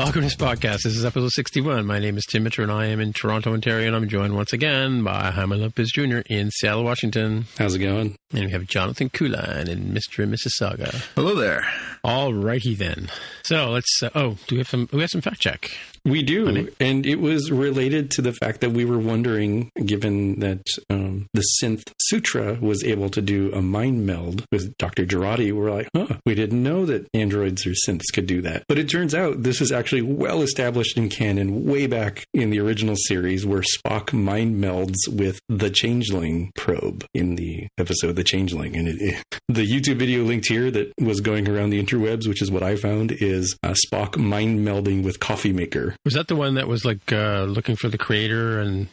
Welcome to SpockCast. This is episode 61. My name is Tim Mitchell, and I am in Toronto, Ontario, and I'm joined once again by Hyman Lopez Jr. in Seattle, Washington. How's it going? And we have Jonathan Kuline in Mr. and Mississauga. Hello there. All righty then. So let's. Do we have some fact check? We do, and it was related to the fact that we were wondering, given that the synth Sutra was able to do a mind meld with Dr. Girardi, we're like, we didn't know that androids or synths could do that. But it turns out this is actually well established in canon way back in the original series, where Spock mind melds with the Changeling probe in the episode The Changeling. And the YouTube video linked here that was going around the interwebs, which is what I found, is Spock mind melding with Coffee Maker. Was that the one that was like looking for the creator and...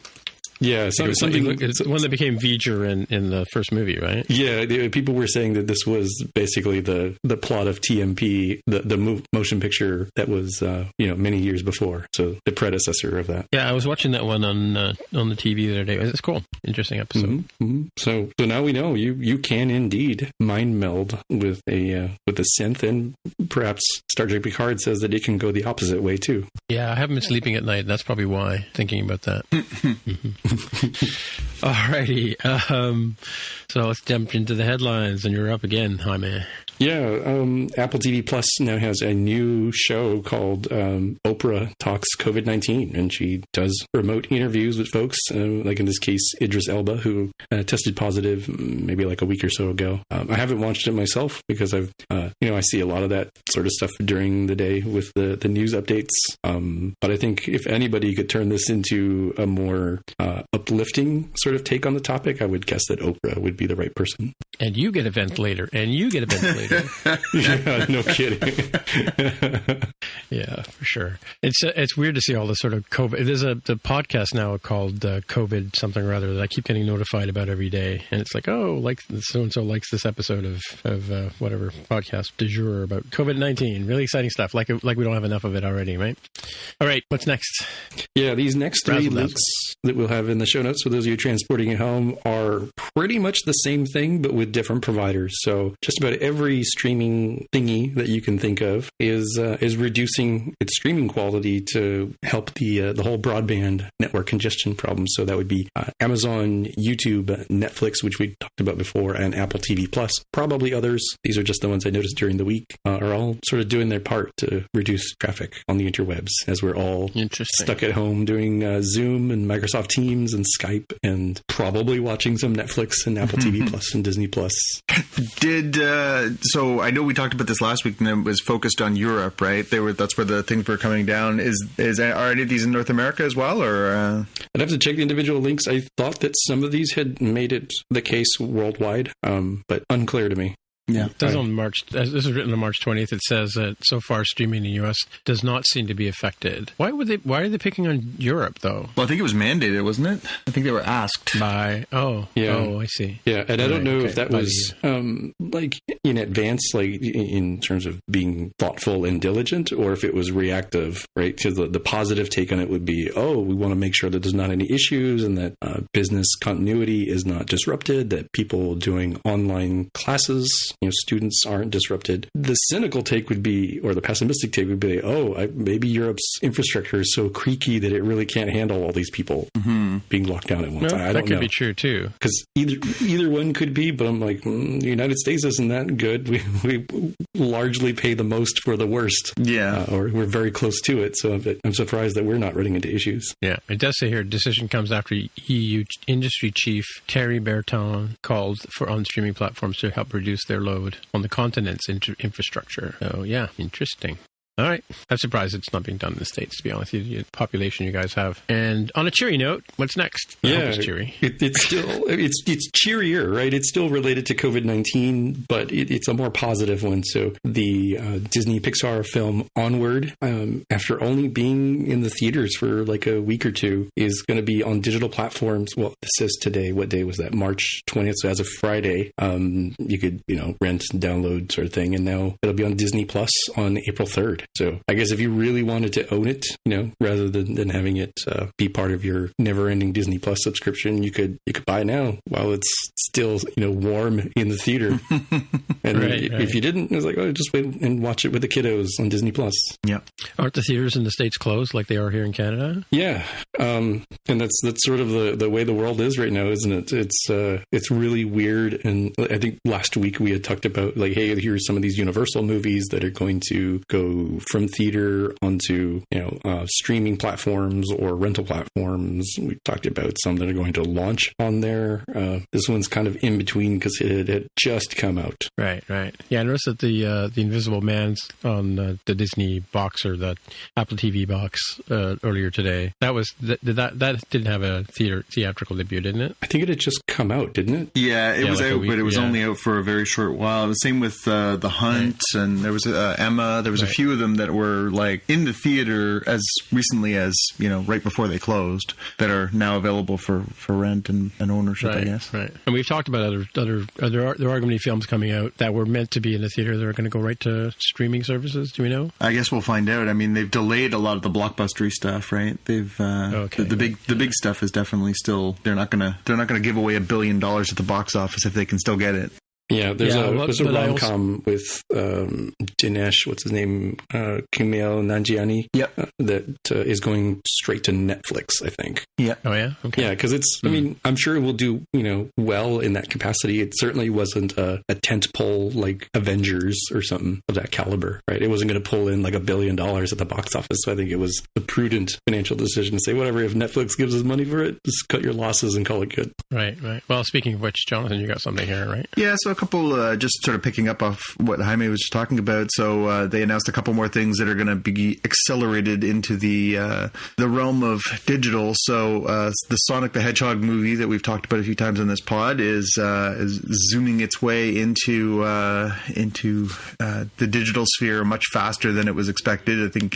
Yeah, it's the one that became V'ger in the first movie, right? Yeah, people were saying that this was basically the plot of TMP, the motion picture that was many years before, so the predecessor of that. Yeah, I was watching that one on the TV the other day. It's cool, interesting episode. Mm-hmm. Mm-hmm. So now we know you can indeed mind meld with a synth, and perhaps Star Trek Picard says that it can go the opposite way too. Yeah, I haven't been sleeping at night. That's probably why. Thinking about that. Alrighty, so let's jump into the headlines, and you're up again, Jaime. Yeah, Apple TV Plus now has a new show called Oprah Talks COVID-19, and she does remote interviews with folks, like in this case, Idris Elba, who tested positive maybe like a week or so ago. I haven't watched it myself because I see a lot of that sort of stuff during the day with the news updates. But I think if anybody could turn this into a more uplifting sort of take on the topic, I would guess that Oprah would be the right person. And you get a ventilator, and you get a ventilator. Yeah, no kidding. Yeah, for sure. It's weird to see all this sort of COVID. There's a podcast now called COVID something or other that I keep getting notified about every day, and it's like, like so and so likes this episode of whatever podcast du jour about COVID-19. Really exciting stuff. Like we don't have enough of it already, right? All right, what's next? Yeah, these next three links that we'll have in the show notes for those of you transporting at home are pretty much the same thing, but with different providers. So just about every streaming thingy that you can think of is reducing its streaming quality to help the whole broadband network congestion problem. So that would be Amazon, YouTube, Netflix, which we talked about before, and Apple TV Plus. Probably others. These are just the ones I noticed during the week. Are all sort of doing their part to reduce traffic on the interwebs as we're all stuck at home doing Zoom and Microsoft Teams and Skype, and probably watching some Netflix and Apple TV Plus and Disney Plus. So I know we talked about this last week, and it was focused on Europe, right? That's where the things were coming down. Are any of these in North America as well, or? I'd have to check the individual links. I thought that some of these had made it the case worldwide, but unclear to me. Yeah, it says on March. This is written on March 20th. It says that so far streaming in the U.S. does not seem to be affected. Why are they picking on Europe though? Well, I think it was mandated, wasn't it? I think they were asked by. Oh, I see. Yeah, and I don't know if that was like in advance, like in terms of being thoughtful and diligent, or if it was reactive, right? Because the positive take on it would be, we want to make sure that there's not any issues and that business continuity is not disrupted, that people doing online classes, students aren't disrupted. The cynical take would be, or the pessimistic take would be, maybe Europe's infrastructure is so creaky that it really can't handle all these people being locked down at once. I don't know. That could be true too. Because either one could be, but I'm like, the United States isn't that good. We largely pay the most for the worst. Yeah. Or we're very close to it. So I'm surprised that we're not running into issues. Yeah. It does say here, decision comes after EU industry chief Thierry Berton called for on streaming platforms to help reduce their load on the continent's infrastructure. So, yeah, interesting. All right. I'm surprised it's not being done in the States, to be honest with you, the population you guys have. And on a cheery note, what's next? I hope it's cheery. It's still, it's cheerier, right? It's still related to COVID-19, but it's a more positive one. So the Disney Pixar film Onward, after only being in the theaters for like a week or two, is going to be on digital platforms. Well, it says today. What day was that? March 20th. So as of Friday, you could, rent and download sort of thing. And now it'll be on Disney Plus on April 3rd. cloud. So I guess if you really wanted to own it, rather than having it be part of your never-ending Disney Plus subscription, you could buy it now while it's still warm in the theater. And if you didn't, it was like, just wait and watch it with the kiddos on Disney Plus. Yeah. Aren't the theaters in the States closed like they are here in Canada? Yeah. And that's sort of the way the world is right now, isn't it? It's really weird. And I think last week we had talked about like, hey, here's some of these Universal movies that are going to go from theater onto streaming platforms or rental platforms. We talked about some that are going to launch on there. This one's kind of in between because it had just come out. Right. Yeah, I noticed that the Invisible Man's on the Disney box or the Apple TV box earlier today. That didn't have a theatrical debut, didn't it? I think it had just come out, didn't it? Yeah, it was like out, but it was only out for a very short while. It was the same with The Hunt, and there was Emma. There was a few of them that were like in the theater as recently as right before they closed, that are now available for rent and ownership. I guess. Right. And we've talked about there are going to be films coming out that were meant to be in the theater that are going to go right to streaming services. Do we know? I guess we'll find out. I mean, they've delayed a lot of the blockbustery stuff, right? They've the big stuff is definitely still. They're not gonna give away $1 billion at the box office if they can still get it. Yeah, there's a rom-com with Dinesh, what's his name, Kumail Nanjiani. Yep. That is going straight to Netflix, I think. Yeah. Oh, yeah? Okay. Yeah, because it's, I mean, I'm sure it will do, well in that capacity. It certainly wasn't a tentpole like Avengers or something of that caliber, right? It wasn't going to pull in like $1 billion at the box office. So I think it was a prudent financial decision to say, whatever, if Netflix gives us money for it, just cut your losses and call it good. Right. Well, speaking of which, Jonathan, you got something here, right? Yeah, so a couple, just sort of picking up off what Jaime was just talking about. So they announced a couple more things that are going to be accelerated into the realm of digital. So the Sonic the Hedgehog movie that we've talked about a few times on this pod is zooming its way into the digital sphere much faster than it was expected. I think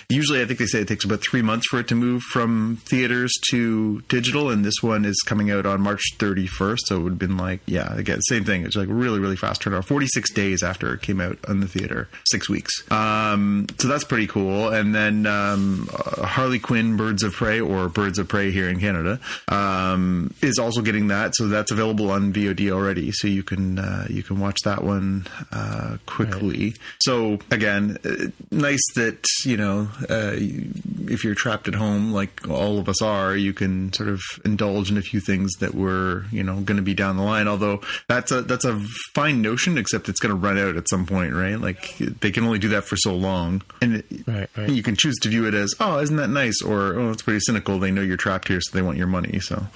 usually they say it takes about 3 months for it to move from theaters to digital, and this one is coming out on March 31st. So it would have been like, again, same thing. It's like really, really fast turnaround. 46 days after it came out on the theater, 6 weeks. So that's pretty cool. And then Harley Quinn Birds of Prey, or Birds of Prey here in Canada, is also getting that. So that's available on VOD already. So you can watch that one quickly. Right. So again, nice that if you're trapped at home like all of us are, you can sort of indulge in a few things that were going to be down the line. Although that's a fine notion, except it's going to run out at some point, right? Like they can only do that for so long, and you can choose to view it as, oh, isn't that nice, or oh, it's pretty cynical. They know you're trapped here, so they want your money. So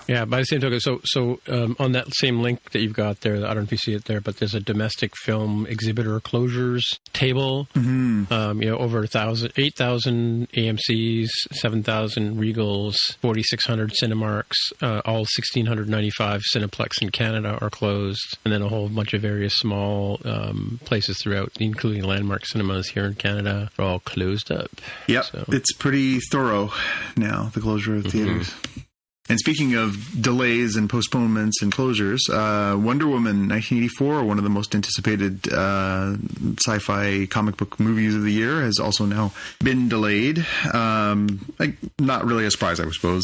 yeah. By the same token, so on that same link that you've got there, I don't know if you see it there, but there's a domestic film exhibitor closures table. Mm-hmm. Over 8,000 AMCs, 7,000 Regals, 4,600 Cinemarks, all 1,695 Cineplex in Canada are closed, and then a whole bunch of various small places throughout, including Landmark Cinemas here in Canada, are all closed up. Yep, so it's pretty thorough now, the closure of theaters. Mm-hmm. And speaking of delays and postponements and closures, Wonder Woman 1984, one of the most anticipated sci-fi comic book movies of the year, has also now been delayed. Not really a surprise, I suppose.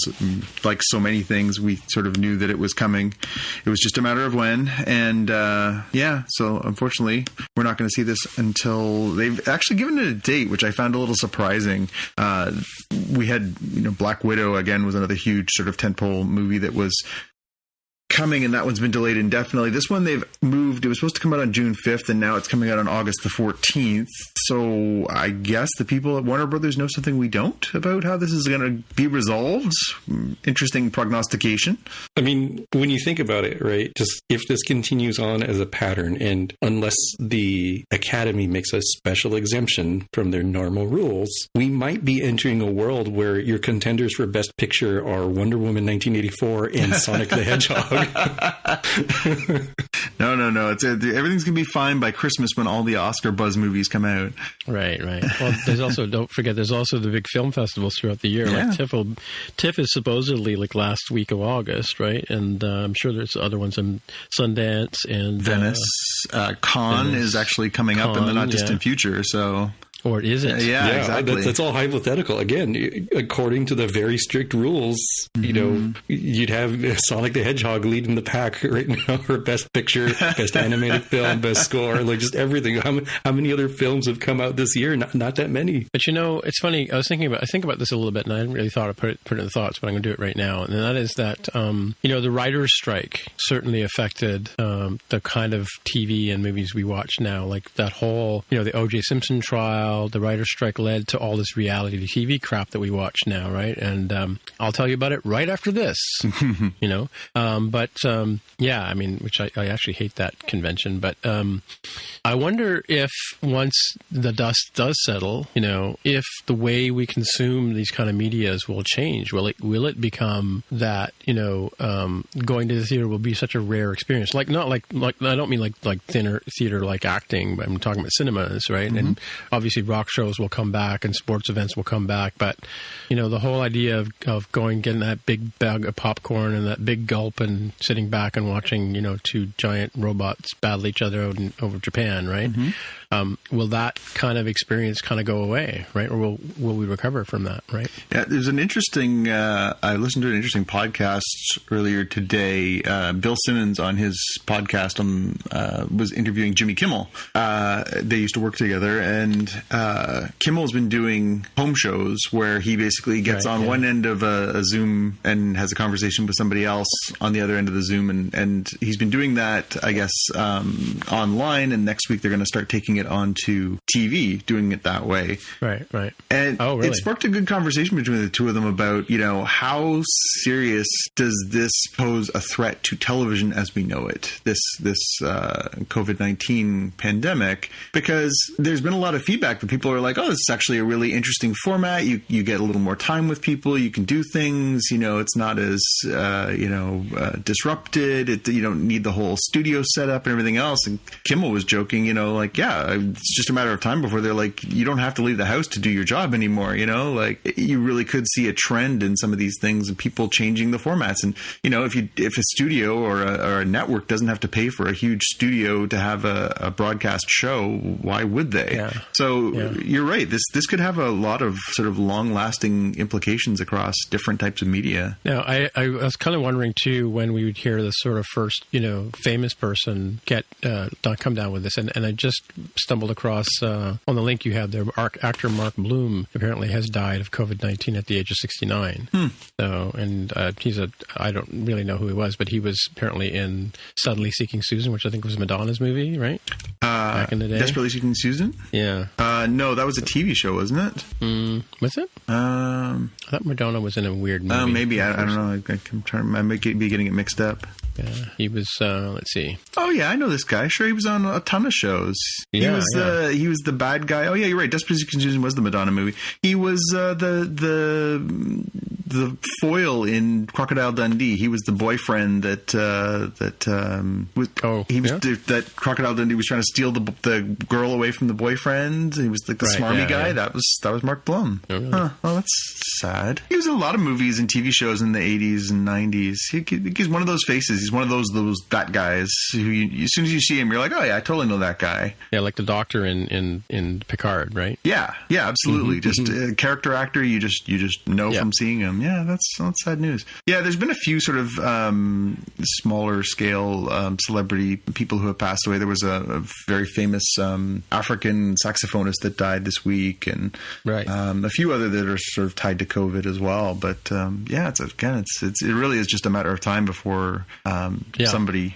Like so many things, we sort of knew that it was coming. It was just a matter of when. And so unfortunately, we're not going to see this until they've actually given it a date, which I found a little surprising. We had, Black Widow, again, was another huge sort of tentpole movie that was coming, and that one's been delayed indefinitely. This one they've moved. It was supposed to come out on June 5th, and now it's coming out on August the 14th. So I guess the people at Warner Brothers know something we don't about how this is going to be resolved. Interesting prognostication. I mean, when you think about it, right, just if this continues on as a pattern, and unless the Academy makes a special exemption from their normal rules, we might be entering a world where your contenders for Best Picture are Wonder Woman 1984 and Sonic the Hedgehog. No. It's everything's gonna be fine by Christmas when all the Oscar buzz movies come out. Right. Well, there's also, don't forget, there's also the big film festivals throughout the year. Yeah. Like TIFF is supposedly like last week of August, right? And I'm sure there's other ones in Sundance and Venice. Cannes is actually coming up in the not distant future. So. Or is it? Yeah, exactly. That's all hypothetical. Again, according to the very strict rules, you'd have Sonic the Hedgehog leading the pack right now for Best Picture, Best Animated Film, Best Score, like just everything. How many other films have come out this year? Not that many. But it's funny. I think about this a little bit, and I hadn't really thought of put it in the thoughts, but I'm going to do it right now. And that is that the writers' strike certainly affected the kind of TV and movies we watch now. Like that whole, the O.J. Simpson trial. The writer's strike led to all this reality TV crap that we watch now, right? And I'll tell you about it right after this, which I actually hate that convention. But I wonder if once the dust does settle, if the way we consume these kind of medias will change. Will it become that, going to the theater will be such a rare experience? Like not like I don't mean like theater like acting, but I'm talking about cinemas, right? Mm-hmm. And obviously rock shows will come back and sports events will come back, but the whole idea of getting that big bag of popcorn and that big gulp and sitting back and watching two giant robots battle each other out over Japan, right? Mm-hmm. Will that kind of experience kind of go away, right? Or will we recover from that, right? Yeah, there's an interesting I listened to an interesting podcast earlier today. Bill Simmons on his podcast was interviewing Jimmy Kimmel. They used to work together, and Kimmel's been doing home shows where he basically gets on one end of a Zoom and has a conversation with somebody else on the other end of the Zoom, and he's been doing that, I guess, online, and next week they're going to start taking it onto TV, doing it that way. Right. And really? It sparked a good conversation between the two of them about, how serious does this pose a threat to television as we know it, this COVID-19 pandemic, because there's been a lot of feedback that people are like, oh, this is actually a really interesting format. You get a little more time with people. You can do things, it's not as, disrupted. You don't need the whole studio setup and everything else. And Kimmel was joking, it's just a matter of time before they're like, you don't have to leave the house to do your job anymore. You really could see a trend in some of these things and people changing the formats. And, if a studio or a network doesn't have to pay for a huge studio to have a broadcast show, why would they? Yeah. So you're right. This could have a lot of sort of long-lasting implications across different types of media. Now, I was kind of wondering too when we would hear the sort of first, famous person come down with this, and I just stumbled across on the link you have there. Actor Mark Blum apparently has died of COVID-19 at the age of 69. So, and I don't really know who he was, but he was apparently in Suddenly Seeking Susan, which I think was Madonna's movie, right? Back in the day. Desperately Seeking Susan? Yeah. No, that was a TV show, wasn't it? Was it? I thought Madonna was in a weird movie. Maybe. I don't know. I might be getting it mixed up. Yeah, he was. Let's see. Oh yeah, I know this guy. Sure, he was on a ton of shows. He was the bad guy. Oh yeah, you're right. Desperate Seeking Susan was the Madonna movie. He was the foil in Crocodile Dundee. He was the boyfriend that that Crocodile Dundee was trying to steal the girl away from the boyfriend. He was like the smarmy guy. Yeah. That was Mark Blum. Oh, really? Huh. Oh, that's sad. He was in a lot of movies and TV shows in the 80s and 90s. He's one of those faces. He's one of that guys who as soon as you see him, you're like, oh yeah, I totally know that guy. Yeah, like the doctor in Picard, right? Yeah, absolutely. Just a character actor. You just know from seeing him. Yeah, that's sad news. Yeah, there's been a few sort of smaller scale celebrity people who have passed away. There was a very famous African saxophonist that died this week, and a few other that are sort of tied to COVID as well. But it really is just a matter of time before somebody,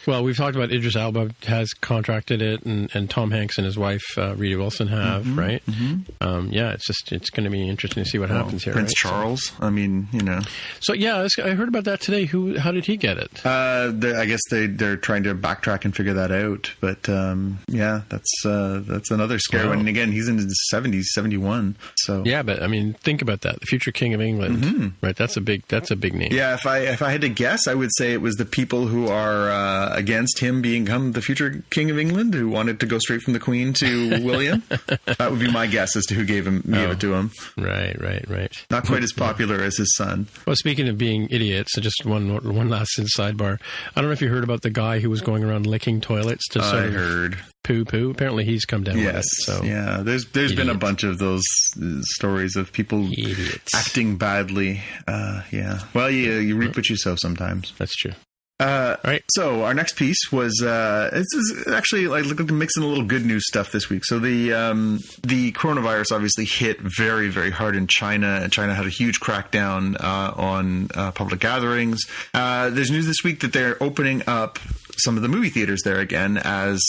Well, we've talked about Idris Elba has contracted it, and Tom Hanks and his wife Rita Wilson have, right? Mm-hmm. It's going to be interesting to see what happens here. Prince Charles. I mean, So yeah, I heard about that today. How did he get it? I guess they're trying to backtrack and figure that out. But yeah, that's another scary one. And again, he's in his 70s, 71. So yeah, but I mean, think about that. The future king of England, right? That's a big name. Yeah, if I had to guess, I would say it was the people who are against him become the future king of England, who wanted to go straight from the Queen to William. That would be my guess as to who gave it to him. Right. Not quite as popular as his son. Well, speaking of being idiots, so just one last sidebar. I don't know if you heard about the guy who was going around licking toilets to sort of heard. Poo. Apparently, he's come down with it. So yeah, there's been a bunch of those stories of people acting badly. Yeah. Well, you reap what you sow sometimes. That's true. Right. So our next piece was this is actually like mixing a little good news stuff this week. So the coronavirus obviously hit very, very hard in China. China had a huge crackdown on public gatherings. There's news this week that they're opening up some of the movie theaters there again as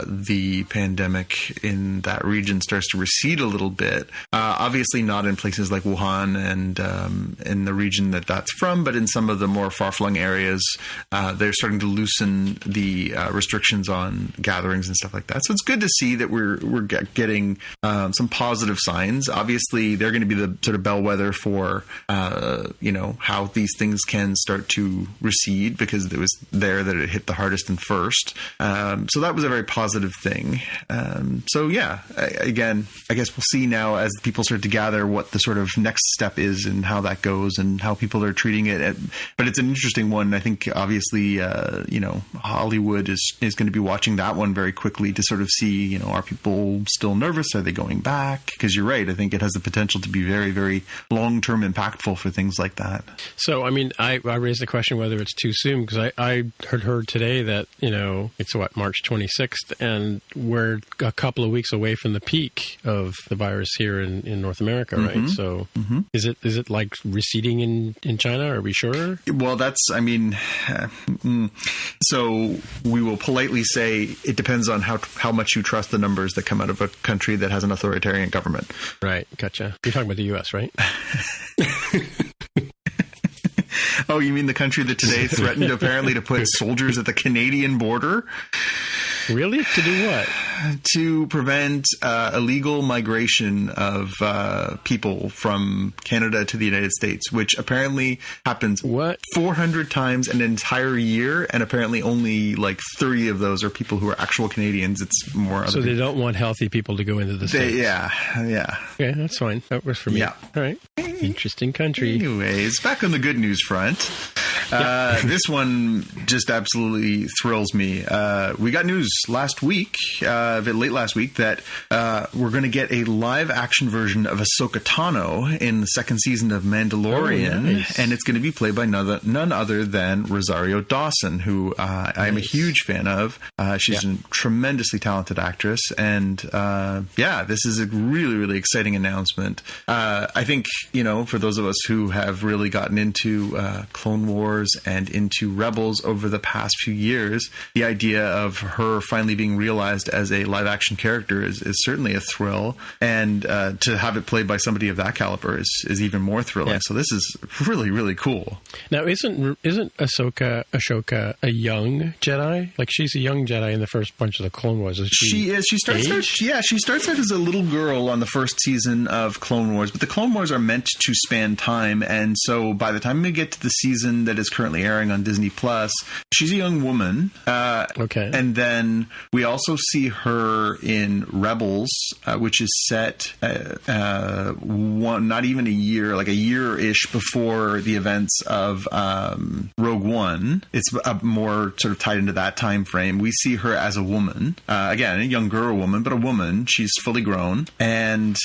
the pandemic in that region starts to recede a little bit. Obviously not in places like Wuhan and in the region that's from, but in some of the more far-flung areas, they're starting to loosen the restrictions on gatherings and stuff like that. So it's good to see that we're getting some positive signs. Obviously, they're going to be the sort of bellwether for how these things can start to recede, because it was there that it hit the hardest and first. So that was a very positive thing. So yeah, again, I guess we'll see now as people start to gather what the sort of next step is and how that goes and how people are treating it. But it's an interesting one. I think obviously, Hollywood is going to be watching that one very quickly to sort of see, are people still nervous? Are they going back? Because you're right. I think it has the potential to be very, very long-term impactful for things like that. So, I mean, I raised the question whether it's too soon, because I heard today that, it's March 26th, and we're a couple of weeks away from the peak of the virus here in North America, right? So is it like receding in China? Are we sure? Well, so we will politely say it depends on how much you trust the numbers that come out of a country that has an authoritarian government. Right. Gotcha. You're talking about the U.S., right? Oh, you mean the country that today threatened apparently to put soldiers at the Canadian border? Really? To do what? To prevent illegal migration of people from Canada to the United States, which apparently happens 400 times an entire year, and apparently only like 30 of those are people who are actual Canadians. It's more other they don't want healthy people to go into the States. Yeah. Okay, that's fine. That works for me. Yeah. All right. Interesting country. Anyways, back on the good news front. This one just absolutely thrills me. We got news last week, late last week, that we're going to get a live action version of Ahsoka Tano in the second season of Mandalorian. Oh, nice. And it's going to be played by none other than Rosario Dawson, who I am a huge fan of. She's a tremendously talented actress. And this is a really, really exciting announcement. I think, for those of us who have really gotten into Clone Wars and into Rebels over the past few years, the idea of her finally being realized as a live action character is certainly a thrill, and to have it played by somebody of that caliber is even more thrilling. So this is really, really cool. Now, isn't Ashoka a young Jedi? Like, she's a young Jedi in the first bunch of the Clone Wars. She is. She starts out as a little girl on the first season of Clone Wars, but the Clone Wars are meant to span time, and so by the time we get to the season that is currently airing on Disney Plus, she's a young woman. Okay. And then we also see her in Rebels, which is set not even a year, like a year-ish before the events of Rogue One. It's more sort of tied into that time frame. We see her as a woman, again, a young girl woman, but a woman. She's fully grown, and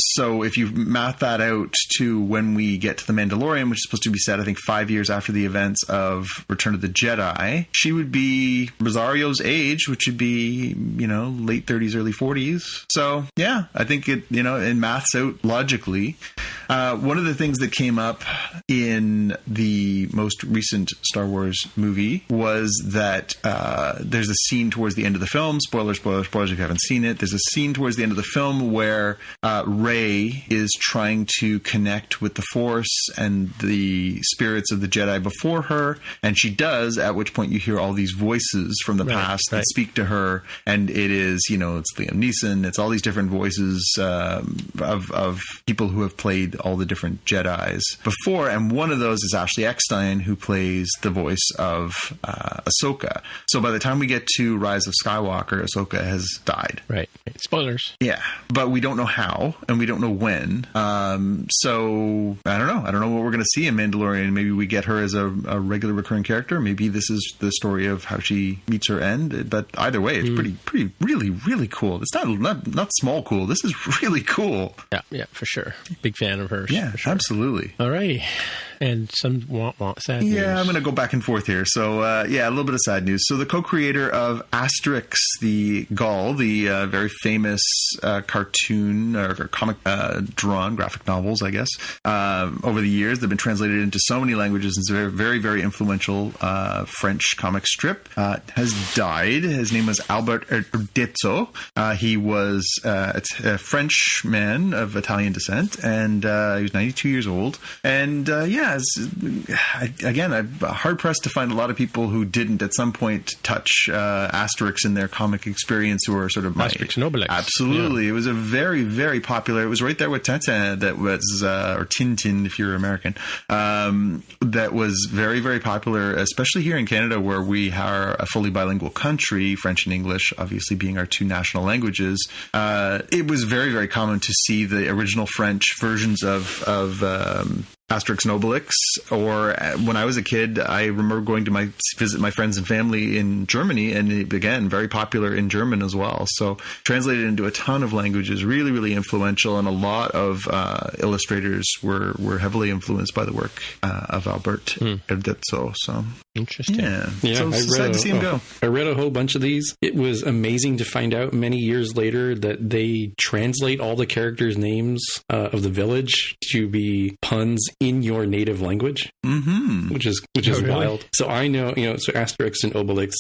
so if you map that out to when we get to the Mandalorian, which is supposed to be set, I think, 5 years after the events of Return of the Jedi, she would be Rosario's age, which would be, late 30s, early 40s. So, yeah, I think it maths out logically. One of the things that came up in the most recent Star Wars movie was that there's a scene towards the end of the film. Spoilers if you haven't seen it. There's a scene towards the end of the film where Rey is trying to connect with the Force and the spirits of the Jedi before her, and she does, at which point you hear all these voices from the past that speak to her, and it is, it's Liam Neeson, it's all these different voices of people who have played all the different Jedis before, and one of those is Ashley Eckstein, who plays the voice of Ahsoka. So by the time we get to Rise of Skywalker, Ahsoka has died. Right. Spoilers. Yeah, but we don't know how, and we don't know when. So I don't know. I don't know what we're going to see in Mandalorian. Maybe we get her as a regular recurring character. Maybe this is the story of how she meets her end. But either way, it's pretty, really, really cool. It's not small cool. This is really cool. Yeah, for sure. Big fan of hers. Yeah, for sure. Absolutely. All right. And some sad news. Yeah, I'm going to go back and forth here. So, a little bit of sad news. So, the co-creator of Asterix, the Gaul, the very famous cartoon or comic drawn graphic novels, I guess, over the years, they've been translated into so many languages. It's a very, very, very influential French comic strip. Has died. His name was Albert Uderzo. He was a French man of Italian descent, and he was 92 years old. And I'm hard pressed to find a lot of people who didn't at some point touch Asterix in their comic experience, who are sort of Asterix and Obelix. Absolutely. Yeah. It was a very, very popular. It was right there with Tintin, that was, or Tintin if you're American, that was very, very popular, especially here in Canada, where we are a fully bilingual country, French and English obviously being our two national languages. It was very, very common to see the original French versions of Asterix and Obelix, or when I was a kid, I remember going to visit my friends and family in Germany, and it, again, very popular in German as well. So translated into a ton of languages, really, really influential, and a lot of illustrators were heavily influenced by the work of Albert Uderzo. So interesting. Yeah. So sad to see him go. I read a whole bunch of these. It was amazing to find out many years later that they translate all the characters' names of the village to be puns in your native language, which is really wild. So I know, so Asterix and Obelix,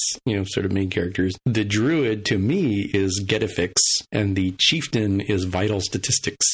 sort of main characters. The druid to me is Getafix, and the chieftain is Vital Statistics,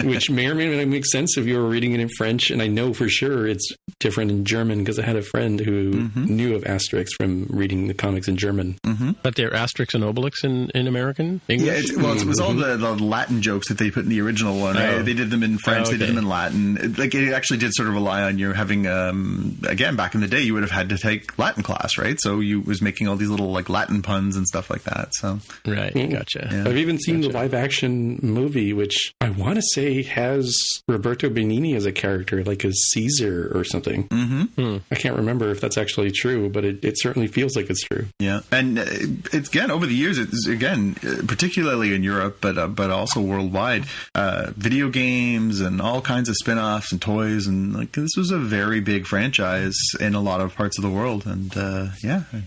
which may or may not make sense if you were reading it in French. And I know for sure it's different in German because I had a friend who knew of Asterix from reading the comics in German. But they're Asterix and Obelix in American English? Yeah, it was all the Latin jokes that they put in the original one. Right? They did them in French, they did them in Latin. It actually did sort of rely on you having, again, back in the day, you would have had to take Latin class, right? So you was making all these little Latin puns and stuff like that. So right, gotcha. Yeah. I've even seen the live action movie, which I want to say has Roberto Benigni as a character, like as Caesar or something. I can't remember if that's actually true, but it certainly feels like it's true. Yeah, and it's again over the years, it's again particularly in Europe, but also worldwide, video games and all kinds of spin-offs and toys, and this was a very big franchise in a lot of parts of the world, and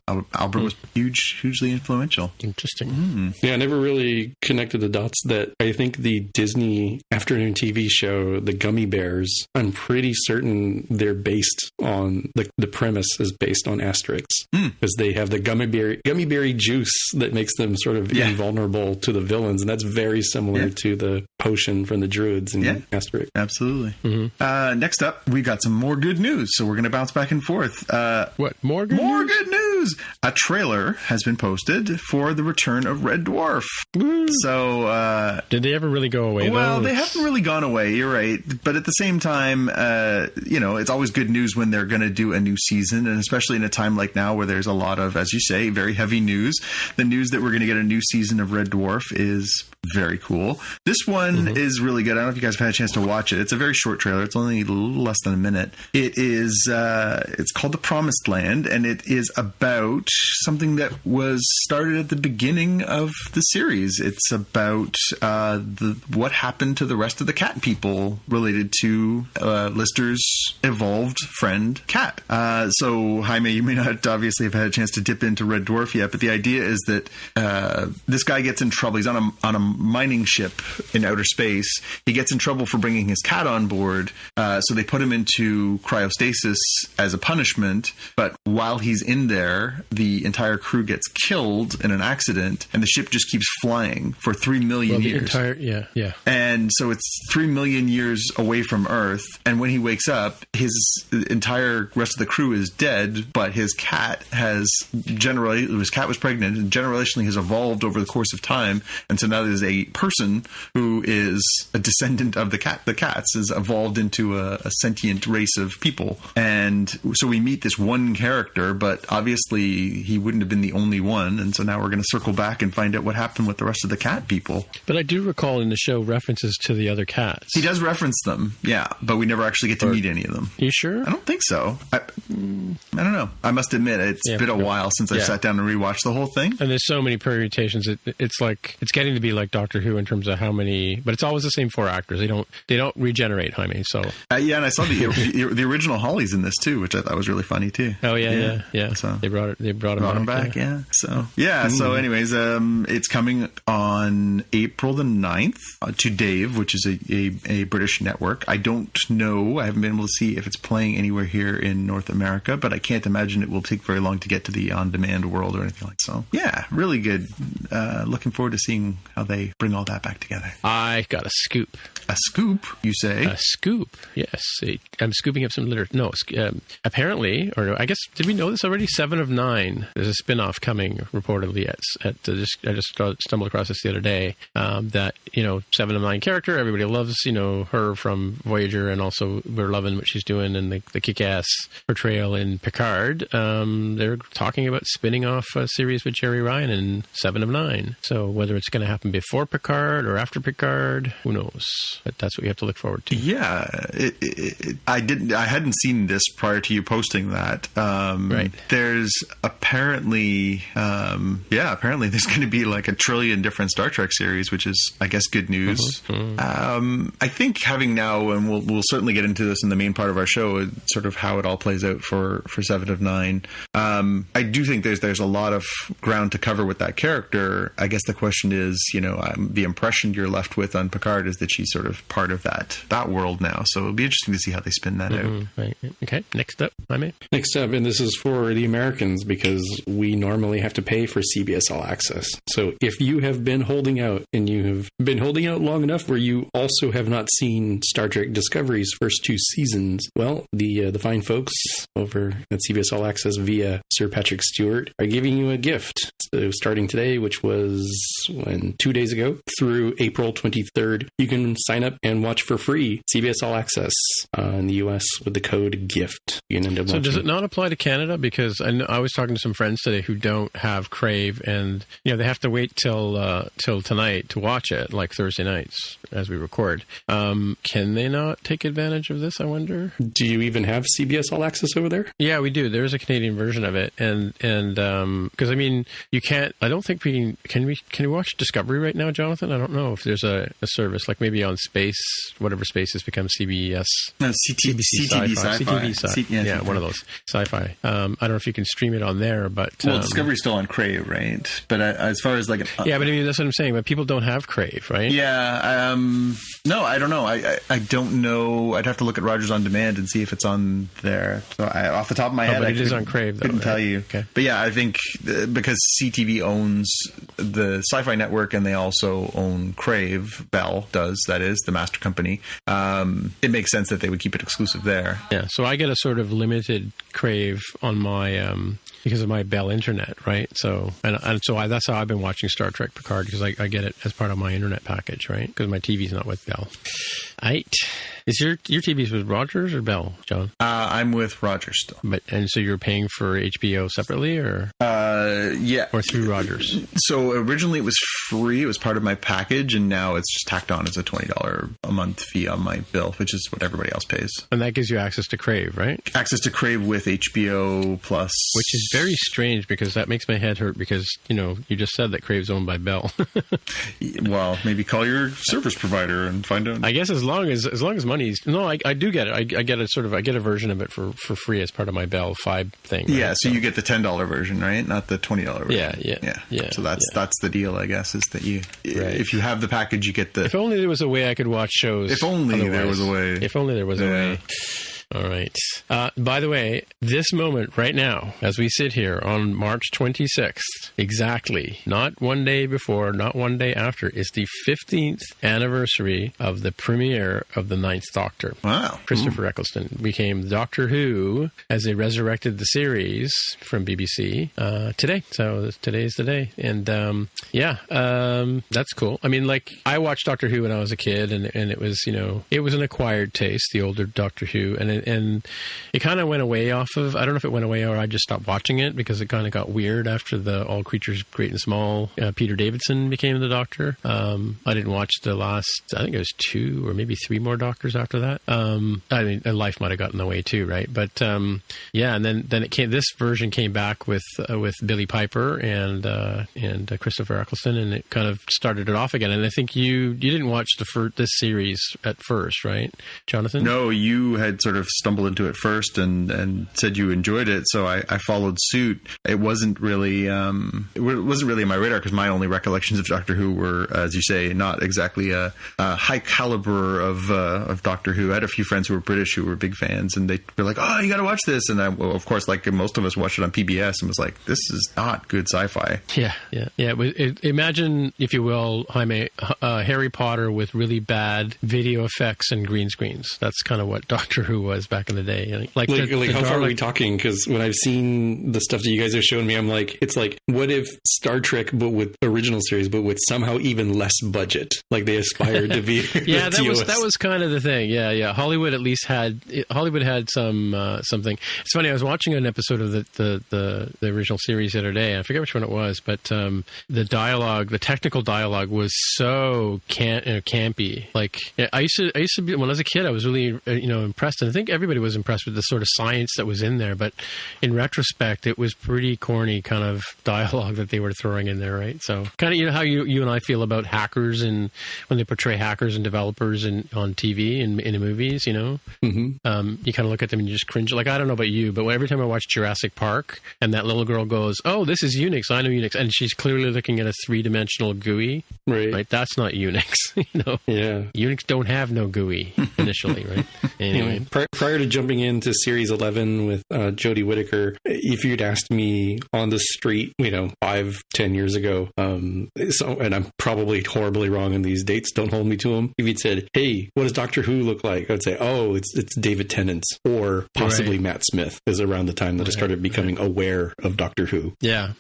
Albert was hugely influential. Interesting. Yeah, I never really connected the dots that I think the Disney afternoon TV show, The Gummy Bears, I'm pretty certain they're based on the premise is based on Asterix, because they have the gummy berry juice that makes them sort of invulnerable to the villains, and that's very similar to the potion from the Druids in Asterix. Absolutely. Next up, we got some more good news, so we're going to bounce back and forth. What? More good news? Good news! A trailer has been posted for the return of Red Dwarf. So, did they ever really go away, well, though? They haven't really gone away, you're right. But at the same time, it's always good news when they're going to do a new season, and especially in a time like now where there's a lot of, as you say, very heavy news. The news that we're going to get a new season of Red Dwarf is very cool. This one is really good. I don't know if you guys have had a chance to watch it. It's a very short trailer. It's only a little less than a minute. It is, it's called The Promised Land, and it is about something that was started at the beginning of the series. It's about what happened to the rest of the cat people related to Lister's evolved friend, Cat. So, Jaime, you may not obviously have had a chance to dip into Red Dwarf yet, but the idea is that this guy gets in trouble. He's on a mining ship in outer space. He gets in trouble for bringing his cat on board, so they put him into cryostasis as a punishment. But while he's in there, the entire crew gets killed in an accident, and the ship just keeps flying for 3 million years. Yeah. And so it's 3 million years away from Earth. And when he wakes up, his entire rest of the crew is dead, but his cat was pregnant and generationally has evolved over the course of time. And so now there's a person who is a descendant of the cat. The cats has evolved into a sentient race of people. And so we meet this one character, but obviously he wouldn't have been the only one. And so now we're going to circle back and find out what happened with the rest of the cat people. But I do recall in the show references to the other cats. He does reference them, yeah, but we never actually get to meet any of them. You sure? I don't think so. I don't know. I must admit, it's been a while since I've sat down and rewatched the whole thing. And there's so many permutations. It's getting to be like Doctor Who in terms of how many, but it's always the same 4 actors. They don't regenerate, Jaime. So and I saw the original Holly's in this too, which I thought was really funny too. Oh yeah. So they brought him back. Yeah. So So anyways, it's coming on April the 9th to Dave, which is a British network. I don't know. I haven't been able to see if it's playing anywhere here in North America, but I can't imagine it will take very long to get to the on-demand world or anything like that. So yeah, really good. Looking forward to seeing how they bring all that back together. I got a scoop. A scoop, you say? A scoop, yes. I'm scooping up some literature. No, apparently, or I guess, did we know this already? 7 of 9. There's a spin-off coming, reportedly, I just stumbled across this the other day, that, 7 of 9 character, everybody loves, her from Voyager, and also we're loving what she's doing in the kick-ass portrayal in Picard. They're talking about spinning off a series with Jerry Ryan in 7 of 9. So whether it's going to happen before Picard or after Picard, who knows? But that's what we have to look forward to. Yeah, I hadn't seen this prior to you posting that. Right. There's apparently there's going to be like a trillion different Star Trek series, which is, I guess, good news. Mm-hmm. I think having now, and we'll certainly get into this in the main part of our show, sort of how it all plays out for 7 of 9. I do think there's a lot of ground to cover with that character. I guess the question is, the impression you're left with on Picard is that she's sort of part of that world now. So it'll be interesting to see how they spin that out. Right. Okay. Next up, Next up, and this is for the Americans because we normally have to pay for CBS All Access. So if you have been holding out and you have been holding out long enough where you also have not seen Star Trek Discovery's first 2 seasons, well, the fine folks over at CBS All Access via Sir Patrick Stewart are giving you a gift. So starting today, which was 2 days ago, through April 23rd, you can sign up and watch for free CBS All Access in the US with the code GIFT. You can end up watching. So does it not apply to Canada? Because I was talking to some friends today who don't have Crave, and they have to wait till tonight to watch it, like Thursday nights as we record. Can they not take advantage of this, I wonder? Do you even have CBS All Access over there? Yeah, we do. There's a Canadian version of it, and because you can't. I don't think we can we watch Discovery right now, Jonathan? I don't know if there's a service like maybe on Space, whatever Space has become CBS. No, CTV Sci-Fi. CTV Sci-Fi. One of those. Sci-Fi. I don't know if you can stream it on there, but Discovery's still on Crave, right? But as far as that's what I'm saying. But people don't have Crave, right? Yeah. No, I don't know. I don't know. I'd have to look at Rogers On Demand and see if it's on there. So off the top of my head, it is on Crave. Couldn't tell you. Okay. But yeah, I think because CTV owns the Sci-Fi Network and they also own Crave, Bell does, that is the master company. It makes sense that they would keep it exclusive there. Yeah. So I get a sort of limited Crave on my because of my Bell internet, right? So that's how I've been watching Star Trek Picard, because I get it as part of my internet package, right? Because my TV's not with Bell. Is your TV's with Rogers or Bell, John? I'm with Rogers still. And so you're paying for HBO separately, or yeah, or through Rogers? So originally it was free; it was part of my package, and now it's just tacked on as a $20 a month fee on my bill, which is what everybody else pays. And that gives you access to Crave, right? Access to Crave with HBO Plus, which is very strange because that makes my head hurt because you just said that Crave's owned by Bell. Well, maybe call your service provider and find out. I guess as long as money 20s. No, I do get it. I get I get a version of it for free as part of my Bell 5 thing. Right? Yeah, so you get the $10 version, right? Not the $20 version. Yeah. So that's the deal, I guess, is that if you have the package, you get the... If only there was a way I could watch shows. If only there was a way. If only there was a way. All right. By the way, this moment right now, as we sit here on March 26th, exactly, not one day before, not one day after, is the 15th anniversary of the premiere of the 9th Doctor. Wow. Christopher Eccleston became Doctor Who as they resurrected the series from BBC today. So today is the day. And that's cool. I mean, like, I watched Doctor Who when I was a kid, and it was, it was an acquired taste, the older Doctor Who, and it kind of went away off of, I don't know if it went away or I just stopped watching it because it kind of got weird after the All Creatures Great and Small, Peter Davidson became the Doctor. I didn't watch the last, I think it was 2 or maybe 3 more Doctors after that. I mean, life might have gotten in the way too, right? But and then it came, this version came back with Billy Piper and Christopher Eccleston, and it kind of started it off again. And I think you didn't watch this series at first, right, Jonathan? No, you had sort of stumbled into it first and said you enjoyed it, so I followed suit. It wasn't really in my radar because my only recollections of Doctor Who were, as you say, not exactly a high caliber of Doctor Who. I had a few friends who were British who were big fans, and they were like, "Oh, you got to watch this!" And I, of course, like most of us, watched it on PBS and was like, "This is not good sci-fi." Yeah. Imagine, if you will, Jaime, Harry Potter with really bad video effects and green screens. That's kind of what Doctor Who was back in the day. Like how far are we talking? Because when I've seen the stuff that you guys have shown me, I'm like, it's like, what if Star Trek, but with original series, but with somehow even less budget? Like they aspired to be. Yeah, that was kind of the thing. Yeah. Hollywood at least had something. It's funny. I was watching an episode of the original series the other day. I forget which one it was, but the technical dialogue was so campy. Like I used to be, when I was a kid, I was really impressed, and I think everybody was impressed with the sort of science that was in there. But in retrospect, it was pretty corny kind of dialogue that they were throwing in there, right? So kind of how you and I feel about hackers, and when they portray hackers and developers on TV and in movies, you kind of look at them and you just cringe. Like, I don't know about you, but every time I watch Jurassic Park and that little girl goes, "Oh, this is Unix. I know Unix," and she's clearly looking at a 3-dimensional GUI, right? That's not Unix, Yeah, Unix don't have no GUI initially, right? Anyway, prior to jumping into Series 11 with Jodie Whittaker, if you'd asked me on the street, 5-10 years ago, and I'm probably horribly wrong on these dates, don't hold me to them. If you'd said, "Hey, what does Doctor Who look like?" I'd say, "Oh, it's David Tennant or possibly Matt Smith," is around the time that I started becoming aware of Doctor Who. Yeah.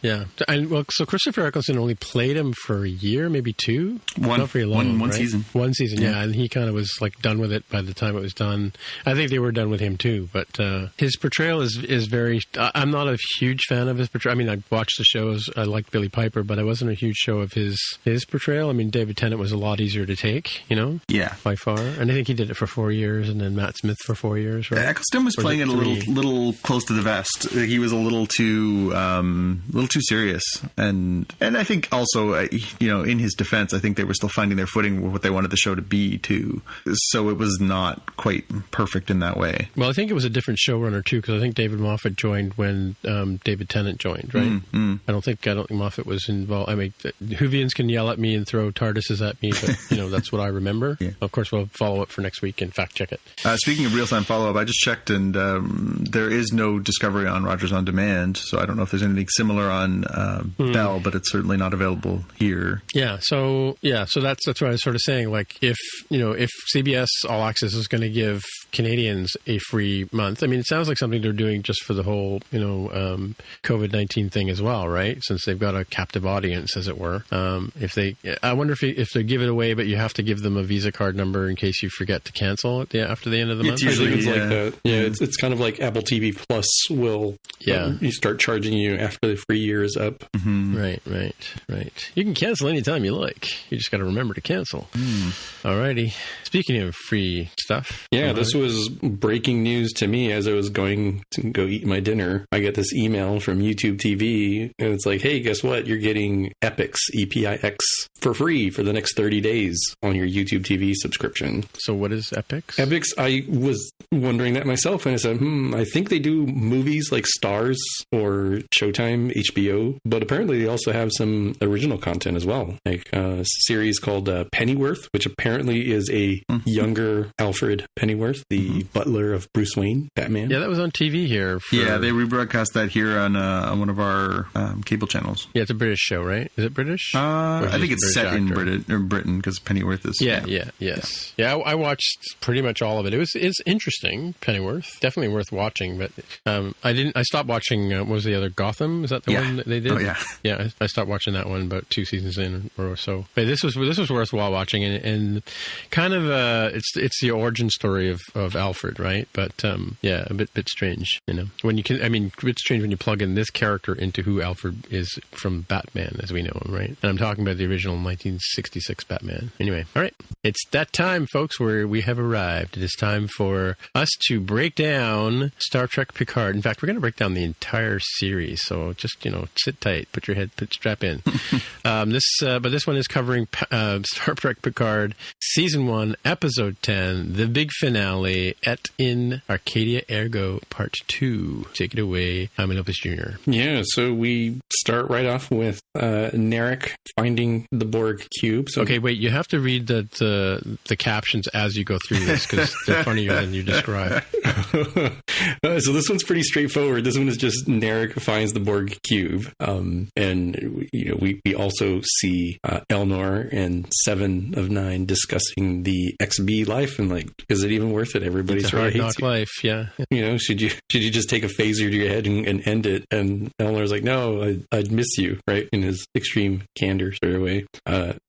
And so Christopher Eccleston only played him for a year, maybe 2. Not very long, one right? season. One season, yeah. And he kind of was like done with it by the time it was done. I think they were done with him too. But his portrayal is very. I'm not a huge fan of his portrayal. I mean, I watched the shows. I liked Billy Piper, but I wasn't a huge show of his portrayal. I mean, David Tennant was a lot easier to take, Yeah, by far. And I think he did it for 4 years, and then Matt Smith for 4 years. Right? Eccleston was playing it a little close to the vest. He was a little too serious, and I think also, in his defense, I think they were still finding their footing with what they wanted the show to be too. So it was not quite perfect in that way. Well, I think it was a different showrunner too, because I think David Moffat joined when David Tennant joined, right? I don't think Moffat was involved. I mean, Whovians can yell at me and throw TARDISes at me, but that's what I remember. Yeah. Of course, we'll follow up for next week and fact check it. Speaking of real-time follow-up, I just checked, and there is no Discovery on Rogers On Demand, so I don't know if there's anything similar on Bell, but it's certainly not available here. Yeah, so that's what I was sort of saying. Like, if CBS All Access is going to give Canadians a free month, I mean, it sounds like something they're doing just for the whole COVID-19 thing as well, right? Since they've got a captive audience, as it were. I wonder if they give it away, but you have to give them a Visa card number in case you forget to cancel it after the end of the month. It's usually like that. Yeah, it's kind of like Apple TV Plus will. Yeah, you start charging you after the free year is up. Mm-hmm. Right. You can cancel anytime you like. You just got to remember to cancel. Alrighty. Speaking of free stuff. Yeah, this was breaking news to me as I was going to go eat my dinner. I get this email from YouTube TV, and it's like, hey, guess what? You're getting Epix, EPIX, for free for the next 30 days on your YouTube TV subscription. So what is Epix? Epix, I was wondering that myself, and I said, I think they do movies like Stars or Showtime, HBO, but apparently they also have some original content as well, like a series called Pennyworth, which apparently is a younger Alfred Pennyworth, the butler of Bruce Wayne, Batman. Yeah, that was on TV here. Yeah, they rebroadcast that here on one of our cable channels. Yeah, it's a British show, right? Is it British? I think it's set in Britain because Pennyworth is. Yes. I watched pretty much all of it. It's interesting, Pennyworth. Definitely worth watching, but I stopped watching, what was the other, Gotham? Is that the one that they did? Oh, yeah. Yeah, I stopped watching that one about 2 seasons in or so. But this was worthwhile watching, and kind of it's the origin story of Alfred, right? But a bit strange, when you can. I mean, a bit strange when you plug in this character into who Alfred is from Batman as we know him, right? And I'm talking about the original 1966 Batman. Anyway, all right, it's that time, folks, where we have arrived. It is time for us to break down Star Trek Picard. In fact, we're going to break down the entire series, so just sit tight, strap in. But this one is covering Star Trek Picard Season 1, Episode 10, the big finale, Et in Arcadia Ergo Part 2. Take it away, Jaime Lopez Jr. Yeah, so we start right off with Narek finding the Borg cube. So okay, wait, you have to read the captions as you go through this, because they're funnier than you describe. So this one's pretty straightforward. This one is just Narek finds the Borg cube, and we also see Elnor and 7 of 9 discussing the XB life, and like, is it even worth it? Everybody it's a sort hard of hates knock life, yeah. Should you just take a phaser to your head and end it? And Elnor's like, no, I'd miss you, right? In his extreme candor sort of way.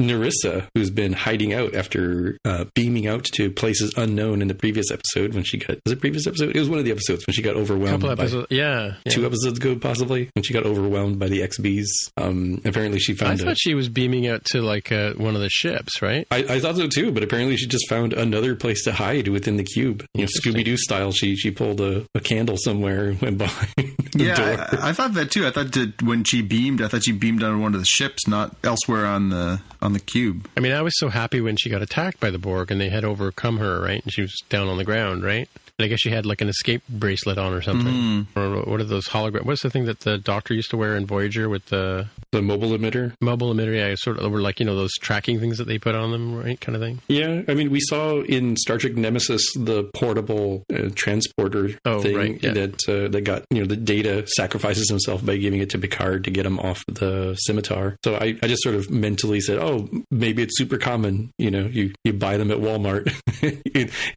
Narissa, who's been hiding out after beaming out to places unknown in the previous episode when she got, was it previous episode? It was one of the episodes when she got overwhelmed. Couple episodes, yeah. 2 episodes ago, possibly, when she got overwhelmed by the XBs. Apparently she found... I thought she was beaming out to like one of the ships, right? I thought so too, but apparently she just found another place to hide within the cube. Scooby-Doo style, she pulled a candle somewhere and went behind the door. I thought that too. I thought that when she beamed on one of the ships, not elsewhere on the cube. I mean, I was so happy when she got attacked by the Borg and they had overcome her, right? And she was down on the ground, right? And I guess she had like an escape bracelet on or something. Or what are those hologram? What's the thing that the Doctor used to wear in Voyager with the mobile emitter? Mobile emitter, yeah. Sort of were like, those tracking things that they put on them, right? Kind of thing. Yeah. I mean, we saw in Star Trek Nemesis the portable transporter thing, right, yeah. that got, the Data sacrifices himself by giving it to Picard to get him off the scimitar. So I just sort of mentally said, oh, maybe it's super common. You buy them at Walmart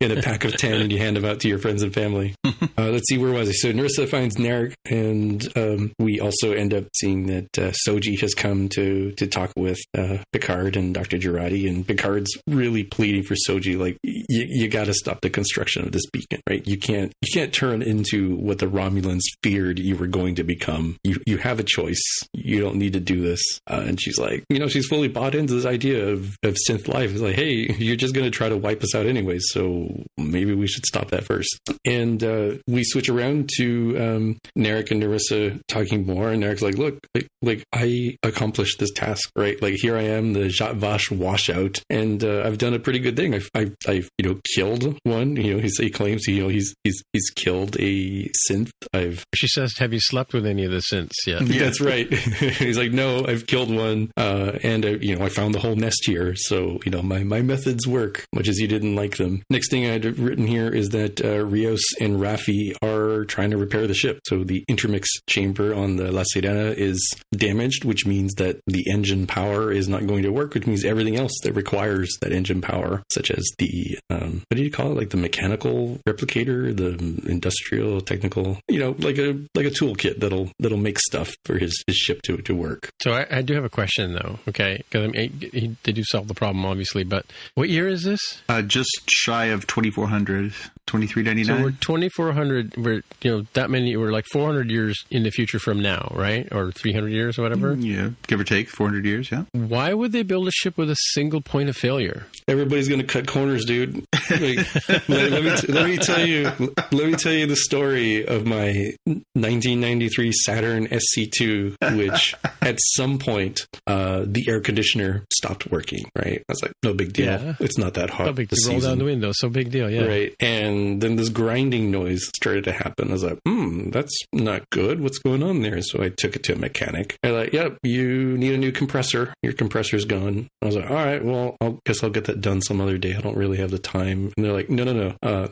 in a pack of 10 and you hand them out to your friends and family. Let's see, where was I? So Narissa finds Narek, and we also end up seeing that Soji has come to talk with Picard and Dr. Jurati, and Picard's really pleading for Soji, like, you got to stop the construction of this beacon, right? You can't turn into what the Romulans feared you were going to become. You have a choice. You don't need to do this. And she's like, she's fully bought into this idea of synth life. It's like, hey, you're just going to try to wipe us out anyways, so maybe we should stop that first. And we switch around to Narek and Narissa talking more, and Narek's like, look, like I accomplished this task, right? Like, here I am, the Jat Vash washout, and I've done a pretty good thing. I've killed one. He claims he's killed a synth. She says, have you slept with any of the synths yet? Yeah. That's right. He's like, no, I've killed one, and I found the whole nest here, so my methods work, much as you didn't like them. Next thing I had written here is that Rios and Raffi are trying to repair the ship. So the intermix chamber on the La Sirena is damaged, which means that the engine power is not going to work, which means everything else that requires that engine power, such as the, what do you call it? Like the mechanical replicator, the industrial, technical, like a toolkit that'll make stuff for his ship to work. So I do have a question though. Okay. Because they do solve the problem, obviously, but what year is this? Just shy of 2400. $23.99. So we're 2400. that many, or like 400 years in the future from now, right? Or 300 years or whatever. Yeah, give or take 400 years, yeah. Why would they build a ship with a single point of failure? Everybody's going to cut corners, dude. Like, let me tell you the story of my 1993 Saturn SC2, which at some point the air conditioner stopped working. Right, I was like, no big deal. Yeah. It's not that hot. No big deal. Roll down the window. So big deal. Yeah. Right, and then this grinding noise started to happen. I was like, that's not good. What's going on there? So I took it to a mechanic. They're like, yep, you need a new compressor. Your compressor's gone. I was like, all right, well, I guess I'll get that done some other day. I don't really have the time. And they're like, no.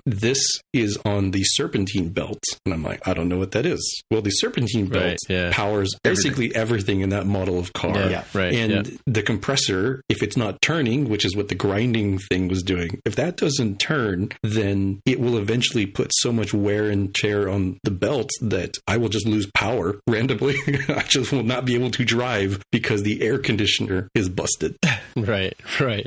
This is on the serpentine belt. And I'm like, I don't know what that is. Well, the serpentine belt powers basically everything in that model of car. Yeah, right. And the compressor, if it's not turning, which is what the grinding thing was doing, if that doesn't turn, then it will eventually put so much wear and tear on the belt that I will just lose power randomly. I just will not be able to drive because the air conditioner is busted. Right.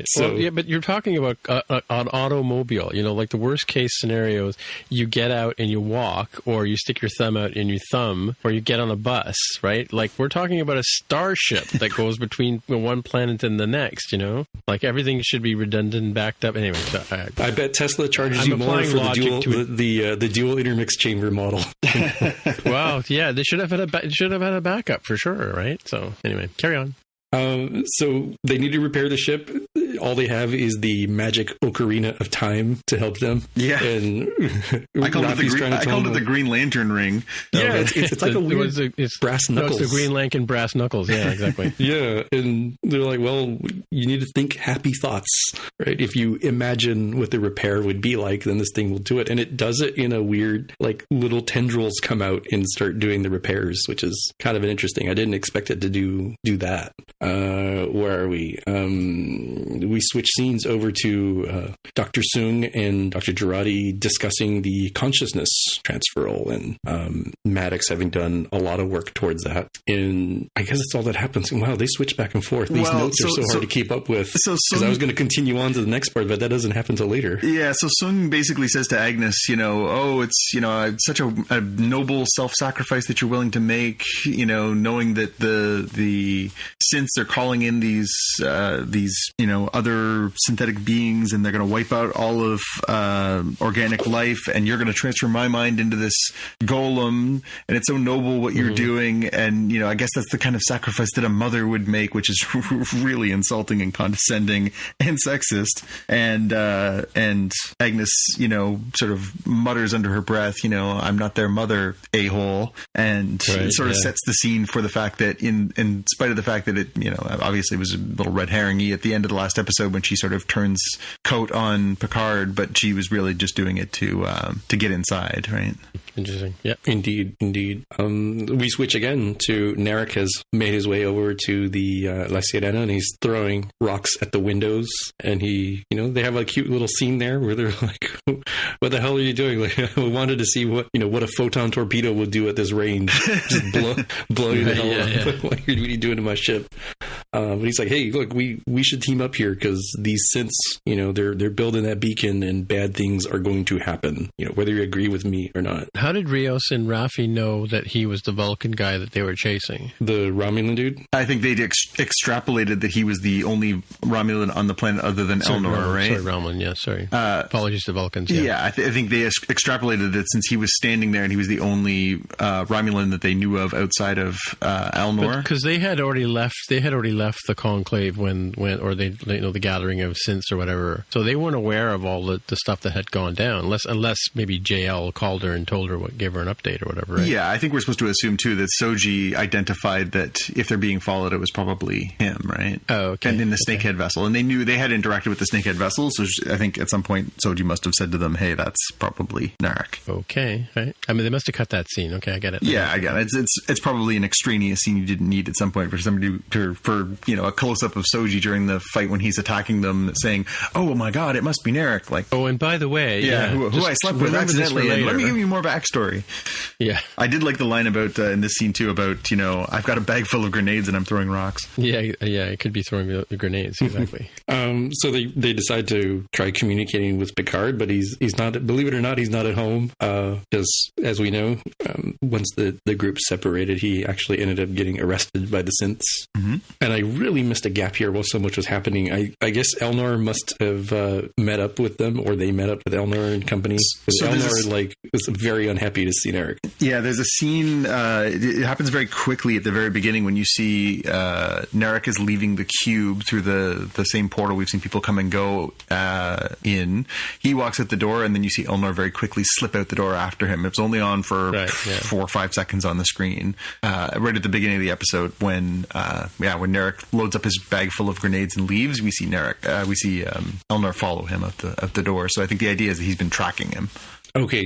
So, well, but you're talking about an automobile. Like the worst case scenarios, you get out and you walk, or you stick your thumb out and you thumb, or you get on a bus, right? Like we're talking about a starship that goes between one planet and the next, Like everything should be redundant and backed up. Anyway, I bet Tesla charges you more for the dual intermix chamber model. Wow, yeah, they should have had a backup for sure, right? So anyway, carry on. So they need to repair the ship. All they have is the magic ocarina of time to help them. Yeah, and I called it the Green Lantern ring. Yeah, it's like a weird brass knuckles. No, it's the Green Lantern brass knuckles. Yeah, exactly. Yeah, and they're like, well, you need to think happy thoughts, right? If you imagine what the repair would be like, then this thing will do it, and it does it in a weird, like little tendrils come out and start doing the repairs, which is kind of interesting. I didn't expect it to do that. Where are we? We switch scenes over to Dr. Sung and Dr. Girardi discussing the consciousness transferal, and Maddox having done a lot of work towards that. And I guess that's all that happens. Wow, they switch back and forth. These notes are so hard to keep up with. Because I was going to continue on to the next part, but that doesn't happen till later. Yeah, so Sung basically says to Agnes, it's such a noble self-sacrifice that you're willing to make, knowing that the synths are calling in these other synthetic beings, and they're going to wipe out all of organic life, and you're going to transfer my mind into this golem, and it's so noble what you're doing. And I guess that's the kind of sacrifice that a mother would make, which is really insulting and condescending and sexist. And Agnes sort of mutters under her breath, I'm not their mother, a-hole. And it sort of sets the scene for the fact that in spite of the fact that it obviously was a little red herring-y at the end of the last episode when she sort of turns coat on Picard, but she was really just doing it to get inside, right? Interesting. Yeah, indeed. We switch again to Narek has made his way over to the La Sirena, and he's throwing rocks at the windows, and they have a cute little scene there where they're like, what the hell are you doing? Like, we wanted to see what a photon torpedo would do at this range. Just blow you the hell up. What are you doing to my ship? But he's like, hey, look, we should team up here because these synths, they're building that beacon and bad things are going to happen, whether you agree with me or not. How did Rios and Raffi know that he was the Vulcan guy that they were chasing? The Romulan dude? I think they extrapolated that he was the only Romulan on the planet other than Elnor, right? Sorry, Romulan, yeah, sorry. Apologies to Vulcans. Yeah, I think they extrapolated it since he was standing there and he was the only Romulan that they knew of outside of Elnor. Because they had already left the Conclave when the gathering of synths or whatever. So they weren't aware of all the stuff that had gone down, unless maybe JL called her and told her gave her an update or whatever. Right? Yeah, I think we're supposed to assume too that Soji identified that if they're being followed, it was probably him, right? Oh, okay. And in the Snakehead vessel, and they knew they had interacted with the Snakehead vessel, so I think at some point Soji must have said to them, "Hey, that's probably Narek." Okay, right. I mean, they must have cut that scene. Okay, I get it. Yeah, I get it. It's probably an extraneous scene you didn't need at some point for somebody for a close-up of Soji during the fight when he's attacking them, saying, "Oh my God, it must be Narek." Like, oh, and by the way, who I slept with accidentally. And let me give you more backstory. Yeah, I did like the line about in this scene too about I've got a bag full of grenades and I'm throwing rocks. Yeah, it could be throwing the grenades, exactly. So they decide to try communicating with Picard, but he's not. Believe it or not, he's not at home. Because as we know, once the group separated, he actually ended up getting arrested by the synths. Mm-hmm. And I really missed a gap here while so much was happening. I guess Elnor must have met up with them, or they met up with Elnor and company. So Elnor was very unhappy to see Narek. Yeah, there's a scene. It happens very quickly at the very beginning when you see Narek is leaving the cube through the same portal we've seen people come and go in. He walks out the door, and then you see Elnor very quickly slip out the door after him. It was only on for 4 or 5 seconds on the screen, right at the beginning of the episode when Narek loads up his bag full of grenades and leaves. We see Elnor follow him out the door. So I think the idea is that he's been tracking him. Okay.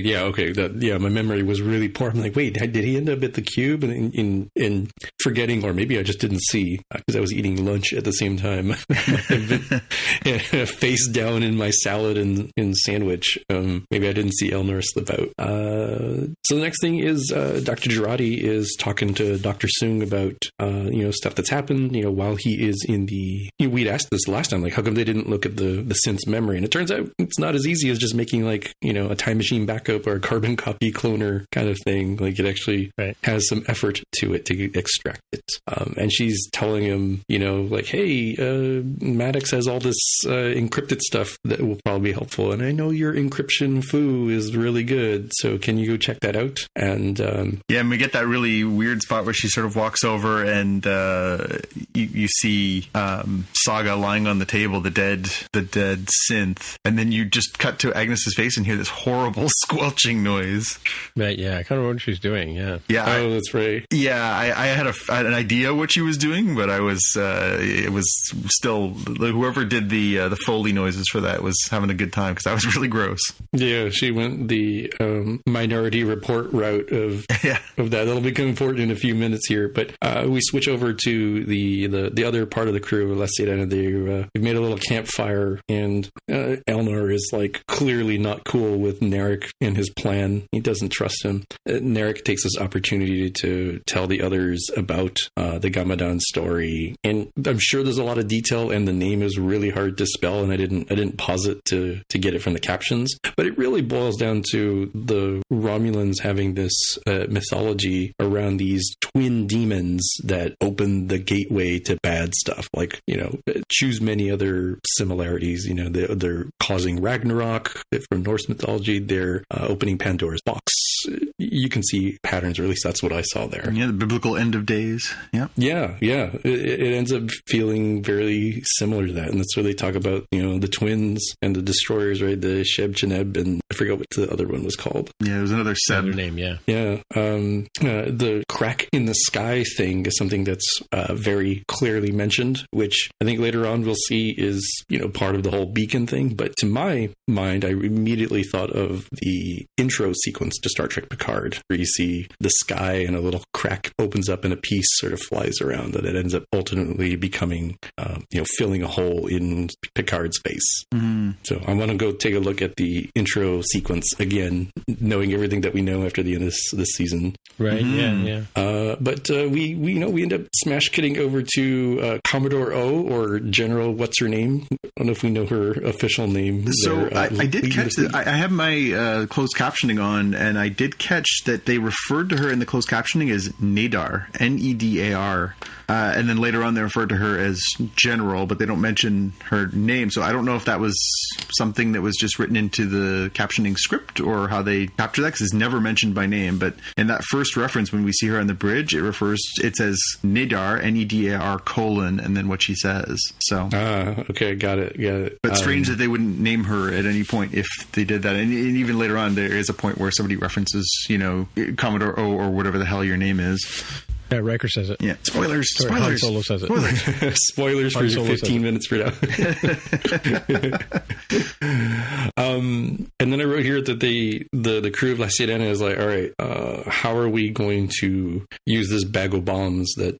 My memory was really poor. I'm like, wait, did he end up at the cube and in forgetting, or maybe I just didn't see because I was eating lunch at the same time. Face down in my salad and sandwich. Maybe I didn't see Elnor slip out. So the next thing is Dr. Jurati is talking to Dr. Soong about stuff that's happened. While he is in the. We'd asked this last time, like, how come they didn't look at the synth's memory? And it turns out it's not as easy as just making a time machine backup or a carbon copy cloner kind of thing. Like, it actually has some effort to it to extract it. And she's telling him, hey, Maddox has all this encrypted stuff that will probably be helpful. And I know your encryption foo is really good. So can you go check that out? And and we get that really weird spot where she sort of walks over and you see Saga lying on the table, the dead synth. And then you just cut to Agnes's face and hear this horrible squelching noise. Right, yeah. I kind of know what she's doing, yeah. Yeah. Oh, that's right. Yeah, I had an idea what she was doing, but I was, it was still, whoever did the Foley noises for that was having a good time because that was really gross. Yeah, she went the Minority Report route of that. That'll become important in a few minutes here, but we switch over to the other part of the crew, they've made a little campfire, and Elnor is clearly not cool with Narek and his plan. He doesn't trust him. Narek takes this opportunity to tell the others about the Gamadan story, and I'm sure there's a lot of detail, and the name is really hard to spell, and I didn't pause it to get it from the captions, but it really boils down to the Romulans having this mythology around these twin demons that open the gateway to bad stuff. Choose many other similarities. They're causing Ragnarok from Norse mythology. They're opening Pandora's box. You can see patterns, or at least that's what I saw there. Yeah, the biblical end of days. Yeah. Yeah. It ends up feeling very similar to that. And that's where they talk about, the twins and the destroyers, right? The Sheb Cheneb, and I forgot what the other one was called. Yeah, it was another Seb name, yeah. Yeah. The crack in the sky thing is something that's very clearly mentioned, which I think later on we'll see is, part of the whole beacon thing. But to my mind, I immediately thought of the intro sequence to Star Trek Picard, where you see the sky and a little crack opens up and a piece sort of flies around, and it ends up ultimately becoming, filling a hole in Picard's face. Mm-hmm. So I want to go take a look at the intro sequence again, knowing everything that we know after the end of this season. Right. Mm-hmm. Yeah. But we end up smash kitting over to Commodore O, or General what's her name? I don't know if we know her official name. So I did catch that. I have my closed captioning on, and I did catch that they referred to her in the closed captioning as Nedar, Nedar. And then later on they referred to her as General, but they don't mention her name. So I don't know if that was something that was just written into the captioning script or how they capture that, because it's never mentioned by name. But in that first reference, when we see her on the bridge, it says Nedar, Nedar, and then what she says. So okay, got it. But strange that they wouldn't name her at any point if they did that. And even later on, there is a point where somebody references, Commodore O or whatever the hell your name is. Yeah, Riker says it. Yeah. Spoilers. Sorry, Han Solo says it. Spoilers for your 15 minutes for now. And then I wrote here that the crew of La Sirena is like, all right, how are we going to use this bag of bombs that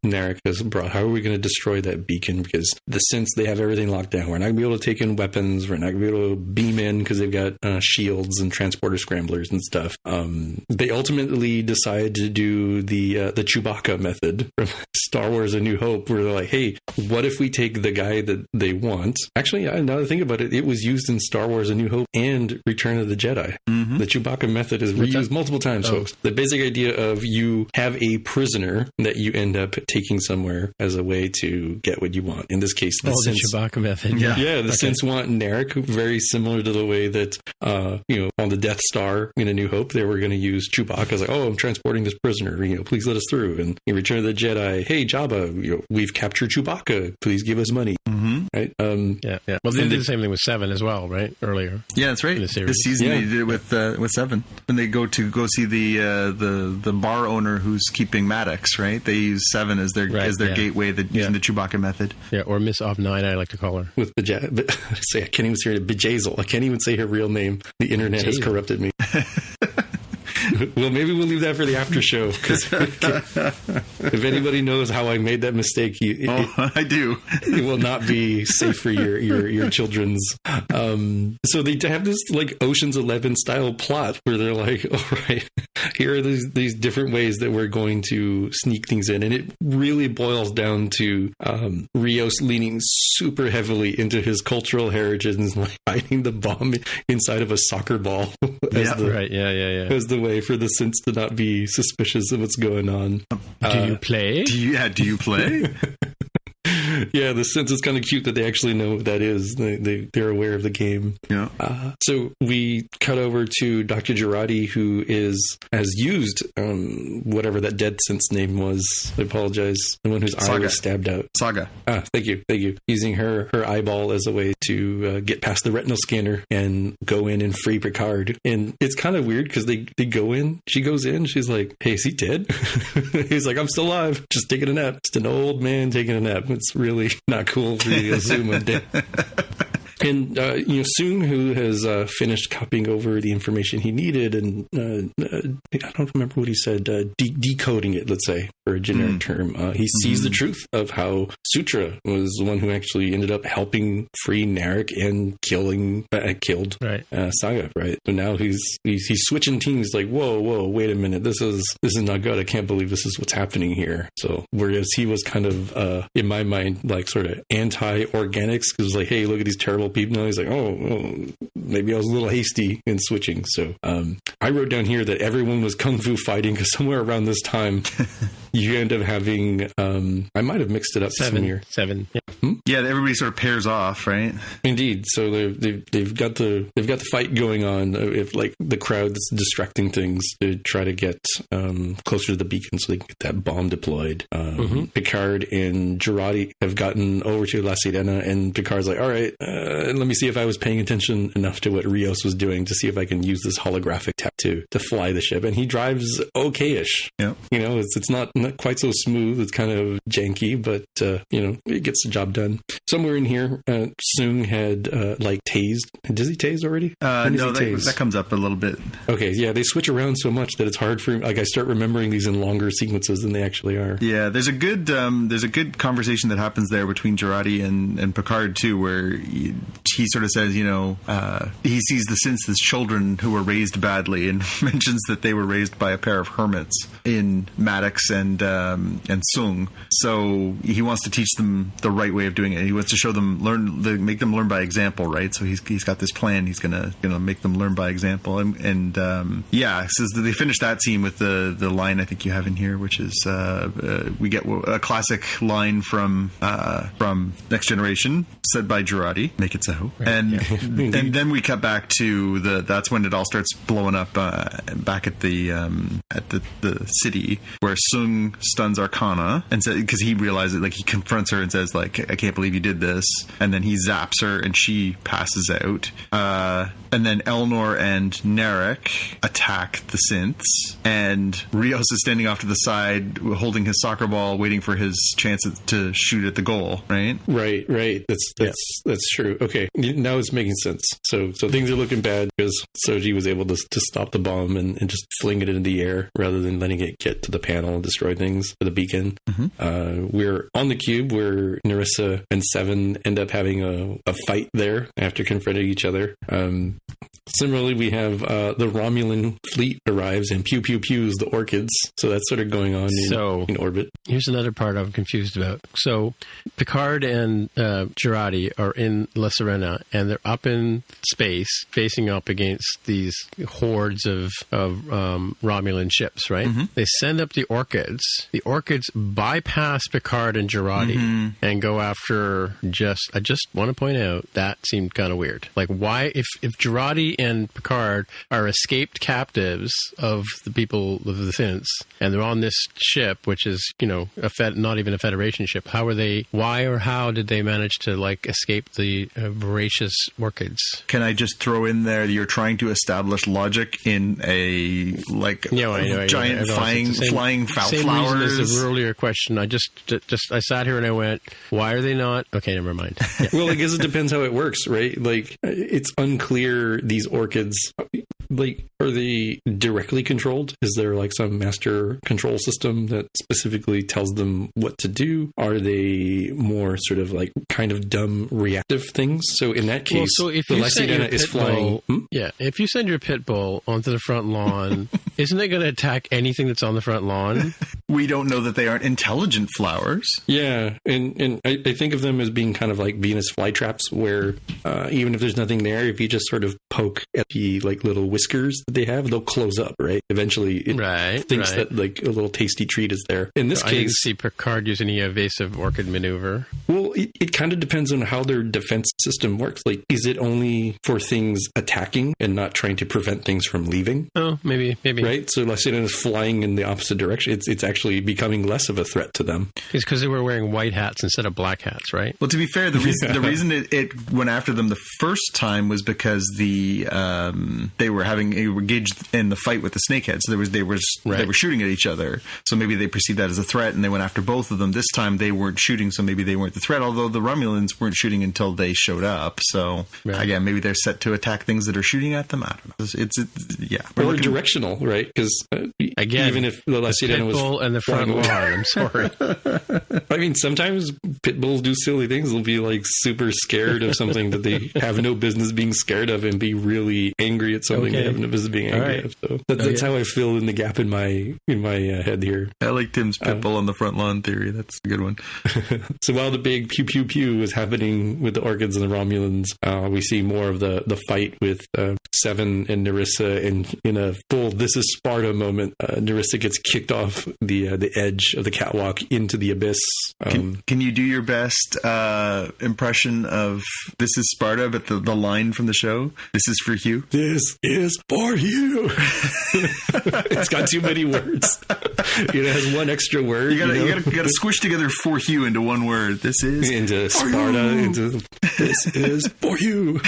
Narek has brought? How are we going to destroy that beacon? Because the synths, they have everything locked down. We're not going to be able to take in weapons. We're not going to be able to beam in because they've got shields and transporter scramblers and stuff. They ultimately decide to do the Chewbacca method from Star Wars A New Hope, where they're like, hey, what if we take the guy that they want? Actually, now that I think about it, it was used in Star Wars A New Hope and Return of the Jedi. Mm-hmm. The Chewbacca method is reused multiple times, folks. The basic idea of you have a prisoner that you end up taking somewhere as a way to get what you want. In this case, the Chewbacca method. Yeah, the synths want Narek, very similar to the way that, on the Death Star in A New Hope, they were going to use Chewbacca as like, oh, I'm transporting this prisoner, please let us through. And in Return of the Jedi, hey, Jabba, we've captured Chewbacca, please give us money. Mm-hmm. Right? Yeah. Well, they did the same thing with 7 as well, right? Earlier. Yeah, that's right. This season they did it with 7. When they go see the bar owner who's keeping Maddox, right? They use 7 as their gateway, using the Chewbacca method. Yeah, or Miss Of9, I like to call her. With I can't even say her, Bejazel. I can't even say her real name. The internet has corrupted me. Well, maybe we'll leave that for the after show, because if anybody knows how I made that mistake, I do. It will not be safe for your children's. So they have this like Ocean's 11 style plot where they're like, all right, here are these different ways that we're going to sneak things in, and it really boils down to Rios leaning super heavily into his cultural heritage and like hiding the bomb inside of a soccer ball as the way for the synths to not be suspicious of what's going on. Do you play? Do you play? Yeah, the synths is kind of cute that they actually know what that is. They're aware of the game. Yeah. So we cut over to Dr. Girardi, who has used whatever that dead synth's name was. I apologize. The one whose eye was stabbed out. Saga. Thank you. Using her eyeball as a way to get past the retinal scanner and go in and free Picard. And it's kind of weird because they go in. She goes in. She's like, hey, is he dead? He's like, I'm still alive. Just taking a nap. Just an old man taking a nap. It's really not cool for you to assume I'm dead. And, Soong, who has finished copying over the information he needed and I don't remember what he said, decoding it, let's say, for a generic term. He sees the truth of how Sutra was the one who actually ended up helping free Narek and killed Saga, right? So now he's switching teams like, whoa, wait a minute. This is not good. I can't believe this is what's happening here. So whereas he was kind of, in my mind, like sort of anti-organics, because it was like, hey, look at these terrible people. Now he's like, oh, maybe I was a little hasty in switching. So I wrote down here that everyone was kung fu fighting because somewhere around this time you end up having I might have mixed it up somewhere. 7. Yeah, everybody sort of pairs off, right? Indeed. So they've got the fight going on. If like the crowd that's distracting things to try to get closer to the beacon so they can get that bomb deployed. Picard and Girardi have gotten over to La Sirena, and Picard's like, all right, let me see if I was paying attention enough to what Rios was doing to see if I can use this holographic tech to fly the ship. And he drives okay-ish. Yeah. It's not quite so smooth. It's kind of janky, but it gets the job done. Somewhere in here, Soong had tased. Does he tase already? No, that comes up a little bit. Okay, yeah, they switch around so much that it's hard for me. Like, I start remembering these in longer sequences than they actually are. Yeah, there's a good conversation that happens there between Girardi and Picard too, where he sort of says, he sees the synths as children who were raised badly, and mentions that they were raised by a pair of hermits in Maddox and Soong. So he wants to teach them the right way of doing it. He wants to show them, make them learn by example, right? So he's got this plan. He's gonna make them learn by example. And so they finish that scene with the line I think you have in here, which is we get a classic line from Next Generation said by Girardi, make make it so. Right, And then we cut back to that's when it all starts blowing up back at the city where Sung stuns Arcana and says, because he realizes, like, he confronts her and says, like, I can't believe you did this. And then he zaps her and she passes out. And then Elnor and Narek attack the synths, and Rios is standing off to the side holding his soccer ball, waiting for his chance to shoot at the goal, right? Right. That's true. Okay, now it's making sense. So things are looking bad because Soji was able to stop the bomb and just fling it into the air rather than letting it get to the panel and destroy things for the beacon. Mm-hmm. We're on the cube where Narissa and Seven end up having a fight there after confronting each other. Similarly, we have the Romulan fleet arrives and pews the Orchids. So that's sort of going on in orbit. Here's another part I'm confused about. So Picard and Jurati are in La Serena, and they're up in space facing up against these hordes of Romulan ships, right? Mm-hmm. They send up the Orchids. The Orchids bypass Picard and Jurati and go after I just want to point out, that seemed kind of weird. Like, why, if Jurati and Picard are escaped captives of the people of the synths, and they're on this ship, which is, not even a Federation ship, how did they manage to, like, escape the voracious Orchids? Can I just throw in there that you're trying to establish logic in a, like, giant flying flowers? Same reason as the earlier question. I I sat here and I went, why are they not? Okay, never mind. Yeah. Well, I guess it depends how it works, right? Like, it's unclear, these Orchids, like, are they directly controlled? Is there, like, some master control system that specifically tells them what to do? Are they more sort of, like, kind of dumb reactive things? So in that case, if the you Lysidana is flying. If you send your pit bull onto the front lawn, isn't it going to attack anything that's on the front lawn? We don't know that they aren't intelligent flowers. Yeah, and I think of them as being kind of like Venus flytraps, where even if there's nothing there, if you just sort of poke at the, like, little whiskers that they have, they'll close up, right? Eventually it thinks that, like, a little tasty treat is there. In this case, I didn't see Picard using any evasive Orchid maneuver. Well, it kind of depends on how their defense system works. Like, is it only for things attacking and not trying to prevent things from leaving? Oh, maybe. Right? So Lysidana is flying in the opposite direction. It's actually becoming less of a threat to them. It's because they were wearing white hats instead of black hats, right? Well, to be fair, the reason it went after them the first time was because they were engaged in the fight with the snakeheads. So they were shooting at each other. So maybe they perceived that as a threat, and they went after both of them. This time they weren't shooting, so maybe they weren't the threat. Although the Romulans weren't shooting until they showed up. So again, maybe they're set to attack things that are shooting at them. I don't know. Or directional, right? Because again, even if the Lysidana was pitbull and the front lawn, I'm sorry. I mean, sometimes pit bulls do silly things. They'll be, like, super scared of something that they have no business being scared of, and be really angry at something they have no business being angry of. So that's how I fill in the gap in my head here. I like Tim's pit bull on the front lawn theory. That's a good one. So while the big pew is happening with the Orchids and the Romulans, we see more of the fight with Seven and Narissa, and in a full "this is Sparta" moment, Narissa gets kicked off the edge of the catwalk into the abyss. Can you do your best impression of "This is Sparta," but the line from the show? This is for you. This is for you. It's got too many words. It has one extra word. You gotta squish together "for you" into one word. This is into Sparta. This is for you.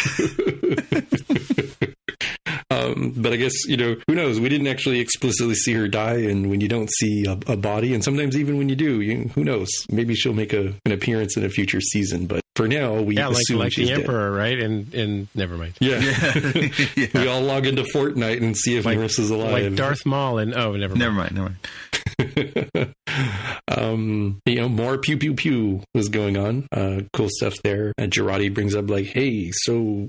But I guess, who knows? We didn't actually explicitly see her die, and when you don't see a body, and sometimes even when you do, who knows? Maybe she'll make an appearance in a future season, but for now, we assume like she's the Emperor, dead. right? And never mind. Yeah. We all log into Fortnite and see if Marissa's alive. Like Darth Maul and never mind. More pew was going on. Cool stuff there. Jurati brings up, like, hey, so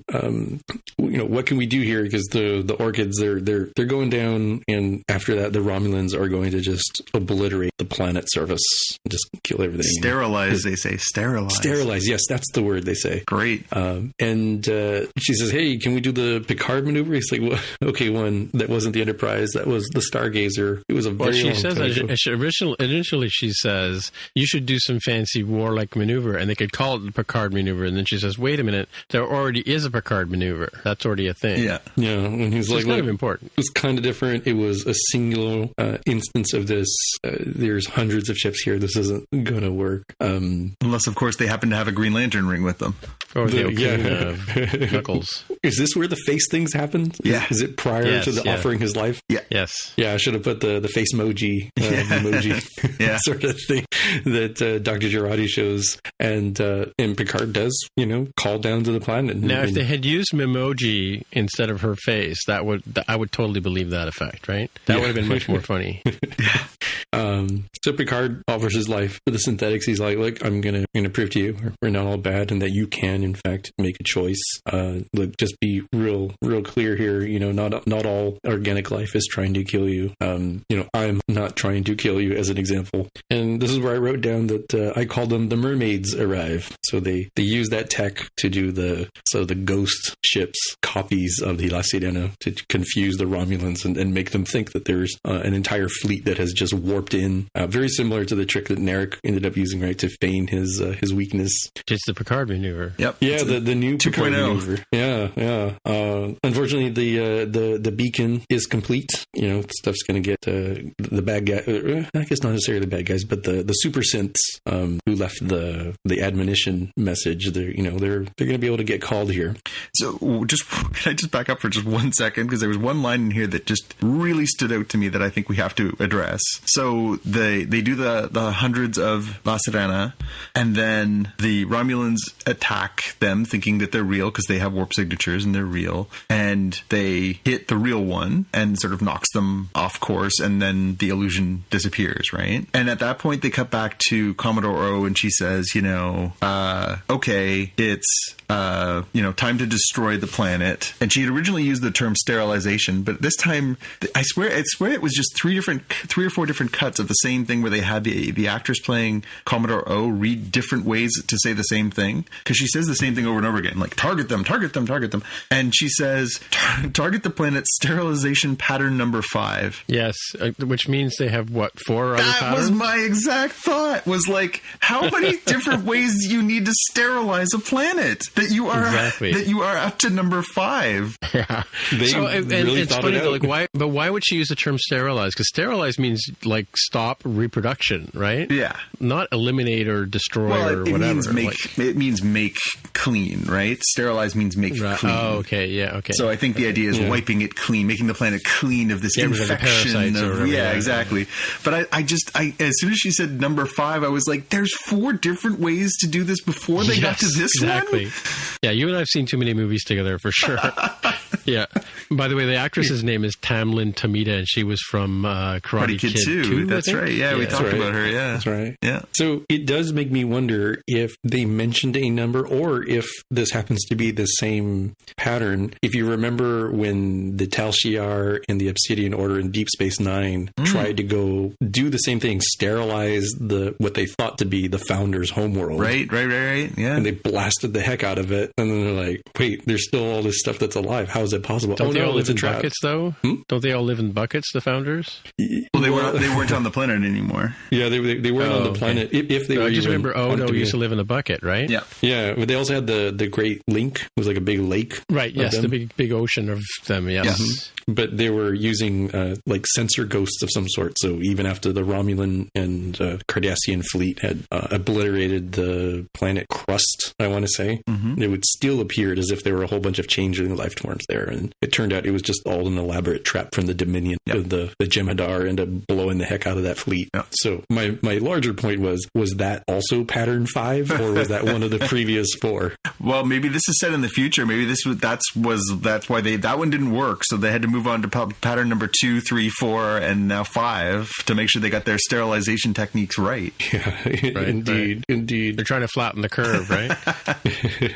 what can we do here? Because the Orchids, they're going down, and after that, the Romulans are going to just obliterate the planet surface, just kill everything. Sterilize, they say. Sterilize. Yes, that's the word they say. Great. And she says, hey, can we do the Picard maneuver? He's like, well, okay, one, that wasn't the Enterprise, that was the Stargazer. It was a very long she says time that Initially, she says, you should do some fancy warlike maneuver, and they could call it the Picard maneuver. And then she says, wait a minute, there already is a Picard maneuver. That's already a thing. Yeah. And he's it's kind of important. It was kind of different. It was a singular instance of this. There's hundreds of ships here. This isn't going to work. Unless, of course, they happen to have a Green Lantern ring with them. Or the Knuckles. Is this where the face things happen? Yeah. Is it prior to the offering his life? Yeah. Yes. Yeah, I should have put the face emoji sort of thing that Dr. Girardi shows. And Picard does, call down to the planet. Now, if they had used Memoji instead of her face, I would totally believe that effect, right? That would have been much more funny. So Picard offers his life for the synthetics. He's like, look, I'm gonna prove to you we're not all bad, and that you can, in fact, make a choice. Look, just be real clear here. Not all organic life is trying to kill you. I'm not trying to kill you, as an example. And this is where I wrote down that I called them the mermaids arrive. So they use that tech to do the ghost ships copies of the La Sirena to confuse the Romulans and make them think that there's an entire fleet that has just warped in. Very similar to the trick that Narek ended up using, right, to feign his weakness. It's the Picard maneuver. Yep. Yeah, the new Picard maneuver. Yeah. Unfortunately, the beacon is complete. Stuff's going to get the bad guy. I guess not necessarily the bad guys, but the super synths who left the admonition message. They're going to be able to get called here. So, can I just back up for just 1 second, because there was one line in here that just really stood out to me that I think we have to address. So they do the hundreds of La Sirena, and then the Romulans attack them, thinking that they're real because they have warp signatures and they're real, and they hit the real one and sort of knocks them off course, and then the illusion disappears, right? And at that point, they cut back to Commodore O, and she says, okay, it's time to destroy the planet. And she had originally used the term sterilization, but this time, I swear it was just three or four different cuts of the same thing, where they had the actress playing Commodore O read different ways to say the same thing, because she says the same thing over and over again, like target them, and she says target the planet, sterilization pattern number 5. Yes, which means they have 4 other patterns? That was my exact thought. Was like, how many different ways do you need to sterilize a planet that you are up to number 5? Yeah. It's funny though, why would she use the term sterilize? Because sterilize means like stop reproduction, right? Yeah. Not eliminate or destroy or whatever. It means make clean, right? Sterilize means make clean. Oh, okay. Yeah. Okay. So I think the idea is wiping it clean, making the planet clean of this infection. Exactly. But I as soon as she said number 5, I was like, there's 4 different ways to do this before they got to this one? Yeah, you and I have seen too many movies together for sure. Yeah. By the way, the actress's name is Tamlyn Tomita, and she was from Karate Kid 2. That's right. Yeah, we talked about her. Yeah. That's right. Yeah. So it does make me wonder if they mentioned a number, or if this happens to be the same pattern. If you remember when the Tal Shiar and the Obsidian Order in Deep Space Nine tried to go do the same thing, sterilize what they thought to be the Founder's homeworld. Right. Yeah. And they blasted the heck out of it. And then they're like, wait, there's still all this stuff that's alive. How is it possible? Don't they all live in buckets, though? Don't they all live in buckets, the Founders? Well, they weren't on the planet anymore. Yeah, they weren't on the planet. If they were, I just remember used to live in a bucket, right? Yeah. But they also had the Great Link. It was like a big lake. Right, yes, the big ocean of them, yes. Mm-hmm. But they were using like sensor ghosts of some sort. So even after the Romulan and Cardassian fleet had obliterated the planet crust, I want to say, it would still appear as if there were a whole bunch of changeling life forms there. And it turned out it was just all an elaborate trap from the Dominion. The Jem'Hadar ended up blowing the heck out of that fleet. So my larger point was that also pattern 5, or was that one of the previous 4? Well, maybe this is set in the future. Maybe that's why that one didn't work. So they had to move on to pattern number 2, 3, 4, and now 5 to make sure they got their sterilization techniques right. Yeah, right, indeed. They're trying to flatten the curve, right?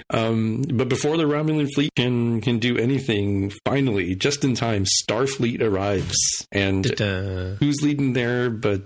But before the Romulan fleet can do anything, everything, finally, just in time, Starfleet arrives. And who's leading there but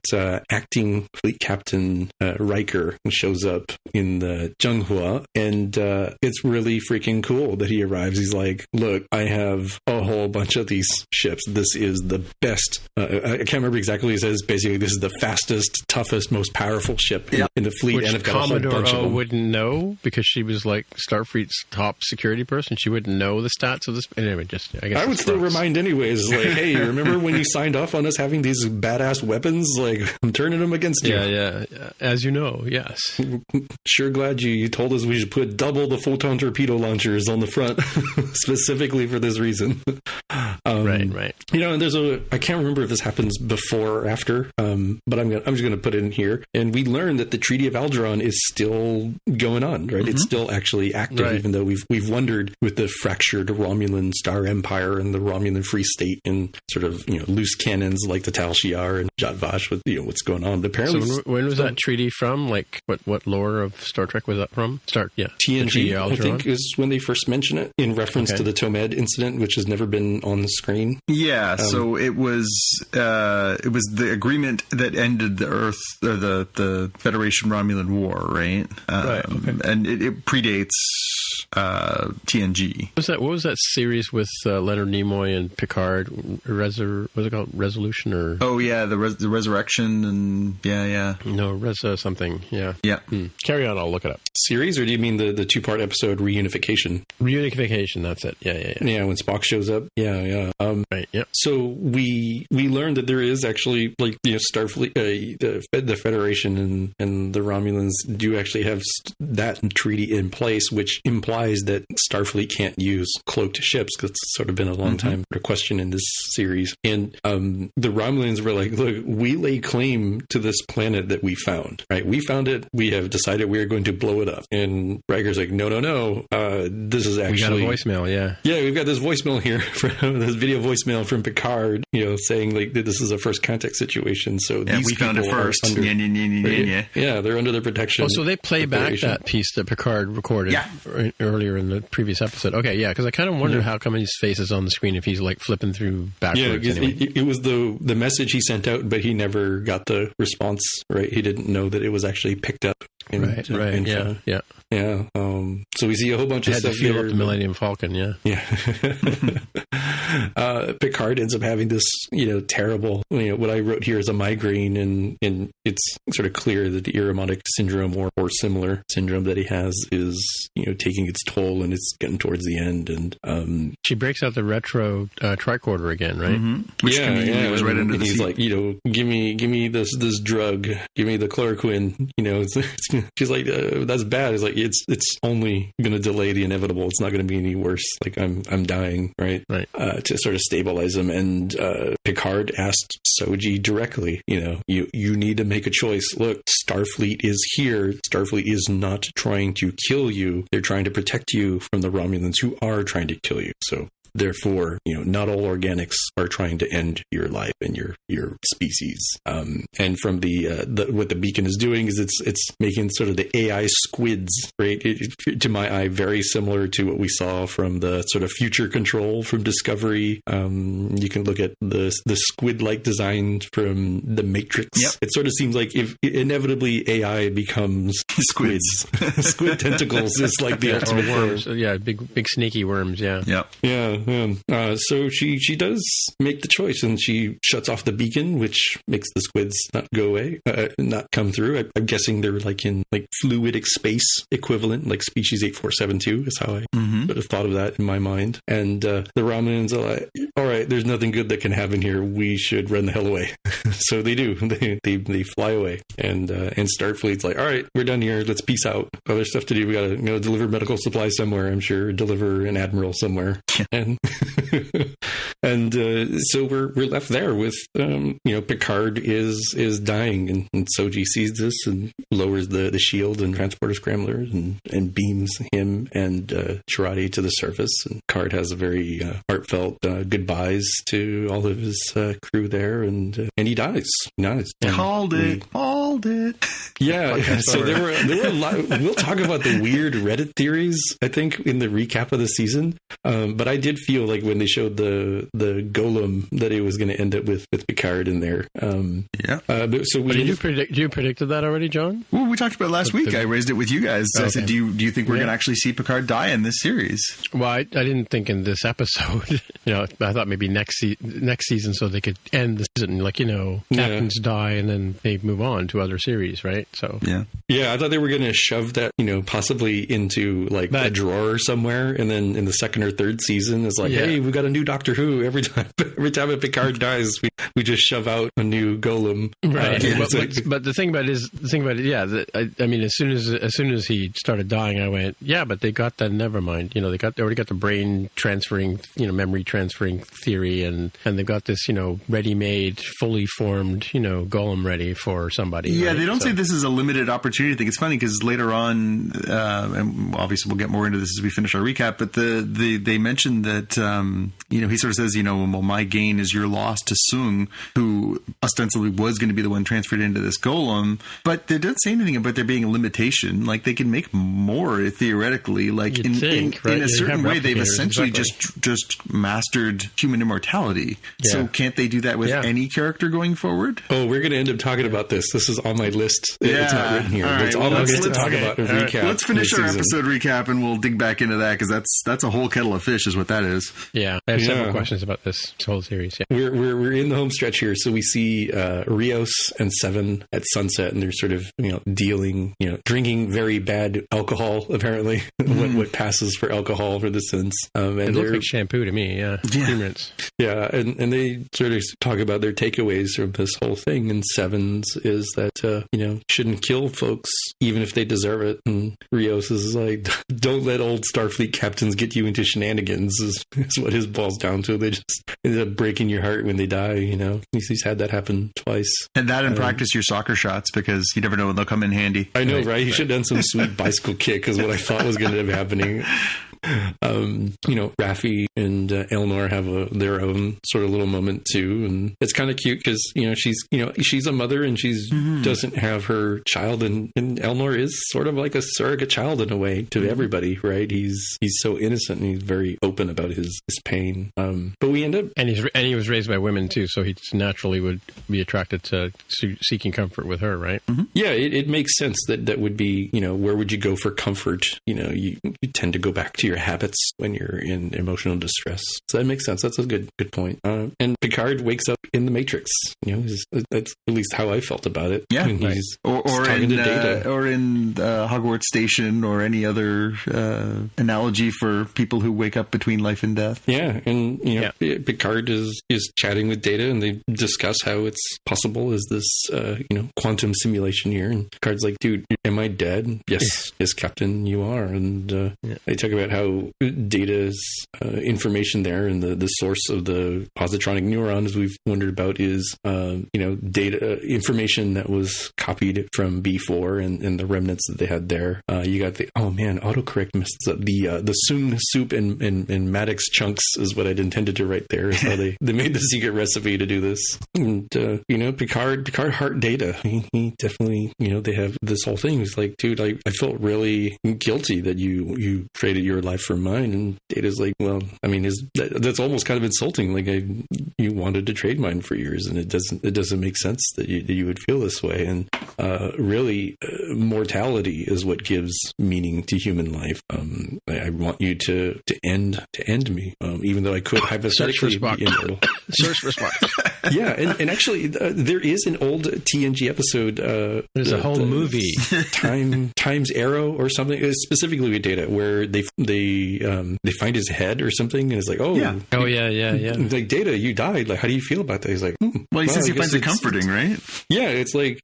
acting Fleet Captain Riker shows up in the Zhenghua, and it's really freaking cool that he arrives. He's like, look, I have a whole bunch of these ships. This is the best. I can't remember exactly what he says. Basically, this is the fastest, toughest, most powerful ship in the fleet. Which and I've got Commodore a whole bunch of them. wouldn't know because she was like Starfleet's top security person. She wouldn't know the stats of this. Anyway, I guess I would still remind anyways, like, hey, remember when you signed off on us having these badass weapons? Like, I'm turning them against you. Yeah. As you know, yes. Sure glad you told us we should put double the photon torpedo launchers on the front specifically for this reason. Right. You know, and I can't remember if this happens before or after, but I'm just going to put it in here. And we learned that the Treaty of Alderaan is still going on, right? Mm-hmm. It's still actually active, even though we've wondered with the fractured Romulan Star Empire and the Romulan Free State and sort of, you know, loose cannons like the Tal Shiar and Zhat Vash with, you know, what's going on. But apparently, so when was that treaty from? Like, what lore of Star Trek was that from? TNG, I think, is when they first mention it in reference to the Tomed incident, which has never been on the screen. Yeah, so it was the agreement that ended the Earth, or the Federation Romulan War, right? Right. Okay. And it predates TNG. What was that series with Leonard Nimoy and Picard? Was it called Resolution or? Oh yeah, the Resurrection and yeah. No, something. Yeah. Carry on. I'll look it up. Series, or do you mean the 2-part episode Reunification? Reunification. That's it. Yeah. Yeah, when Spock shows up. Yeah. Right. Yeah. So we learned that there is actually, like, you know, Starfleet, the Federation and the Romulans do actually have that treaty in place, which implies that Starfleet can't use cloaked ships, because it's sort of been a long time question in this series. And the Romulans were like, look, we lay claim to this planet that we found, right? We found it. We have decided we are going to blow it up. And Riker's like, no. This is actually... We got a voicemail, yeah. Yeah, we've got this voicemail here, this video voicemail from Picard, you know, saying like this is a first contact situation. So these we found it first. Yeah, they're under their protection. Oh, so they play back that piece that Picard recorded earlier in the previous episode. Okay, yeah, because I kind of wondered how come his face is on the screen if he's like flipping through backwards. Yeah, it was the message he sent out, but he never got the response, right? He didn't know that it was actually picked up. Right. Yeah. So we see a whole bunch of stuff to fuel there. Up the Millennium Falcon, yeah. Picard ends up having this, you know, terrible, you know, what I wrote here is a migraine, and it's sort of clear that the Irumodic syndrome or similar syndrome that he has is, you know, taking its toll, and it's getting towards the end. And she breaks out the retro tricorder again, right? Mm-hmm. Which was right under the he's seat. like, you know, give me this drug, give me the chloroquine. You know, she's like, that's bad. It's like it's only going to delay the inevitable. It's not going to be any worse. Like I'm dying, right? To sort of stabilize him. And Picard asked Soji directly, you know, you need to make a choice. Look, Starfleet is here. Starfleet is not trying to kill you. They're trying to protect you from the Romulans who are trying to kill you. So therefore, you know, not all organics are trying to end your life and your species. And from what the beacon is doing is it's making sort of the AI squids, right? To my eye, very similar to what we saw from the sort of future control from Discovery. You can look at the squid-like design from the Matrix. Yep. It sort of seems like if inevitably AI becomes squids, squid tentacles is like the ultimate worms. Yeah, big sneaky worms. Yeah. Yeah. So she does make the choice, and she shuts off the beacon, which makes the squids not go away, not come through. I'm guessing they're like in like fluidic space equivalent, like species 8472 is how I sort of thought of that in my mind. And the Romulans are like, all right, there's nothing good that can happen here. We should run the hell away. So they do. They fly away, and Starfleet's like, all right, we're done here. Let's peace out. Other stuff to do. We got to deliver medical supplies somewhere. I'm sure deliver an admiral somewhere. And so we're left there with Picard is dying, and Soji sees this and lowers the shield and transporter scramblers and beams him and Shirati to the surface. And Picard has a very heartfelt goodbyes to all of his crew there, and he dies. Called it. called it. Yeah. So there were a lot. We'll talk about the weird Reddit theories, I think, in the recap of the season. But I did feel like when they showed the golem that it was going to end up with Picard in there. So you predicted that already, John? Well, we talked about it last week. I raised it with you guys. Okay. I said, do you think we're going to actually see Picard die in this series? Well, I didn't think in this episode. I thought maybe next season, so they could end the season. Captains die and then they move on to other series, right? So yeah, I thought they were going to shove that, possibly into a drawer somewhere, and then in the second or third season, it's like, hey, we got a new Doctor Who. Every time a Picard dies, we just shove out a new golem. Right. But the thing about it, I mean, as soon as he started dying, I went, but they got that. Never mind. They already got the brain transferring, memory transferring theory, and they've got this, ready-made, fully formed, golem ready for somebody. Yeah, right? they don't say this is a limited opportunity thing. It's funny because later on, and obviously we'll get more into this as we finish our recap, but they mentioned that, he sort of says, well, my gain is your loss to Sung, who ostensibly was going to be the one transferred into this golem, but they don't say anything about there being a limitation. Like, they can make more theoretically. Like, in a certain way, they've essentially just mastered human immortality. Yeah. So can't they do that with any character going forward? Oh, we're going to end up talking about this. This is on my list. It's not written here. Right. It's all I'm going to talk about in recap. Let's finish our episode recap and we'll dig back into that, because that's a whole kettle of fish is what that is. Yeah. I have several questions about this whole series. Yeah. We're in the home stretch here. So we see Rios and Seven at sunset, and they're sort of, dealing, drinking very bad alcohol, apparently. What passes for alcohol for the sense. And it looks like shampoo to me. Yeah. Rinse. Yeah. And they sort of talk about their takeaways from this whole thing. And Seven's is that, shouldn't kill folks even if they deserve it. And Rios is like, don't let old Starfleet captains get you into shenanigans is what his boils down to. They just end up breaking your heart when they die, He's had that happen twice. And that and practice your soccer shots, because you never know when they'll come in handy. I know, right? He should have done some sweet bicycle kick is what I thought was going to end up happening. Raffi and Elnor have their own sort of little moment too, and it's kind of cute because she's a mother and she's doesn't have her child, and Elnor is sort of like a surrogate child in a way to everybody, right? He's so innocent and he's very open about his pain. But we end up and he was raised by women too, so he naturally would be attracted to seeking comfort with her, right? Mm-hmm. Yeah, it makes sense that would be where would you go for comfort? You tend to go back to your habits when you're in emotional distress. So that makes sense. That's a good point. And Picard wakes up in the Matrix. That's at least how I felt about it. Yeah, when he's or talking to Data. Or in Hogwarts Station, or any other analogy for people who wake up between life and death. Yeah, and Picard is chatting with Data, and they discuss how it's possible as this quantum simulation here. And Picard's like, dude, am I dead? Yes, Captain, you are. And they talk about how Data's information there and the source of the positronic neuron, as we've wondered about, is data information that was copied from B4 and the remnants that they had there. You got autocorrect messes up the Sung soup and Maddox chunks is what I'd intended to write there. Is how they made the secret recipe to do this. And Picard heart Data. He definitely they have this whole thing. He's like, dude, I felt really guilty that you traded your life for mine. And Data's like, well, I mean, that's almost kind of insulting. Like, you wanted to trade mine for yours, and it doesn't make sense that you would feel this way. And really, mortality is what gives meaning to human life. I want you to end me, even though I could hypothetically be immortal. Search for Spock. Yeah, and actually, there is an old TNG episode. There's a whole movie, Time's Arrow or something, specifically with Data, where they find his head or something, and it's like, yeah. It's like, Data, you died. Like, how do you feel about that? He's like, well, he says he finds it comforting, right? Yeah, it's like,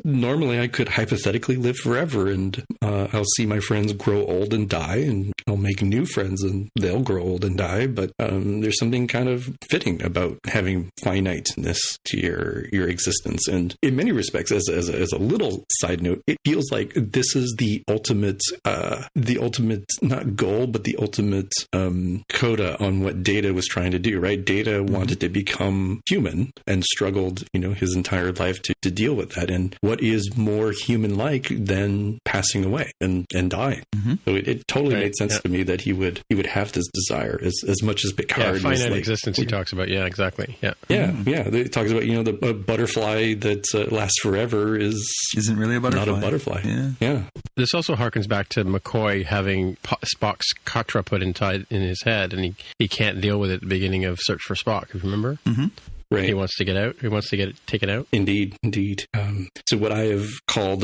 normally I could hypothetically live forever, and I'll see my friends grow old and die, and I'll make new friends and they'll grow old and die. But there's something kind of fitting about having finiteness to your existence. And in many respects, as a little side note, it feels like this is the ultimate not goal, but the ultimate coda on what Data was trying to do, right? Data wanted to become human and struggled, his entire life to deal with that. And what is more human-like than passing away and dying? Mm-hmm. So it totally made sense to me that he would have this desire as much as Picard. Finite existence he talks about. Yeah, exactly. Yeah. It talks about, the butterfly that lasts forever isn't really a butterfly. Not a butterfly. Yeah. This also harkens back to McCoy having Spock's Katra put in his head, and he can't deal with it at the beginning of Search for Spock. Remember? Mm-hmm. Right. He wants to get out. He wants to get it taken out. Indeed. So what I have called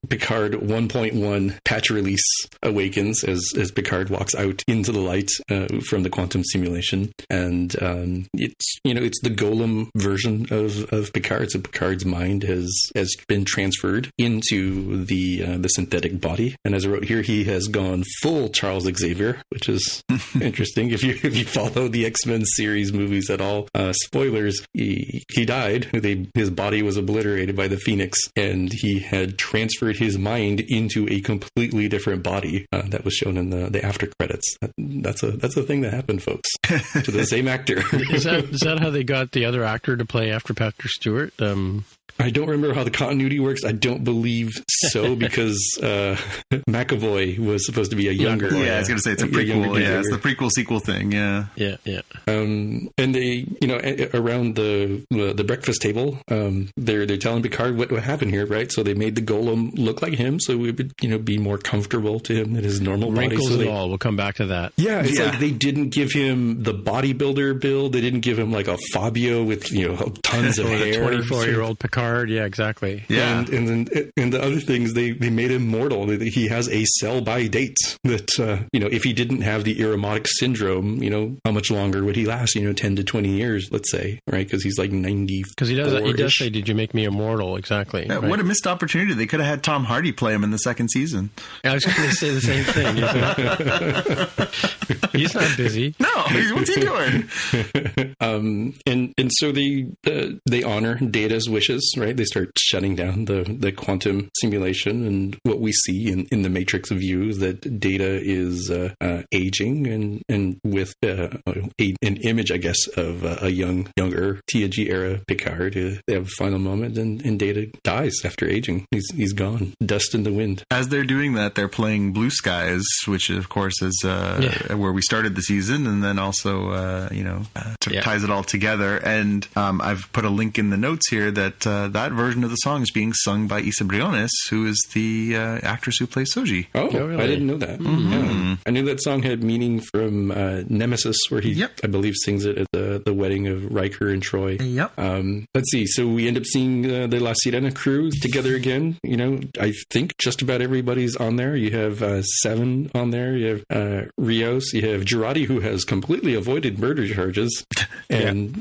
Picard 1.1 patch release awakens as Picard walks out into the light from the quantum simulation, and it's the Golem version of Picard. So Picard's mind has been transferred into the synthetic body, and as I wrote here, he has gone full Charles Xavier, which is interesting. If you follow the X-Men series movies at all, spoilers. He died. His body was obliterated by the Phoenix, and he had transferred his mind into a completely different body that was shown in the after credits. That's a thing that happened, folks, to the same actor. Is that how they got the other actor to play after Patrick Stewart? I don't remember how the continuity works. I don't believe so, because McAvoy was supposed to be a younger. Yeah, I was going to say it's a prequel. Yeah, it's the prequel sequel thing. Yeah. And they, around the breakfast table, they're telling Picard what happened here, right? So they made the Golem look like him, so we would be more comfortable to him than his normal body. Wrinkles and all. We'll come back to that. Yeah, it's like they didn't give him the bodybuilder build. They didn't give him like a Fabio with tons of hair. 24-year-old Picard. Yeah, exactly. Yeah, and the other things they made him mortal. He has a sell-by date that if he didn't have the Irumodic syndrome, how much longer would he last? 10 to 20 years, let's say, right? Because he's like 90. Because he does say, "Did you make me immortal?" Exactly. Right? What a missed opportunity! They could have had Tom Hardy play him in the second season. I was going to say the same thing. He's not busy. No, what's he doing? And so they honor Data's wishes, right? They start shutting down the quantum simulation, and what we see in the Matrix view is that Data is aging and with an image, I guess, of a younger TNG era Picard. They have a final moment, and Data dies after aging. He's gone, dust in the wind. As they're doing that, they're playing Blue Skies, which of course is where we started the season, and then also ties it all together. And I've put a link in the notes here that that version of the song is being sung by Isa Briones, who is the actress who plays Soji. Oh, really? I didn't know that. Mm-hmm. Yeah. I knew that song had meaning from Nemesis, where he, I believe, sings it at the wedding of Riker and Troy. Yep. Let's see. So we end up seeing the La Sirena crew together again. I think just about everybody's on there. You have Seven on there. You have Rios. You have Girardi, who has completely avoided murder charges. And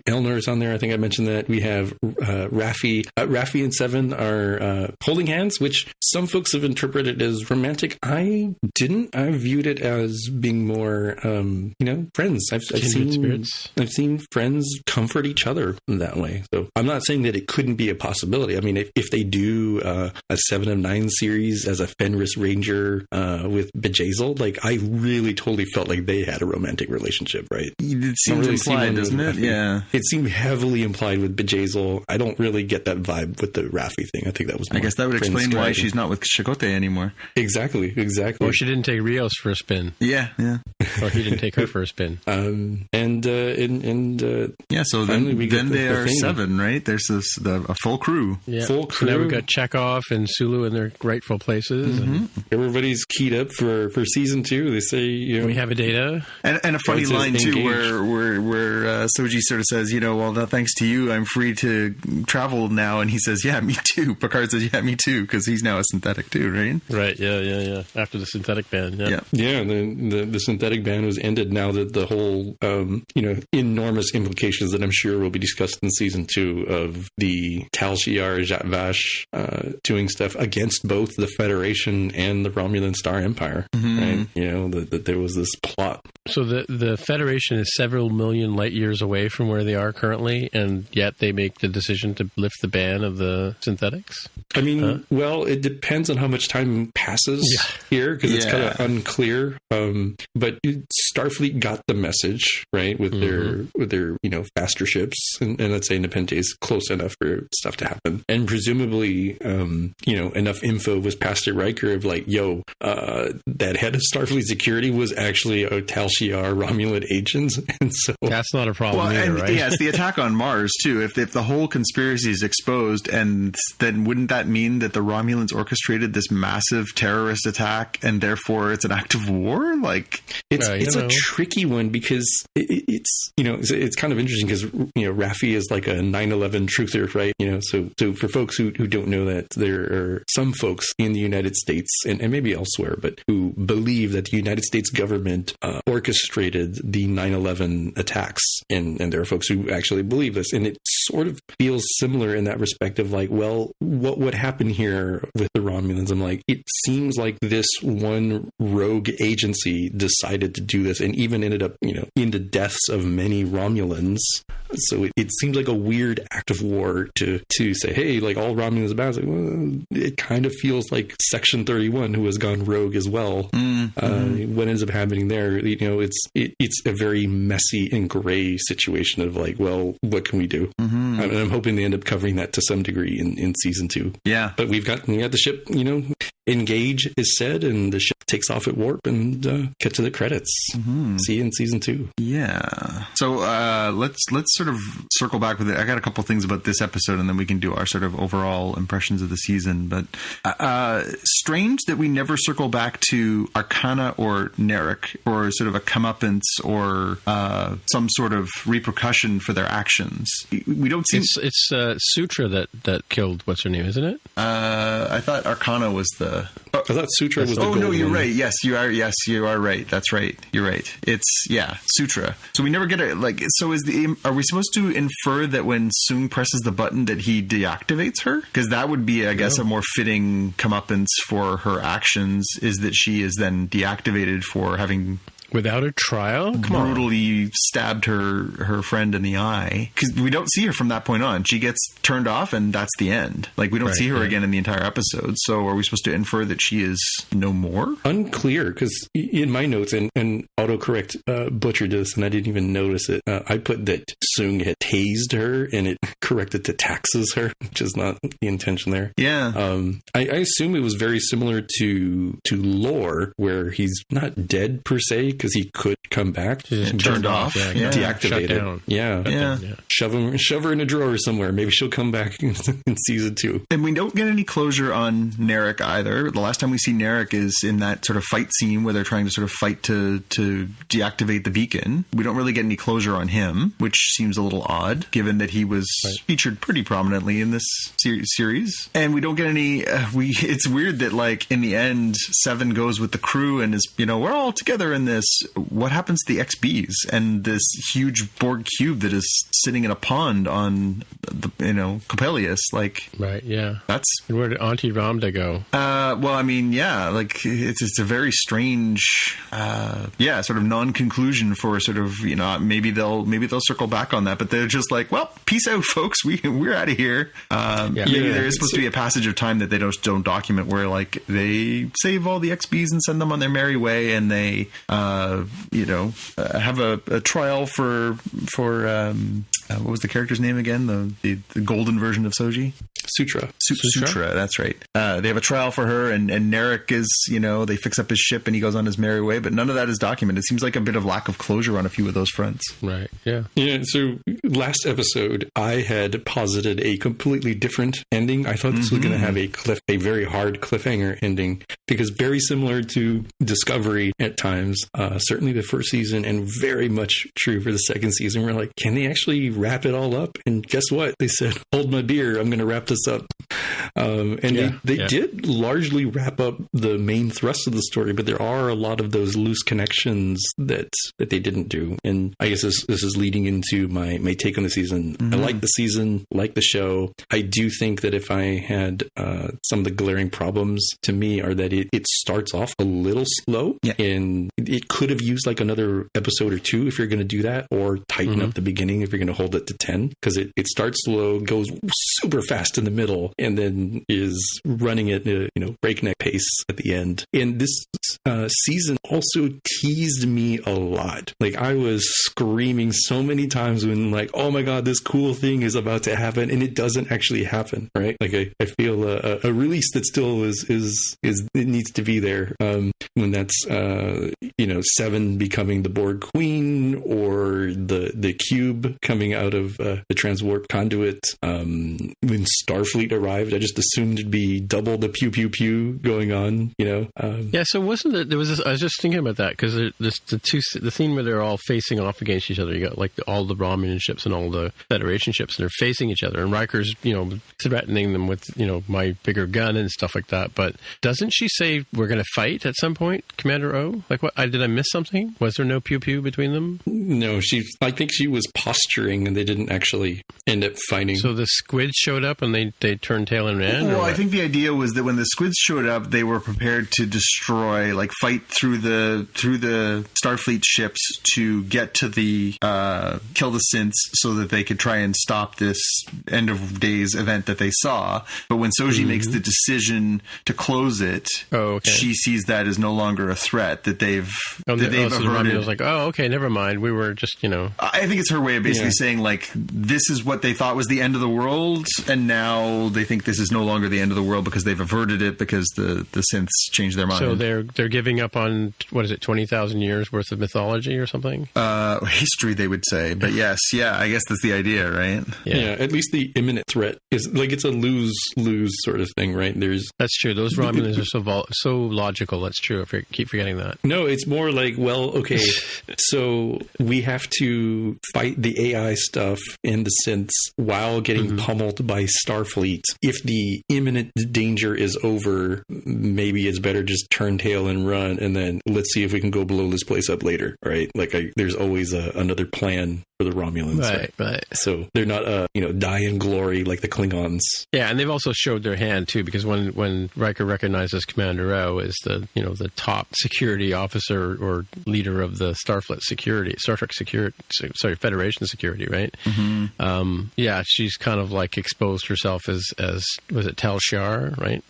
Elnor's on there. I think I mentioned that. We have Raffi. Raffi and Seven are holding hands, which some folks have interpreted as romantic. I didn't. I viewed it as being more, friends. I've seen friends comfort each other in that way. So I'm not saying that it couldn't be a possibility. I mean, if they do a 7 of 9 series as a Fenris Ranger with Bjayzl, like I really totally felt like they had a romantic relationship, right? It seems implied, doesn't it? Yeah. It seemed heavily implied with Bjayzl. I don't really get that vibe with the Raffi thing. I think that was more I guess that would explain why she's not with Chakotay anymore. Exactly. Or she didn't take Rios for a spin. Yeah. Or he didn't take her for a spin. So then they are 7, right? There's a full crew. Yeah. Full crew. So now we've got Chekhov and Sulu in their rightful places. Mm-hmm. And everybody's keyed up for season 2. They say, we have a Data. And a funny line too, where Soji sort of says, thanks thanks to you, I'm free to travel now. And he says, yeah, me too. Picard says, yeah, me too, because he's now a synthetic too, right? Right, yeah. After the synthetic ban, yeah. The synthetic ban was ended now that the whole, enormous implications that I'm sure will be discussed in season 2 of the Tal Shiar Zhat Vash doing stuff against both the Federation and the Romulan Star Empire, right? That there was this plot. So the Federation is several million light years away from where they are currently, and yet they make the decision to lift the ban of the synthetics? I mean, well, it depends on how much time passes here, because it's kind of unclear. But Starfleet got the message, right, with their faster ships, and let's say Nepenthe is close enough for stuff to happen, and presumably enough info was passed to Riker of like, that head of Starfleet security was actually a Tal Shiar Romulan agent, and so that's not a problem either, right? Yeah, it's the attack on Mars too. If the whole conspiracy is exposed, and then wouldn't that mean that the Romulans orchestrated this massive terrorist attack, and therefore it's an act of war? Like, it's a tricky one, because it's kind of interesting, because Raffi is like a 9/11 truther, right? So for folks who don't know that, there are some folks in the United States and maybe elsewhere, but who believe that the United States government orchestrated the 9/11 attacks, and there are folks who actually believe this, and it sort of feels similar in that respect of like, well, what would happen here with the Romulans? I'm like, it seems like this one rogue agency decided to do this, and even ended up in the deaths of many Romulans. So it seems like a weird act of war to say, hey, like all Romulans are bad. It's like, well, it kind of feels like Section 31, who has gone rogue as well. What ends up happening there, it's a very messy and gray situation of like, well, what can we do? And I'm hoping they end up covering that to some degree in season 2. Yeah, but we got the ship, engage is said, and the ship takes off at warp, and get to the credits. See you in season 2. Yeah. So let's sort of circle back with it. I got a couple things about this episode, and then we can do our sort of overall impressions of the season. But strange that we never circle back to Arcana or Narek, or sort of a comeuppance, or some sort of repercussion for their actions. We don't see. It's Sutra that killed what's her name, isn't it? I thought Arcana was the. I thought Sutra was the gold no, you're one. right. Yes, you are. Yes, you are right. That's right. You're right. It's Sutra. So we never get it. Like, so are we supposed to infer that when Soong presses the button that he deactivates her? Because that would be, I guess, a more fitting comeuppance for her actions, is that she is then deactivated for having. Without a trial? Brutally stabbed her friend in the eye. Because we don't see her from that point on. She gets turned off, and that's the end. Like, we don't see her again in the entire episode. So are we supposed to infer that she is no more? Unclear, because in my notes, and autocorrect butchered this, and I didn't even notice it, I put that Soong had tased her, and it corrected to taxes her, which is not the intention there. Yeah. I assume it was very similar to Lore, where he's not dead per se, because he could come back. Turned off. Deactivated. Yeah. Shove her in a drawer somewhere. Maybe she'll come back in season 2. And we don't get any closure on Narek either. The last time we see Narek is in that sort of fight scene where they're trying to sort of fight to deactivate the beacon. We don't really get any closure on him, which seems a little odd, given that he was featured pretty prominently in this series. And we don't get any. It's weird that, like, in the end, Seven goes with the crew and is, we're all together in this. What happens to the XBs and this huge Borg cube that is sitting in a pond on the Coppelius? Like, right, yeah. And where did Auntie Ramda go? Well, I mean, yeah, like it's a very strange, sort of non-conclusion for sort of maybe they'll circle back on that, but they're just like, well, peace out, folks. We're out of here. Maybe there is supposed to be a passage of time that they don't document, where like they save all the XBs and send them on their merry way, and they have a trial for what was the character's name again? The golden version of Soji? Sutra. Sutra, that's right. They have a trial for her, and Narek is, they fix up his ship and he goes on his merry way, but none of that is documented. It seems like a bit of lack of closure on a few of those fronts. Right, yeah. Yeah, so last episode, I had posited a completely different ending. I thought this was going to have a very hard cliffhanger ending, because very similar to Discovery at times, certainly the first season, and very much true for the second season. We're like, can they actually wrap it all up? And guess what? They said, hold my beer, I'm going to wrap this up. They did largely wrap up the main thrust of the story, but there are a lot of those loose connections that they didn't do. And I guess this is leading into my take on the season. I like the season, like the show. I do think that if I had some of the glaring problems to me are that it starts off a little slow, and it could have used like another episode or two if you're going to do that, or tighten up the beginning if you're going to hold it to 10, because it starts slow, goes super fast in the middle, and then is running at a breakneck pace at the end. And this season also teased me a lot. Like, I was screaming so many times when, like, oh my god, this cool thing is about to happen, and it doesn't actually happen, right? Like, I feel a release that still is it needs to be there, when that's Seven becoming the Borg Queen, or the cube coming out of the transwarp conduit. When Starfleet arrived, I just assumed it'd be double the pew pew pew going on, So wasn't it, there was this, I was just thinking about that, because the scene where they're all facing off against each other, you got like all the Romulan ships and all the Federation ships, and they're facing each other, and Riker's threatening them with my bigger gun and stuff like that. But doesn't she say we're going to fight at some point, Commander O? Like, what? Did I miss something? Was there no pew pew between them? No, I think she was posturing, and they didn't actually end up fighting. So the squids showed up and they turned tail and ran? Well, I think the idea was that when the squids showed up, they were prepared to destroy, like fight through the Starfleet ships to get to the kill the synths, so that they could try and stop this end of days event that they saw. But when Soji makes the decision to close it, she sees that as no longer a threat, that they've averted. So the Romulan's like, oh, okay, never mind. We were just, I think it's her way of basically saying, like, this is what they thought was the end of the world, and now they think this is no longer the end of the world because they've averted it, because the synths changed their mind. So they're giving up on, 20,000 years worth of mythology or something? History, they would say. But yes, I guess that's the idea, right? Yeah, at least the imminent threat is like, it's a lose-lose sort of thing, right? That's true. Those Romulans are so logical. That's true. I keep forgetting that. No, it's more like, well, okay, so we have to fight the AI stuff and the synths while getting pummeled by Starfleet. If the imminent danger is over, maybe it's better just turn tail and run, and then let's see if we can go blow this place up later, right? Like, there's always another plan for the Romulans. Right. So they're not, die in glory like the Klingons. Yeah, and they've also showed their hand, too, because when Riker recognizes Commander O as the top security officer or leader of the Star Trek security, Federation security, right? She's kind of like exposed herself as was it Tal Shiar, right?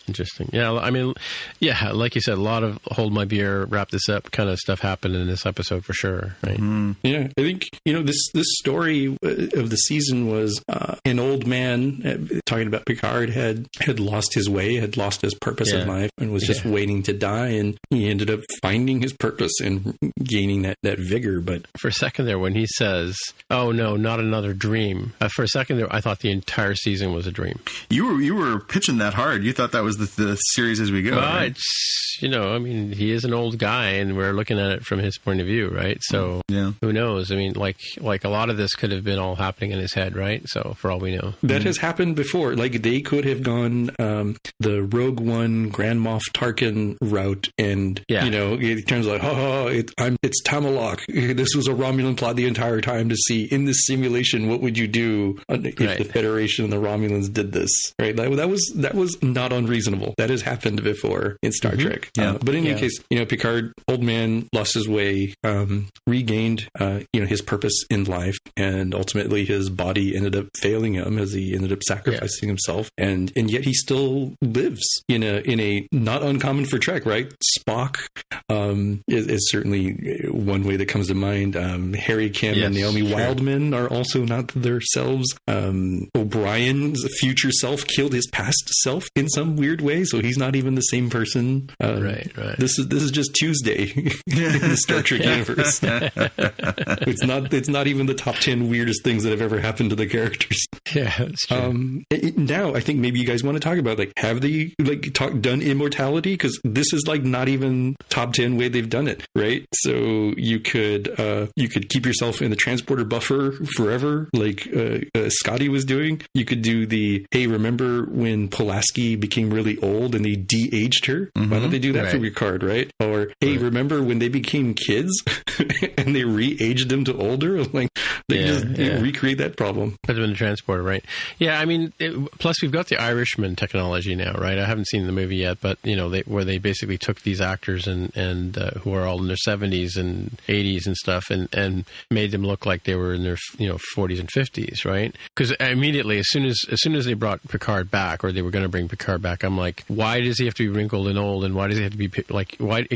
Interesting. Yeah, I mean, like you said, a lot of hold my beer, wrap this up kind of stuff happened in this episode for sure, right? Yeah, I think this story of the season was an old man talking about Picard had lost his way, had lost his purpose in life, and was just waiting to die, and he ended up finding his purpose and gaining that vigor. But for a second there, when he says, "Oh no, not another dream," for a second there, I thought the entire season was a dream. You were pitching that hard. You thought that was the series as we go. Right? It's he is an old guy, and we're looking at it from his point of view, right? So who knows? I mean, like a lot of this could have been all happening in his head, right? So for all we know, that has happened before. Like, they could have gone the Rogue One Grand Moff Tarkin route, and it turns out, it's Tamalak. This was a Romulan plot the entire time to see in this simulation what would you do if the Federation and the Romulans did this, right? That was not unreasonable. That has happened before in Star Trek. But in any case, Picard, old man, lost his way, regained his purpose in life, and ultimately his body ended up failing him as he ended up sacrificing himself, and yet he still lives in a not uncommon for Trek, right? Spock is certainly one way that comes to mind. Harry Kim and Naomi Wildman are also not themselves. O'Brien's future self killed his past self in some weird way, so he's not even the same person. Right. This is just Tuesday in the Star Trek universe. It's not even the top 10 weirdest things that have ever happened to the characters. Yeah, that's true. Now I think maybe you guys want to talk about, like, have they done immortality? Because this is like not even top 10 way they've done it, right? So you could keep yourself in the transporter buffer forever, like Scotty was doing. You could do the, hey, remember when Pulaski became really old and they de-aged her? Mm-hmm. Why don't they do that for Picard, right? Or, hey, remember when they became kids and they re-aged them to older? Like, they just recreate that problem. Put them in the transporter, right? Yeah, I mean, plus we've got the Irishman technology now, right? I haven't seen the movie yet, but, where they basically took these actors and who are all in their 70s and 80s and stuff and made them look like they were in their 40s and 50s, right? Because immediately, as soon as they brought Picard back, or they were going to bring Picard back, I'm like, why does he have to be wrinkled and old, and why does he have to be like, why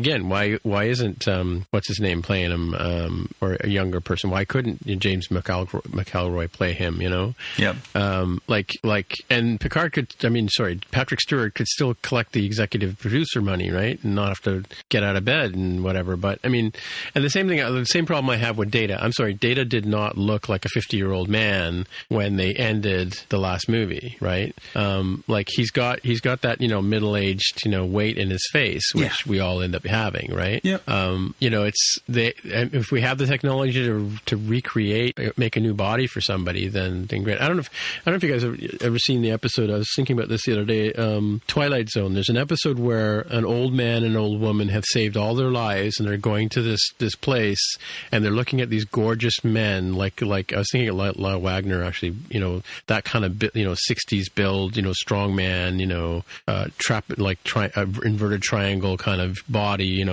isn't what's his name playing him, or a younger person? Why couldn't James McElroy play him? Yep. And Picard Patrick Stewart could still collect the executive producer money, right, and not have to get out of bed and whatever. But I mean, and the same problem I have with Data. I'm sorry, Data did not look like a 50-year-old man when they ended the last movie, right? Like he's got that middle-aged weight in his face, which we all end up having, right? Yep. If we have the technology to recreate, make a new body for somebody, then great. I don't know if you guys have ever seen the episode. I was thinking about this the other day. Twilight Zone. There's an episode where an old man and an old woman have saved all their lives, and they're going to this place, and they're looking at these gorgeous men. Like I was thinking of Lyle Wagner, actually. That kind of 60s build. Strong man. Inverted triangle kind of body.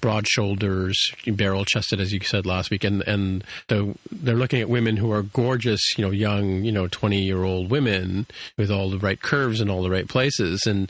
Broad shoulders, barrel chested, as you said last week, and they're looking at women who are gorgeous, young, 20-year-old women with all the right curves in all the right places, and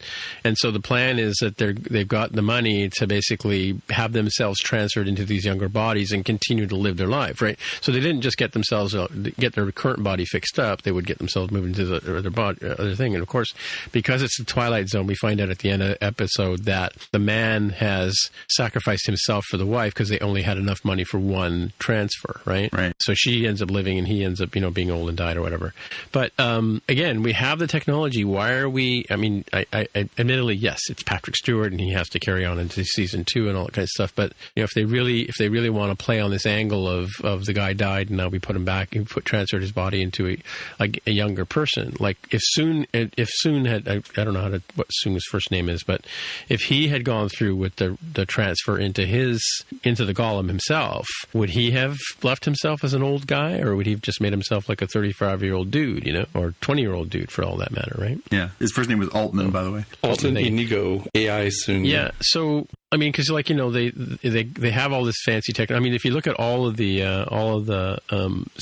so the plan is that they've got the money to basically have themselves transferred into these younger bodies and continue to live their life, right? So they didn't just get their current body fixed up; they would get themselves moved into the other thing. And of course, because it's the Twilight Zone, we find out at the end of the episode that the man has sacrificed himself for the wife because they only had enough money for one transfer, right? Right. So she ends up living and he ends up, being old and died or whatever. But again, we have the technology. Why are we? I mean, I admittedly, yes, it's Patrick Stewart and he has to carry on into season 2 and all that kind of stuff. But if they really want to play on this angle of the guy died and now we put him back and transferred his body into a younger person, like if Soon had, I don't know what Soon's first name is, but if he had gone through with the transfer into the Golem himself, would he have left himself as an old guy, or would he have just made himself like a 35-year-old dude, or 20-year-old dude for all that matter, right? Yeah. His first name was Altman, by the way. Altman Inigo, AI Soon. Yeah. So I mean, because they have all this fancy tech. I mean, if you look at all of the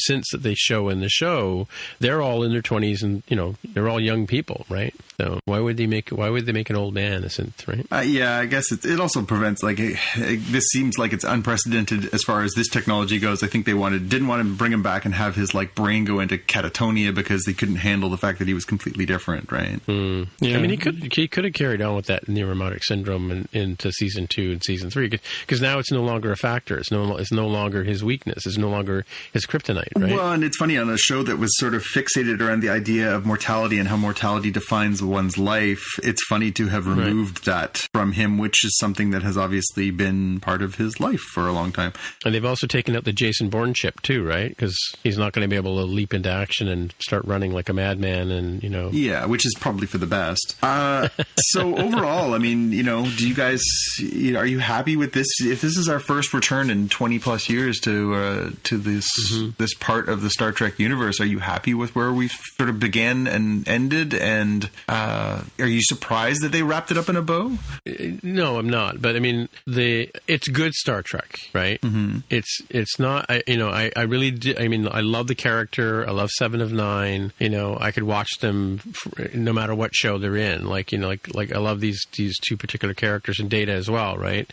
synths that they show in the show, they're all in their 20s, and they're all young people, right? So why would they make an old man a synth, right? Yeah, I guess it also prevents this seems like it's unprecedented as far as this technology goes. I think they didn't want to bring him back and have his brain go into catatonia because they couldn't handle the fact that he was completely different, right? Mm. Yeah. I mean, he could have carried on with that neuromotic syndrome into season 2 and season 3 because now it's no longer a factor. It's no longer his weakness. It's no longer his kryptonite, right? Well, and it's funny, on a show that was sort of fixated around the idea of mortality and how mortality defines one's life, it's funny to have removed that from him, which is something that has obviously been part of his life for a long time. And they've also taken out the Jason Bourne chip too, right? Because he's not going to be able to leap into action and start running like a madman, and Yeah, which is probably for the best. So overall, I mean, do you guys, are you happy with this? If this is our first return in 20 plus years to this part of the Star Trek universe, are you happy with where we sort of began and ended? And are you surprised that they wrapped it up in a bow? No, I'm not. But I mean, it's good Star Trek, right? Mm-hmm. It's not. I really do. I mean, I love the character. I love Seven of Nine. I could watch them no matter what show they're in. Like I love these two particular characters in Data as well, right?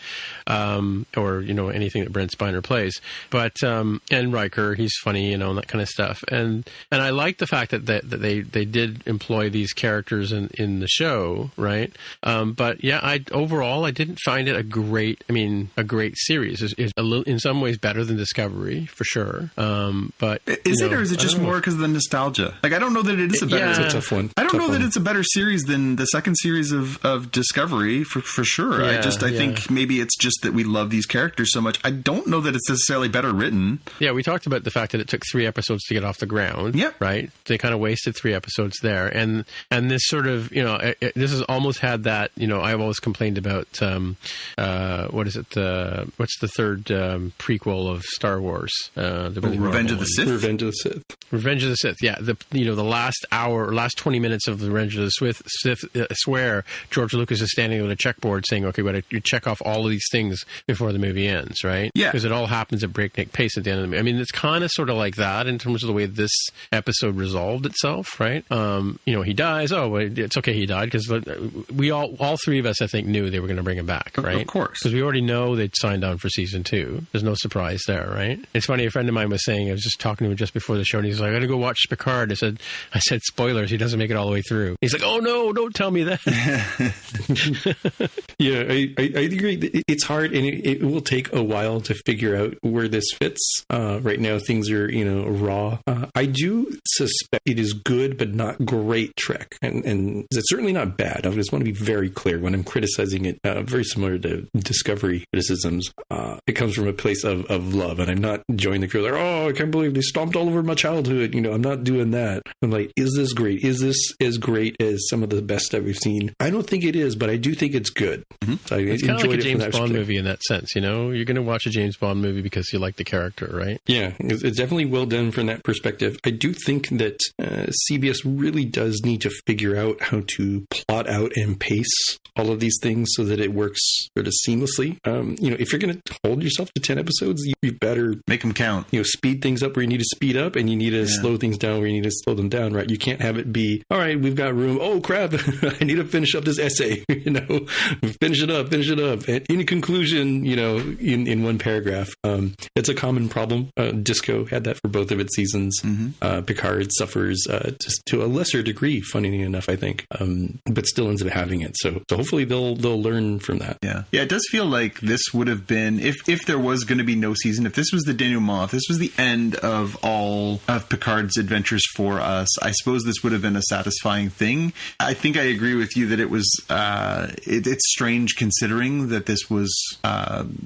Or anything that Brent Spiner plays. But and Riker, he's funny, and that kind of stuff. And I like the fact that they did employ these characters in the show, right? But yeah, overall I didn't find it a great series. It's a little, in some ways, better than Discovery for sure. But is it, or is it just more because of the nostalgia? Like, I don't know that it is a better. It's a tough one. I don't know that it's a better series than the second series of Discovery for sure. Yeah, I think maybe it's just that we love these characters so much. I don't know that it's necessarily better written. Yeah, we talked about the fact that it took 3 episodes to get off the ground. Yeah, right. They kind of wasted 3 episodes there, and this sort of this has almost had that. I've always complained about what is it? What's the third prequel of Star Wars? Revenge of the Sith. Revenge of the Sith. Yeah, the last 20 minutes of the Revenge of the Sith. I swear George Lucas is standing with a checkboard saying, "Okay, we got to check off all of these things before the movie ends," right? Yeah, because it all happens at breakneck pace at the end of the movie. I mean, it's kind of sort of like that in terms of the way this episode resolved itself, right? He dies. Oh, well, it's okay, he died, because we all 3 of us, I think, knew they were going to bring him back, right? Of course, because we already know they'd signed on for season 2. There's no surprise there, right? It's funny. A friend of mine was saying, I was just talking to him just before the show, and he's like, "I got to go watch Picard." I said, spoilers. He doesn't make it all the way through. He's like, "Oh no, don't tell me that." Yeah, I agree. It's hard, and it will take a while to figure out where this fits. Right now, things are raw. I do suspect it is good, but not great Trek, and it's certainly not bad. I just want to be very clear when I'm criticizing it. Very similar to Discovery criticisms. It comes from a place of love, and I'm not joining the crew like, "Oh, I can't believe they stomped all over my childhood." I'm not doing that. I'm like, is this great? Is this as great as some of the best that we've seen? I don't think it is, but I do think it's good. Mm-hmm. So it's kind of like a James Bond movie in that sense. You're going to watch a James Bond movie because you like the character, right? Yeah, it's definitely well done from that perspective. I do think that CBS really does need to figure out how to plot out and pace all of these things so that it works sort of seamlessly. If you're going to hold yourself to 10 episodes, you better make them count. Speed things up where you need to speed up, and you need to slow things down where you need to slow them down, right? You can't have it be, all right, we've got room. Oh, crap. I need to finish up this essay. Finish it up. And in conclusion, in one paragraph. It's a common problem. Disco had that for both of its seasons. Mm-hmm. Picard suffers just to a lesser degree, funny enough, I think, but still ends up having it. So hopefully they'll learn from that. Yeah. It does feel like this would have been, if there was going to be no season, if this was the denouement, if this was the end of all of Picard's adventures for us, I suppose this would have been a satisfying thing. I think I agree with you that it was, it's strange considering that this was,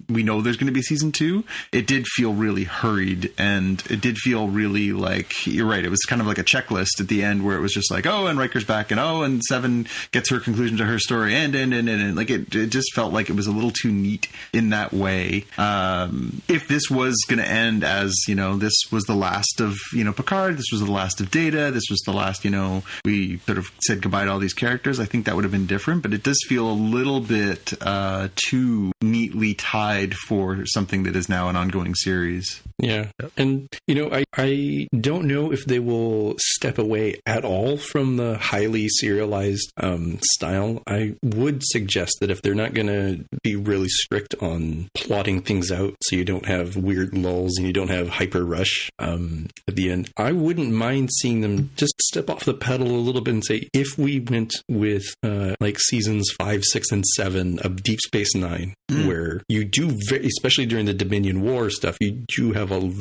we know there's going to be season 2. It did feel really hurried, and it did feel really like, you're right, it was kind of like a checklist at the end where it was just like, oh, and Riker's back, and Seven gets her conclusion to her story, and like it just felt like it was a little too neat in that way. If this was going to end as, this was the last of, Picard, this was the last of Data, this was the last, we sort of said goodbye to all these characters, I think that would have been different, but it does feel a little bit too neatly tied for something that is now an ongoing series. Yeah. And, I don't know if they will step away at all from the highly serialized style. I would suggest that if they're not going to be really strict on plotting things out so you don't have weird lulls and you don't have hyper rush at the end, I wouldn't mind seeing them just step off the pedal a little bit and say, if we went with like seasons 5, 6, and 7 of Deep Space Nine, where you do, especially during the Dominion War stuff, you do have a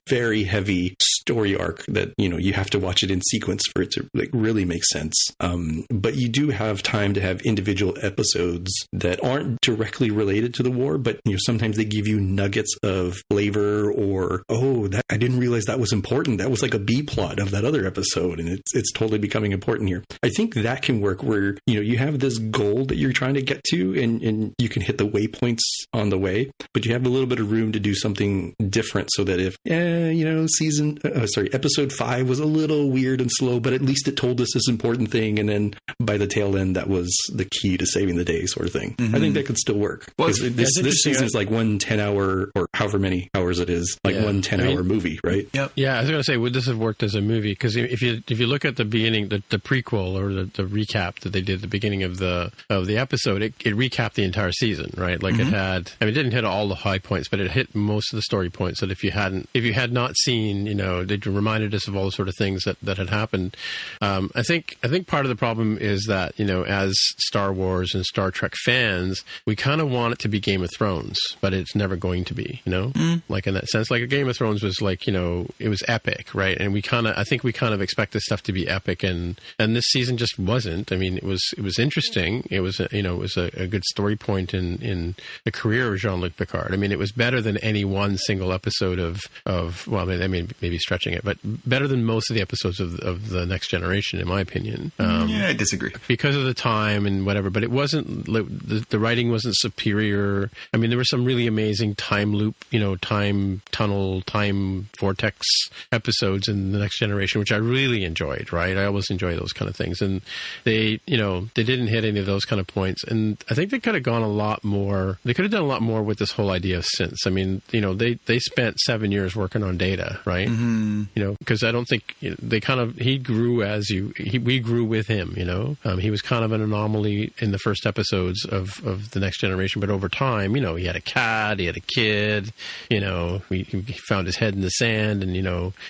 very heavy story arc that, you have to watch it in sequence for it to like really make sense. But you do have time to have individual episodes that aren't directly related to the war, but sometimes they give you nuggets of flavor, or I didn't realize that was important. That was like a B plot of that other episode, and it's totally becoming important here. I think that can work where you have this goal that you're trying to get to, and you can hit the waypoints on the way, but you have a little bit of room to do something different, so that if episode 5 was a little weird and slow, but at least it told us this important thing, and then by the tail end that was the key to saving the day, sort of thing. I think that could still work. Well, this season is like one 10-hour, or however many hours it is, like one 10-hour movie, right? Yep. Yeah, I was going to say, would this have worked as a movie? Because if you look at the beginning, the prequel or the recap that they did at the beginning of the episode, it recapped the entire season, right? Like it had, it didn't hit all the high points, but it hit most of the story points that if you had not seen, they reminded us of all the sort of things that had happened. I think part of the problem is that, as Star Wars and Star Trek fans, we kind of want it to be Game of Thrones, but it's never going to be, like in that sense, like a Game of Thrones was like, it was epic, right? And I think we kind of expect this stuff to be epic, and this season just wasn't. I mean, it was interesting. It was, it was a good story point in the career of Jean-Luc Picard. I mean, it was better than any one single episode of well, I mean, maybe stretching it, but better than most of the episodes of the Next Generation, in my opinion. I disagree. Because of the time and whatever, but it wasn't, the writing wasn't superior. I mean, there were some really amazing time loop, time tunnel, time vortex episodes in the Next Generation, which I really enjoyed, right? I always enjoy those kind of things. And they didn't hit any of those kind of points. And I think they could have gone a lot more. They could have done a lot more with this whole idea of synths. I mean, they spent 7 years working on Data, right? Because I don't think he grew we grew with him, he was kind of an anomaly in the first episodes of the Next Generation, but over time, he had a cat, he had a kid, he found his head in the sand, and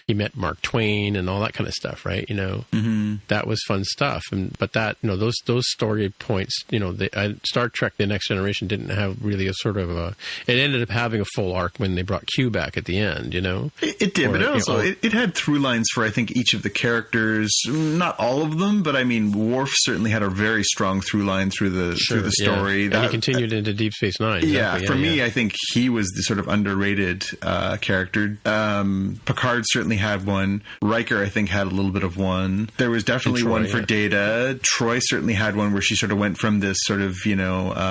he met Mark Twain and all that kind of stuff, right? That was fun stuff. But that, those story points, Star Trek The Next Generation didn't have really a sort of it ended up having a full arc when they brought Q back at the end, It did, but it had through lines for, I think, each of the characters. Not all of them, but I mean, Worf certainly had a very strong through line through the story. Yeah. And he continued into Deep Space Nine. Exactly. For me, I think he was the sort of underrated character. Picard certainly had one. Riker, I think, had a little bit of one. There was definitely Troy, one for Data. Troy certainly had one where she sort of went from this sort of, ingenue,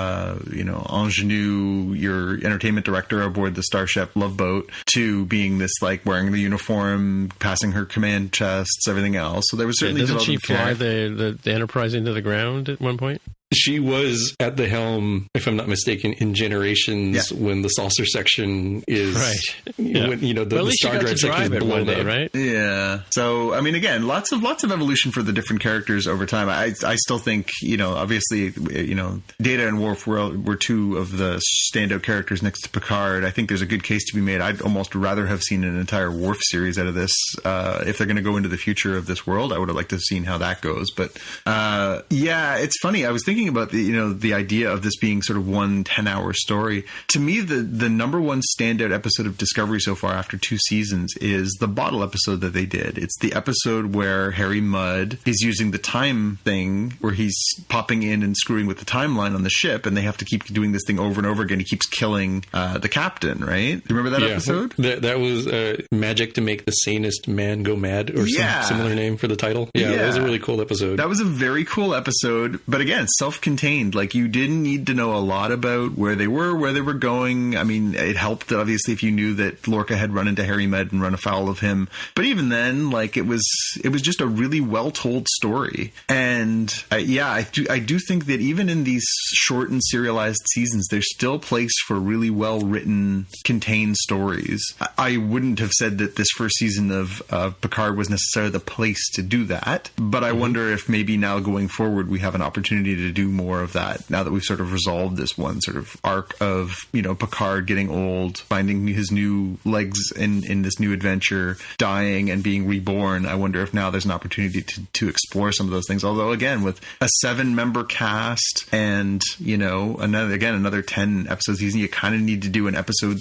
your entertainment director aboard the Starship Love Boat, to being this, like, wearing the uniform, passing her command tests, everything else. So there was certainly doesn't she fly the Enterprise into the ground at one point? She was at the helm, if I'm not mistaken, in Generations when the saucer section is right. When the Star Drive section is blown up, right? Yeah. So I mean, again, lots of evolution for the different characters over time. I still think obviously Data and Worf were two of the standout characters next to Picard. I think there's a good case to be made. I'd almost rather have seen an entire Worf series out of this. If they're going to go into the future of this world, I would have liked to have seen how that goes. But it's funny. I was thinking about the idea of this being sort of one 10-hour story. To me, the number one standout episode of Discovery so far after 2 seasons is the bottle episode that they did. It's the episode where Harry Mudd is using the time thing, where he's popping in and screwing with the timeline on the ship, and they have to keep doing this thing over and over again. He keeps killing the captain, right? Do you remember that episode? That was Magic to Make the Sanest Man Go Mad, or some similar name for the title. Yeah, that was a really cool episode. That was a very cool episode, but again, self-contained. Like, you didn't need to know a lot about where they were going. I mean, it helped, obviously, if you knew that Lorca had run into Harry Mudd and run afoul of him. But even then, like, it was just a really well-told story. And I do think that even in these short and serialized seasons, there's still place for really well-written, contained stories. I wouldn't have said that this first season of Picard was necessarily the place to do that. But I wonder if maybe now going forward, we have an opportunity to do more of that now that we've sort of resolved this one sort of arc of, Picard getting old, finding his new legs in this new adventure, dying and being reborn. I wonder if now there's an opportunity to explore some of those things. Although, again, with a 7-member cast and, another 10 episodes season, you kind of need to do an episode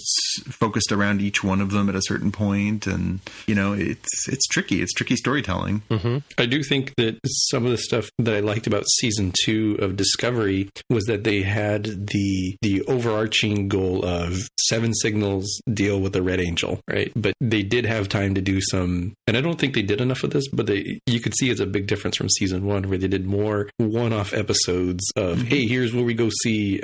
focused around each one of them at a certain point. And, it's tricky. It's tricky storytelling. Mm-hmm. I do think that some of the stuff that I liked about season 2 of Discovery was that they had the overarching goal of 7 signals deal with the Red Angel, right? But they did have time to do some, and I don't think they did enough of this, but you could see it's a big difference from season 1, where they did more one-off episodes of, hey, here's where we go see,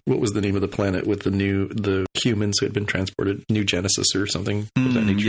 what was the name of the planet with the humans who had been transported, New Genesis or something of that nature.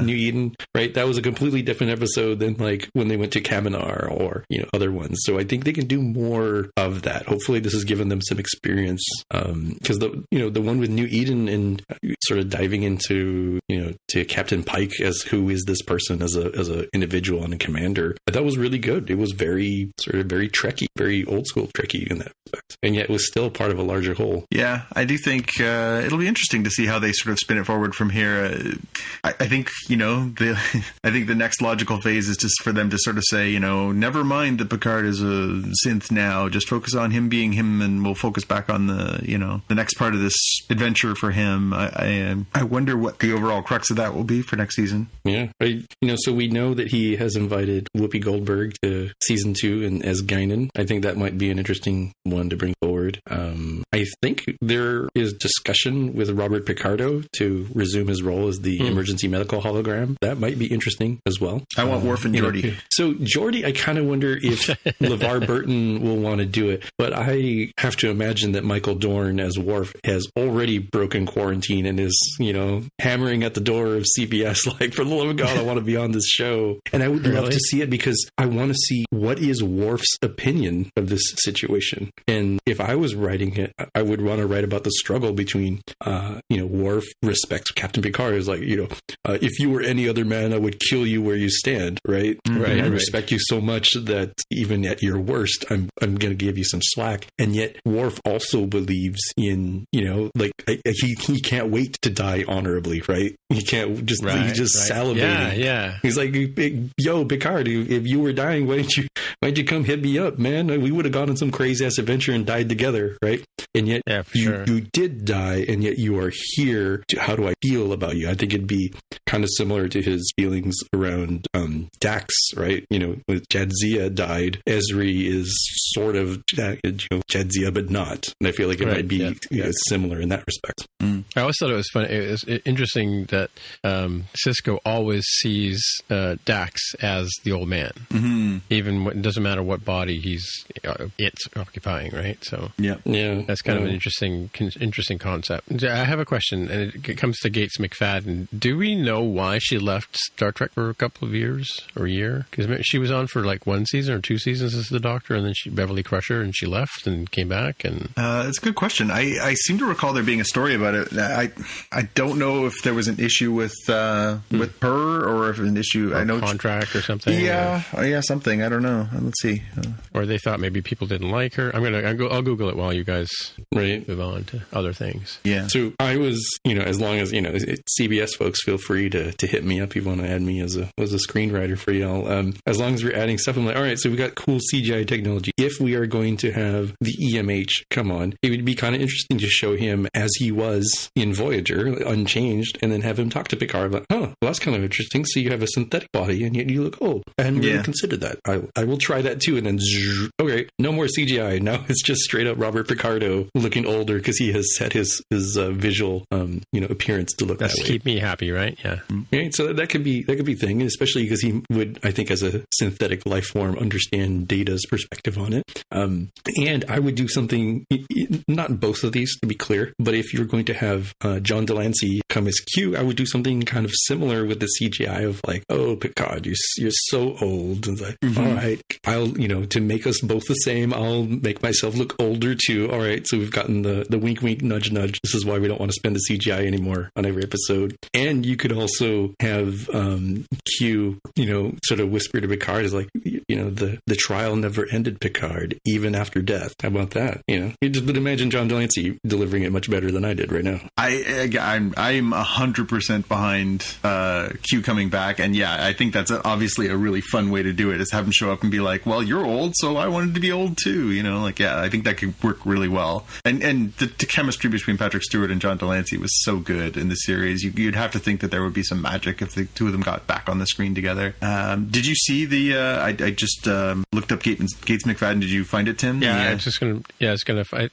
New Eden, right? That was a completely different episode than like when they went to Kaminar or, other ones. So I think they can do more of that. Hopefully this has given them some experience, because the one with New Eden and sort of diving into, to Captain Pike as who is this person as a individual and a commander, that was really good. It was very Trekky, very old school Trekky in that respect, and yet it was still part of a larger whole. Yeah, I do think it'll be interesting to see how they sort of spin it forward from here. I think I think the next logical phase is just for them to sort of say, never mind that Picard is a synth now. Just focus on him being him, and we'll focus back on the next part of this adventure for him. I wonder what the overall crux of that will be for next season. Yeah, so we know that he has invited Whoopi Goldberg to season 2 and as Guinan. I think that might be an interesting one to bring forward. I think there is discussion with Robert Picardo to resume his role as the emergency medical hologram. That might be interesting as well. I want Worf and Geordi. So Geordi, I kind of wonder if LeVar Burton will want to do it, but I have to imagine that Michael Dorn as Worf has already broken quarantine and is, hammering at the door of CBS like, for the love of God, I want to be on this show. And I would love to see it because I want to see what is Worf's opinion of this situation. And if I was writing it, I would want to write about the struggle between, Worf respects Captain Picard is like, if you were any other man, I would kill you where you stand, right? Right. I respect you so much that even at your worst, I'm going to give you some slack. And yet Worf also believes in, he can't wait to die honorably, right? He can't just, he's just salivating. Yeah. He's like, yo, Picard, if you were dying, why'd you come hit me up, man? We would have gone on some crazy ass adventure and died together, right? And yet you did die, and yet you are here. How do I feel about you? I think it'd be kind of similar to his feelings around Dax, right? When Jadzia died, Ezri is sort of Jadzia, but not. And I feel like it might be similar in that respect. I always thought it was funny. It was interesting that Sisko always sees Dax as the old man, even when, it doesn't matter what body it's occupying, right? So that's kind of an interesting concept. I have a question, and it comes to Gates McFadden. Do we know why she left Star Trek for a couple of years or a year? Because she was on for like 1 season or 2 seasons as the Doctor, and then Beverly Crusher, and she left and came back. And it's a good question. I seem to recall there being a story about it. I don't know if there was an issue with her, or if an issue. I know contract or something. Yeah, something. I don't know. Let's see. Or they thought maybe people didn't like her. I'll Google it while you guys move on to other things. Yeah. So I was, as long as CBS folks feel free to hit me up if you want to add me as a screenwriter for y'all. As long as we're adding stuff, I'm like, all right. So we got cool CGI technology. If we are going to have the EMH come on, it would be kind of interesting to show him as he was in Voyager, unchanged, and then have him talk to Picard about, well, that's kind of interesting. So you have a synthetic body, and yet you look old. I hadn't really considered that. I will try that too. And then, okay, no more CGI. Now it's just straight up Robert Picardo looking older because he has set his visual, appearance to look that way. That's keep me happy, right? Yeah. Right. So that could be thing, especially because he would, I think, as a synthetic life form, understand Data's perspective on it. And I would do something, not both of these to be clear, but if you're going to have John Delancey come as Q, I would do something kind of similar with the CGI of like, oh, Picard, you're so old. And like, all right, I'll, to make us both the same, I'll make myself look older too. All right, so we've gotten the wink, wink, nudge, nudge. This is why we don't want to spend the CGI anymore on every episode. And you could also have Q, sort of whisper to Picard is like, the trial never ended, Picard, even after death. How about that? You just would imagine John Delancey delivering it much better than I did right now. I'm 100% behind Q coming back, and yeah, I think that's obviously a really fun way to do it, is have him show up and be like, well, you're old, so I wanted to be old too, yeah, I think that could work really well. And the chemistry between Patrick Stewart and John Delancey was so good in the series. You'd have to think that there would be some magic if the two of them got back on the screen together. Did you see I just looked up Gates McFadden. Did you find it, Tim? Yeah, it's gonna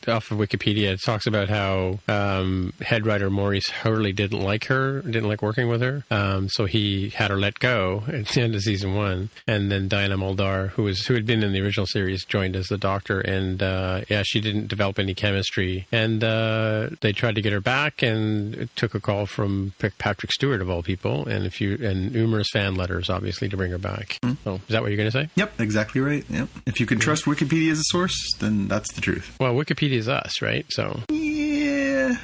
off of Wikipedia. It talks about how head writer Maurice Hurley didn't like working with her, so he had her let go at the end of season 1, and then Diana Muldaur, who had been in the original series, joined as the Doctor, and she didn't develop any chemistry, and they tried to get her back, and it took a call from Patrick Stewart of all people, and numerous fan letters, obviously, to bring her back. So, is that what you're going to say? Yep, exactly right. Yep. If you can trust Wikipedia as a source, then that's the truth. Well, Wikipedia is us, right? So. Yeah.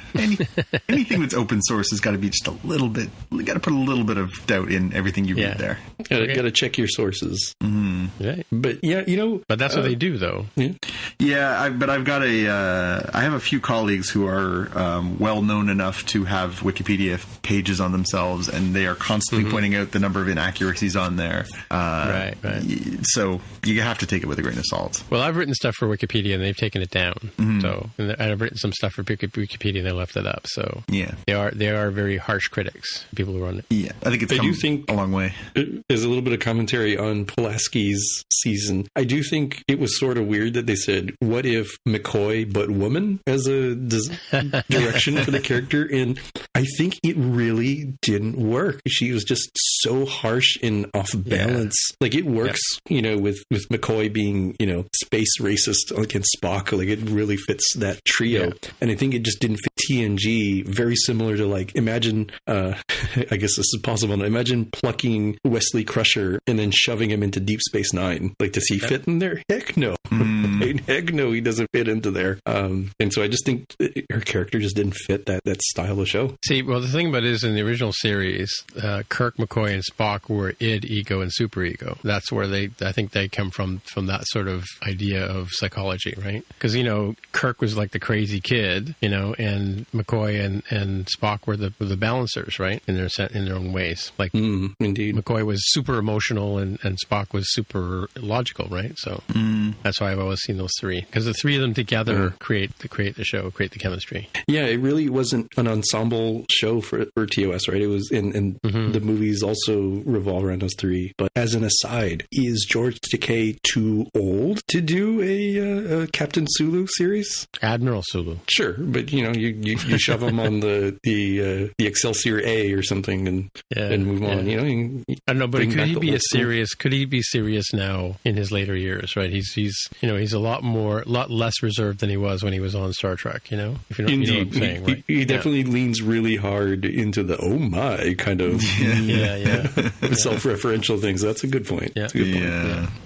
Anything that's open source has got to be just a little bit. You got to put a little bit of doubt in everything you read there. Got to check your sources. Mm-hmm. Yeah. But But that's what they do, though. Yeah. But I've got I have a few colleagues who are well known enough to have Wikipedia pages on themselves, and they are constantly pointing out the number of inaccuracies on there. Right. So you have to take it with a grain of salt. Well, I've written stuff for Wikipedia, and they've taken it down. Mm-hmm. So, and I've written some stuff for Wikipedia, and they left it up. So, yeah, they are very harsh critics. People who run it. Yeah, I think it's come a long way. There's a little bit of commentary on Pulaski's season. I do think it was sort of weird that they said, "What if McCoy but woman?" as a direction for the character, and I think it really didn't work. She was just so harsh and off balance. Yeah. Like it works, with McCoy being, space racist against Spock. Like it really fits that trio. Yeah. And I think it just didn't fit TNG. Very similar to imagine, I guess this is possible. Imagine plucking Wesley Crusher and then shoving him into Deep Space Nine. Like, does he fit in there? Heck no. Heck no, he doesn't fit into there. And so I just think her character just didn't fit that style of show. See, well, the thing about it is in the original series, Kirk, McCoy, and Spock were id, ego, and superego. That's where I think they come from that sort of idea of psychology, right? Because, Kirk was like the crazy kid, and McCoy and Spock were the balancers, right? In their own ways. Like, indeed. McCoy was super emotional and Spock was super logical, right? So that's why I've always seen those three. Because the three of them together create the show, create the chemistry. Yeah, it really wasn't an ensemble show for TOS, right? It was, and the movies also revolve around those three. But as an aside, is George Takei too old to do a Captain Sulu series? Admiral Sulu. Sure, but you shove him on the Excelsior A or something and move on. I don't know, but could he be serious now in his later years? Right? He's a lot less reserved than he was when he was on Star Trek. If you know what I'm saying, right? He definitely leans really hard into the oh my kind of self-referential things. That's a good point. Yeah. That's a good point.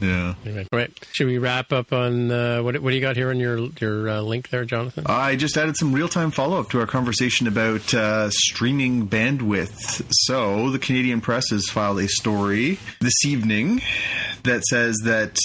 Yeah. Anyway, right. Should we wrap up on what do you got here on your link there, Jonathan? I just added some real-time follow-up to our conversation about streaming bandwidth. So the Canadian press has filed a story this evening that says that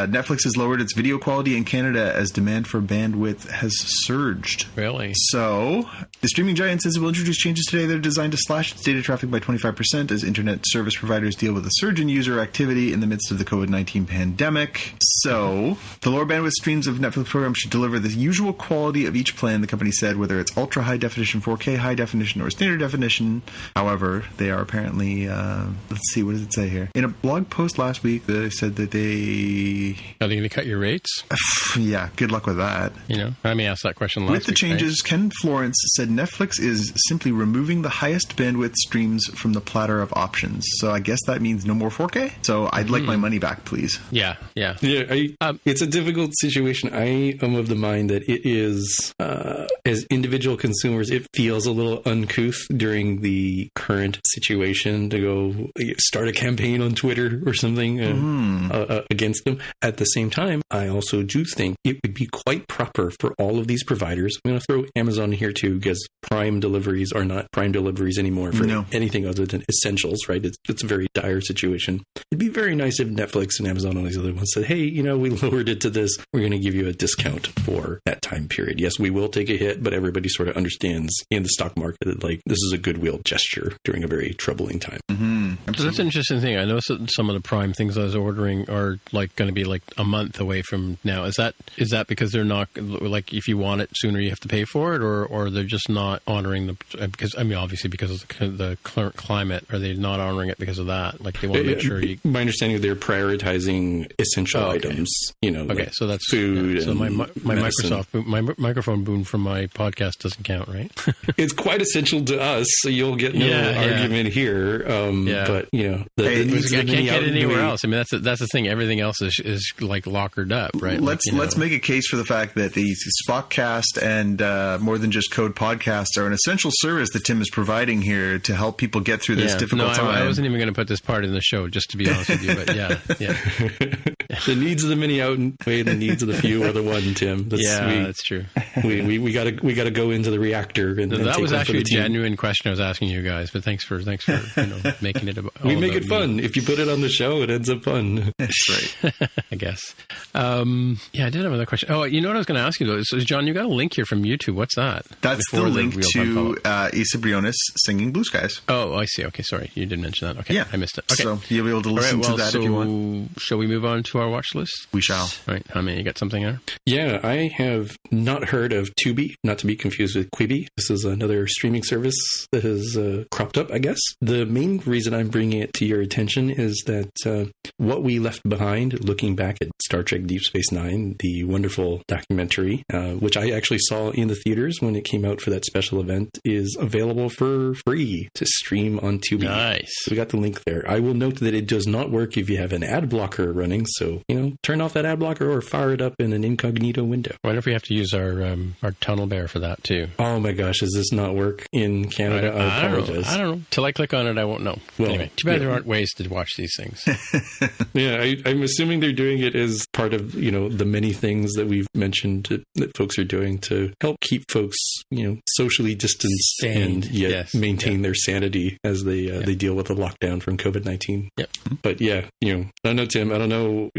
Netflix has lowered its video quality in Canada as demand for bandwidth has surged. Really? So the streaming giant says it will introduce changes today that are designed to slash its data traffic by 25% as internet service providers deal with a surge in user activity in the midst of the COVID-19 pandemic. So the lower bandwidth streams of Netflix programs should deliver the usual quality of each plan, the company said, whether it's ultra high definition, 4K high definition, or standard definition. However, they are apparently, let's see, what does it say here? In a blog post last week, they said that Are they going to cut your rates? Yeah, good luck with that. I may ask that question last week. With the changes, right? Ken Florence said Netflix is simply removing the highest bandwidth streams from the platter of options. So I guess that means no more 4K? So I'd like my money back, please. Yeah. It's a difficult situation. I am of the mind that it is, as individual consumers, it feels a little uncouth during the current situation to go start a campaign on Twitter or something. against them. At the same time, I also do think it would be quite proper for all of these providers. I'm going to throw Amazon here too, because Prime deliveries are not Prime deliveries anymore for anything other than essentials, right? It's a very dire situation. It'd be very nice if Netflix and Amazon and all these other ones said, hey, we lowered it to this. We're going to give you a discount for that time period. Yes, we will take a hit, but everybody sort of understands in the stock market that this is a goodwill gesture during a very troubling time. So that's an interesting thing. I know some of the Prime things I was ordering are going to be a month away from now. Is that because they're not if you want it sooner you have to pay for it, or they're just not honoring because obviously because of the current climate, are they not honoring it because of that? They want to make sure you. My understanding, they're prioritizing essential items. Okay, so that's food. Yeah. So my Microsoft, my microphone boom from my podcast doesn't count, right? It's quite essential to us, so you'll get no argument here. But I can't get it anywhere else. I mean, that's the thing. Everything else is lockered up, right? Let's make a case for the fact that the SpockCast and More Than Just Code podcasts are an essential service that Tim is providing here to help people get through this difficult time. I wasn't even going to put this part in the show, just to be honest with you. But the needs of the many outweigh the needs of the few are the one, Tim. That's true. We gotta go into the reactor. And that was actually a genuine question I was asking you guys. But thanks for making it. We make it fun. If you put it on the show, it ends up fun. That's right. I guess. I did have another question. Oh, you know what I was going to ask you though? So, John, you got a link here from YouTube. What's that? That's the link to Isa Briones singing Blue Skies. Oh, I see. Okay, sorry, you did mention that. Okay, yeah, I missed it. Okay, so you'll be able to listen to that if you want. Shall we move on to our watch list? We shall. All right, Jaime, you got something there? Yeah, I have not heard of Tubi, not to be confused with Quibi. This is another streaming service that has cropped up, I guess. The main reason I'm bringing it to your attention is that What We Left Behind, looking back at Star Trek Deep Space Nine, the wonderful documentary, which I actually saw in the theaters when it came out for that special event, is available for free to stream on Tubi. Nice. So we got the link there. I will note that it does not work if you have an ad blocker running, so, turn off that ad blocker or fire it up in an incognito window. I wonder if we have to use our tunnel bear for that too. Oh my gosh, does this not work in Canada? I apologize. I don't know. Till I click on it, I won't know. Well, anyway, too bad there aren't ways to watch these things. I'm assuming they're doing it as part of, the many things that we've mentioned that folks are doing to help keep folks, socially distanced and yet maintain their sanity as they deal with the lockdown from COVID-19. Yep. But I don't know, Tim. I don't know.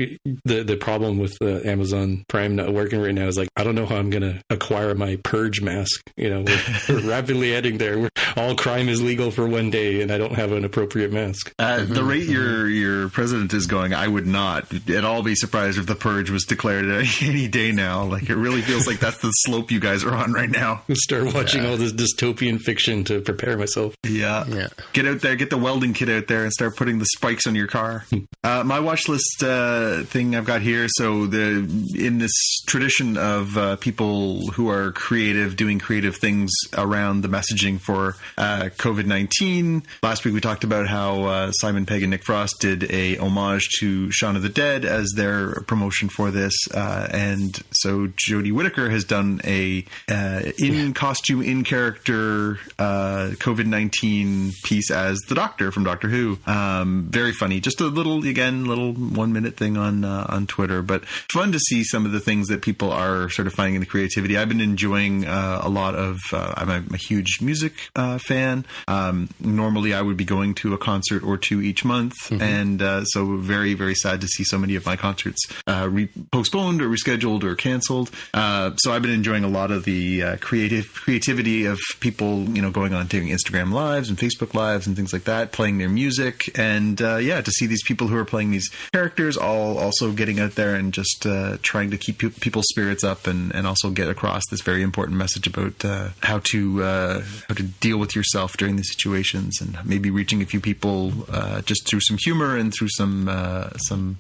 The problem with Amazon Prime not working right now is I don't know how I'm going to acquire my purge mask. We're rapidly heading there. All crime is legal for one day, and I don't have an appropriate mask. The rate your president is going, I would not at all be surprised if the purge was declared any day now. It really feels like that's the slope you guys are on right now. I'll start watching all this dystopian fiction to prepare myself. Yeah. Get out there, get the welding kit out there, and start putting the spikes on your car. My watch list thing I've got here. So in this tradition of people who are creative, doing creative things around the messaging for COVID-19. Last week we talked about how Simon Pegg and Nick Frost did a homage to Shaun of the Dead as their promotion for this, and so Jodie Whittaker has done a in costume, in character COVID-19 piece as the Doctor from Doctor Who. Very funny, just a little 1 minute thing on Twitter, but fun to see some of the things that people are sort of finding in the creativity. I've been enjoying a lot of. I'm a huge music fan. Normally, I would be going to a concert or two each month, and so very, very sad to see so many of my concerts postponed or rescheduled or canceled. So I've been enjoying a lot of the creativity of people, going on doing Instagram lives and Facebook lives and things like that, playing their music, and to see these people who are playing these characters all also getting out there and just trying to keep people's spirits up and also get across this very important message about how to deal with yourself during these situations, and maybe reaching a few people just through some humor and through some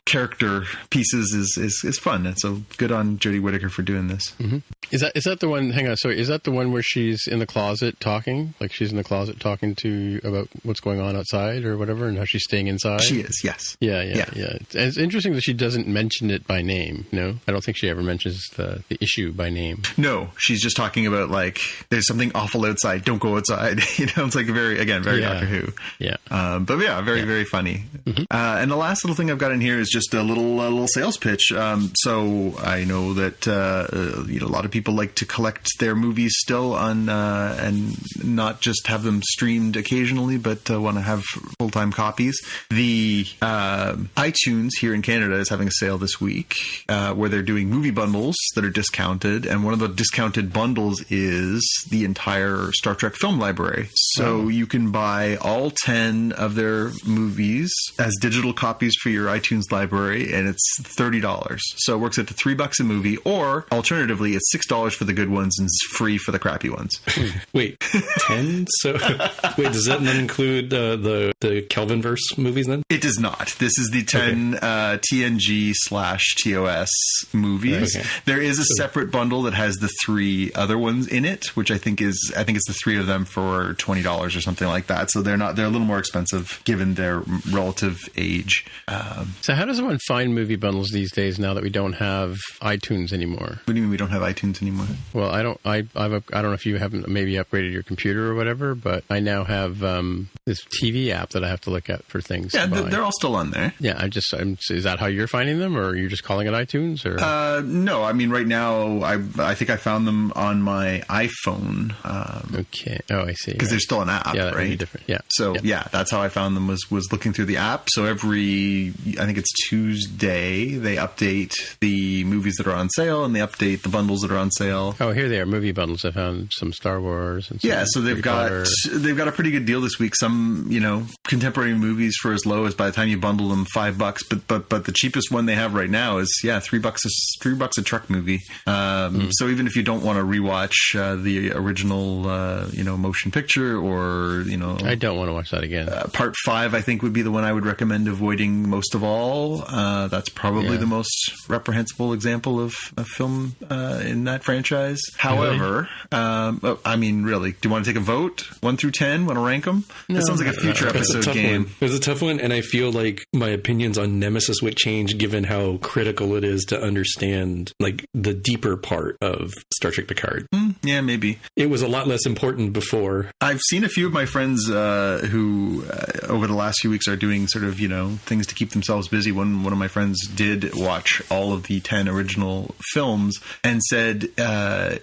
character pieces is fun. And so good on Jodie Whittaker for doing this. Mm-hmm. Is that the one? Hang on, sorry. Is that the one where she's in the closet talking? Like she's in the closet talking about what's going on outside or whatever, and how she's staying inside? She is, yes. Yeah. It's interesting that she doesn't mention it by name. No, I don't think she ever mentions the issue by name. No, she's just talking about there's something awful outside. Don't go outside. It's very Doctor Who. too. Yeah. But yeah, very funny. Mm-hmm. And the last little thing I've got in here is just a little sales pitch. So I know that a lot of people like to collect their movies still on and not just have them streamed occasionally, but want to have full-time copies. The iTunes here in Canada is having a sale this week where they're doing movie bundles that are discounted, and one of the discounted bundles is the entire Star Trek film library. So you can buy all 10 of their movies as digital copies for your iTunes library, and it's $30. So it works out to $3 a movie, or alternatively, it's $6 for the good ones and it's free for the crappy ones. Wait, 10? So wait, does that not include the Kelvinverse movies then? It does not. This is the 10 TNG/TOS movies. Okay. There is a separate bundle that has the 3 other ones in it, which I think it's the 3 of them for $20 or something like that. So they're a little more expensive given their relative age. So how does one find movie bundles these days now that we don't have iTunes anymore? What do you mean we don't have iTunes anymore? Well, I don't know if you haven't maybe upgraded your computer or whatever, but I now have this TV app that I have to look at for things. Yeah, they're all still on there. Yeah, is that how you're finding them, or you're just calling it iTunes? Or no, I mean right now I think I found them on my iPhone. Okay. Oh, I see. Because there's still an app, yeah, right? Different. Yeah. So yeah, that's how I found them was looking through the app. So I think it's Tuesday, they update the movies that are on sale and they update the bundles that are on sale. Oh, here they are, movie bundles. I found some Star Wars and some so they've got a pretty good deal this week. Some contemporary movies for as low as, by the time you bundle them, $5. But the cheapest one they have right now is $3 a Trek movie. So even if you don't want to rewatch the original motion picture, or I don't want to watch that again. Part 5 I think would be the one I would recommend avoiding most of all. That's probably the most reprehensible example of a film in that franchise. However, really, do you want to take a vote? 1 through 10? Want to rank them? No, this sounds like a future episode game. It's a tough one, and I feel like my opinions on Nemesis would change given how critical it is to understand the deeper part of Star Trek Picard. Yeah, maybe. It was a lot less important before. I've seen a few of my friends who over the last few weeks are doing sort of, things to keep themselves busy. One of my friends did watch all of the 10 original films and said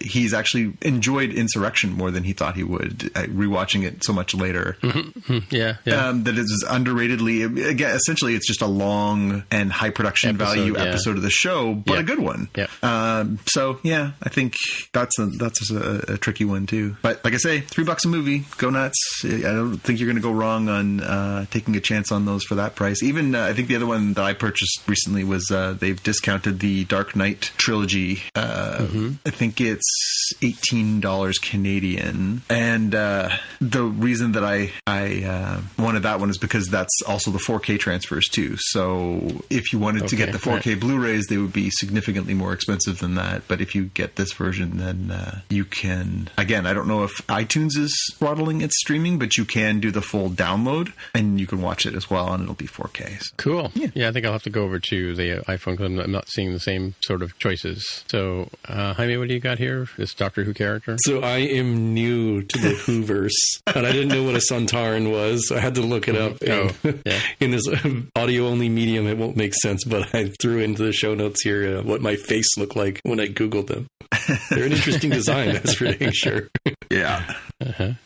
he's actually enjoyed Insurrection more than he thought he would, rewatching it so much later. Mm-hmm. Yeah. That it's underratedly, again, essentially it's just a long and high production value episode of the show, but a good one. Yeah. I think that's a tricky one too. But like I say, $3 a movie, go nuts. I don't think you're going to go wrong on taking a chance on those for that price. Even I think the other one that I purchased recently was they've discounted the Dark Knight trilogy. I think it's $18 Canadian, and the reason that I wanted that one is because that's also the 4K transfers too. So if you wanted to get the 4K Blu-rays, they would be significantly more expensive than that. But if you get this version, then you can, again, I don't know if iTunes is throttling its streaming, but you can do the full download and you can watch it as well, and it'll be 4K. So. Cool. Yeah, I think I'll have to go over to the iPhone because I'm not seeing the same sort of choices. So, Jaime, what do you got here? This Doctor Who character? So I am new to the Whoverse, and I didn't know what a Sontaran was. So I had to look it up. In this audio-only medium, it won't make sense, but I threw into the show notes here what my face looked like when I Googled them. They're an interesting design, that's for dang sure. Yeah.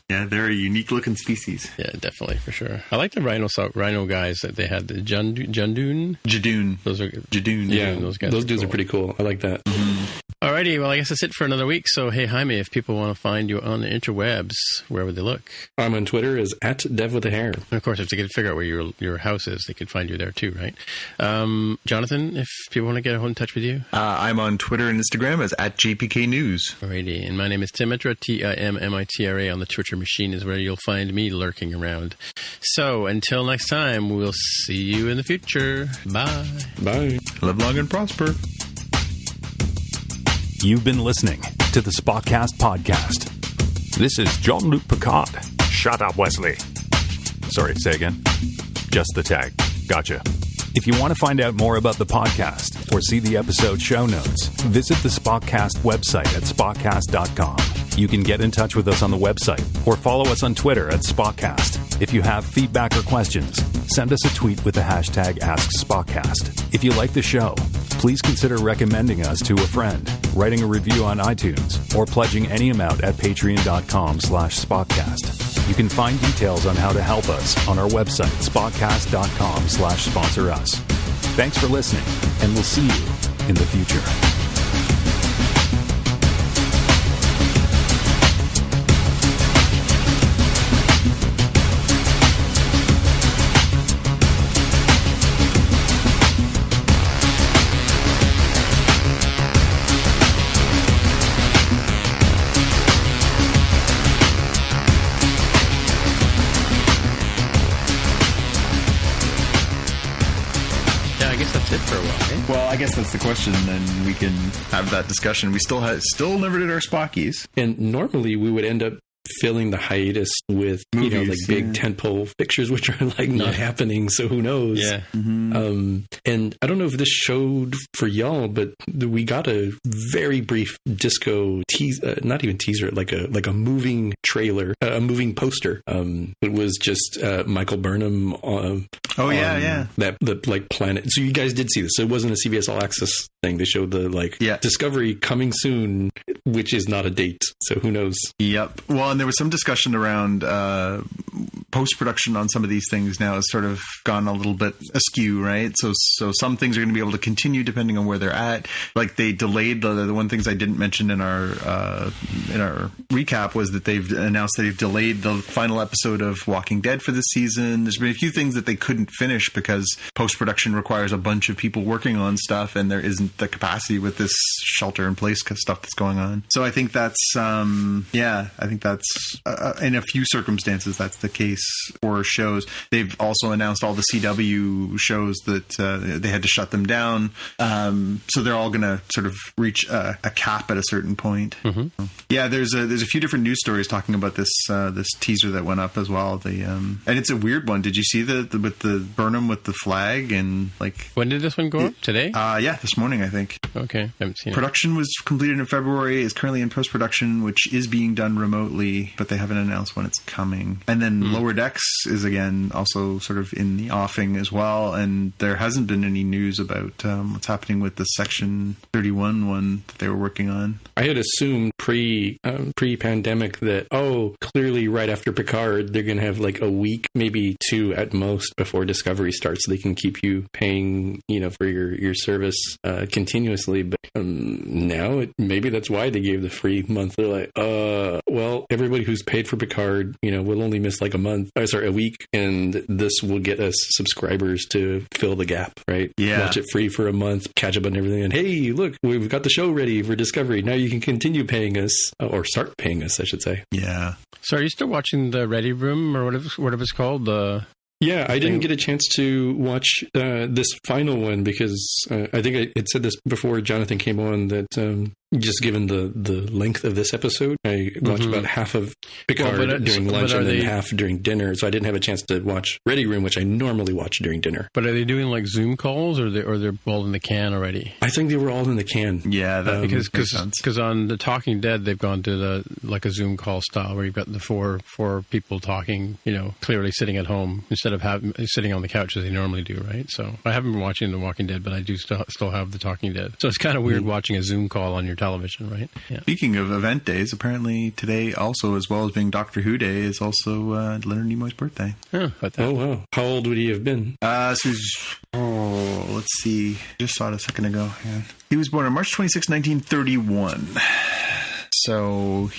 Yeah, they're a unique-looking species. Yeah, definitely, for sure. I like the rhino guys that they had. The Jadoon. Those are Jadoon. Yeah, those dudes are pretty cool. I like that. Alrighty, well, I guess that's it for another week. So, hey, Jaime, if people want to find you on the interwebs, where would they look? I'm on Twitter as @DevWithAHair. And of course, if they could figure out where your house is, they could find you there too, right? Jonathan, if people want to get in touch with you? I'm on Twitter and Instagram as @JPKNews. Alrighty, and my name is Timitra, TIMMITRA. On the Twitter machine is where you'll find me lurking around. So, until next time, we'll see you in the future. Bye. Bye. Live long and prosper. You've been listening to the SpockCast podcast. This is Jean-Luc Picard. Shut up, Wesley. Sorry, say again. Just the tag. Gotcha. If you want to find out more about the podcast or see the episode show notes, visit the SpockCast website at spockcast.com. You can get in touch with us on the website or follow us on Twitter @SpockCast. If you have feedback or questions, send us a tweet with the hashtag AskSpockCast. If you like the show, please consider recommending us to a friend, writing a review on iTunes, or pledging any amount at patreon.com/SpockCast. You can find details on how to help us on our website, SpockCast.com/sponsor us. Thanks for listening, and we'll see you in the future. Well, I guess that's the question, and we can have that discussion. We still never did our Spockies. And normally we would end up filling the hiatus with movies, like big tentpole pictures, which are like not happening. So who knows? Yeah. Mm-hmm. And I don't know if this showed for y'all, but we got a very brief disco not even teaser, like a moving trailer, a moving poster. It was just Michael Burnham. The like planet. So you guys did see this. So it wasn't a CBS All Access thing. They showed the Discovery coming soon, which is not a date. So who knows? Yep. Well, and there was some discussion around post-production on some of these things now has sort of gone a little bit askew, right? So some things are going to be able to continue depending on where they're at. Like they delayed the one things I didn't mention in our recap was that they've announced that they've delayed the final episode of Walking Dead for this season. There's been a few things that they couldn't finish because post-production requires a bunch of people working on stuff, and there isn't the capacity with this shelter-in-place stuff that's going on. So I think that's in a few circumstances that's the case for shows. They've also announced all the CW shows that they had to shut them down. So they're all going to sort of reach a cap at a certain point. Mm-hmm. Yeah, there's a few different news stories talking about this teaser that went up as well. And it's a weird one. Did you see with the Burnham with the flag and like? When did this one go up? Today? Yeah, this morning I think. Okay, I haven't seen it. Production was completed in February. Is currently in post-production, which is being done remotely, but they haven't announced when it's coming. And then Lower Decks is again also sort of in the offing as well, and there hasn't been any news about what's happening with the Section 31 one that they were working on. I had assumed pre-pandemic that clearly right after Picard they're going to have like a week, maybe two at most before Discovery starts, so they can keep you paying for your service continuously. But now maybe that's why they gave the free month. They're like, well, everybody who's paid for Picard, will only miss like a week, and this will get us subscribers to fill the gap, right? Yeah. Watch it free for a month, catch up on everything, and hey, look, we've got the show ready for Discovery. Now you can continue paying us, or start paying us, I should say. Yeah. So are you still watching the Ready Room or whatever it's called? Yeah, I didn't get a chance to watch this final one because I think I had said this before Jonathan came on that just given the length of this episode, I watched about half of Picard during lunch and then half during dinner, so I didn't have a chance to watch Ready Room, which I normally watch during dinner. But are they doing like Zoom calls or they're all in the can already? I think they were all in the can. Yeah, that because on The Talking Dead they've gone to like a Zoom call style where you've got the four people talking, clearly sitting at home instead of sitting on the couch as they normally do, right? So I haven't been watching The Walking Dead, but I do still have The Talking Dead. So it's kind of weird watching a Zoom call on your television, right? Yeah. Speaking of event days, apparently today also, as well as being Doctor Who Day, is also Leonard Nimoy's birthday. Oh, wow. How old would he have been? Let's see. Just saw it a second ago. Yeah. He was born on March 26, 1931. So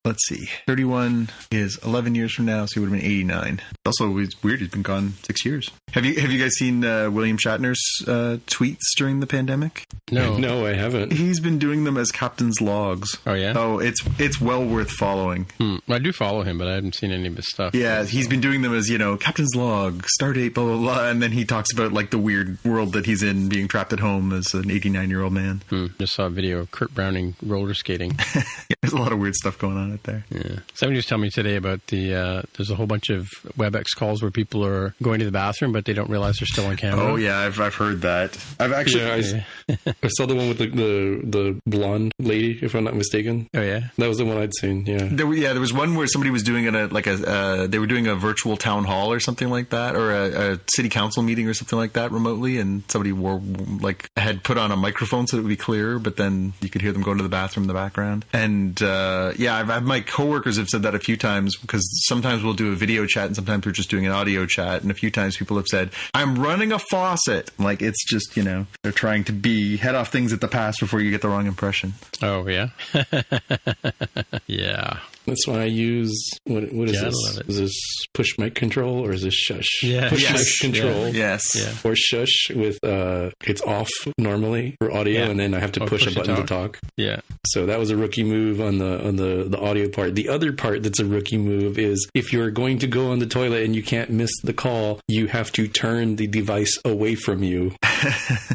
let's see. 31 is 11 years from now, so he would have been 89. Also, it's weird. He's been gone 6 years. Have you guys seen William Shatner's tweets during the pandemic? No, I haven't. He's been doing them as captain's logs. Oh, yeah? Oh, it's well worth following. I do follow him, but I haven't seen any of his stuff. Yeah, he's been doing them as, captain's log, stardate, blah, blah, blah. And then he talks about, like, the weird world that he's in, being trapped at home as an 89-year-old man. Just saw a video of Kurt Browning roller skating. Yeah, there's a lot of weird stuff going on out there. Yeah. Somebody was telling me today about there's a whole bunch of web WebEx calls where people are going to the bathroom, but they don't realize they're still on camera. Oh yeah, I've heard that. I've actually I saw the one with the blonde lady, if I'm not mistaken. Oh yeah, that was the one I'd seen. Yeah, there was one where somebody was doing they were doing a virtual town hall or something like that, or a city council meeting or something like that remotely, and somebody had put on a microphone so it would be clear, but then you could hear them going to the bathroom in the background. And I've my coworkers have said that a few times, because sometimes we'll do a video chat and sometimes we're just doing an audio chat, and a few times people have said, "I'm running a faucet." Like, it's just, they're trying to head off things at the pass before you get the wrong impression. Oh yeah. Yeah. That's why I use what is this? I love it. Is this push mic control or is this shush? Yeah. Push mic control. Yeah. Yes. Yeah. Or shush with it's off normally for audio, and then I have to push a button to talk. Yeah. So that was a rookie move on the audio part. The other part that's a rookie move is if you're going to go on the toilet and you can't miss the call, you have to turn the device away from you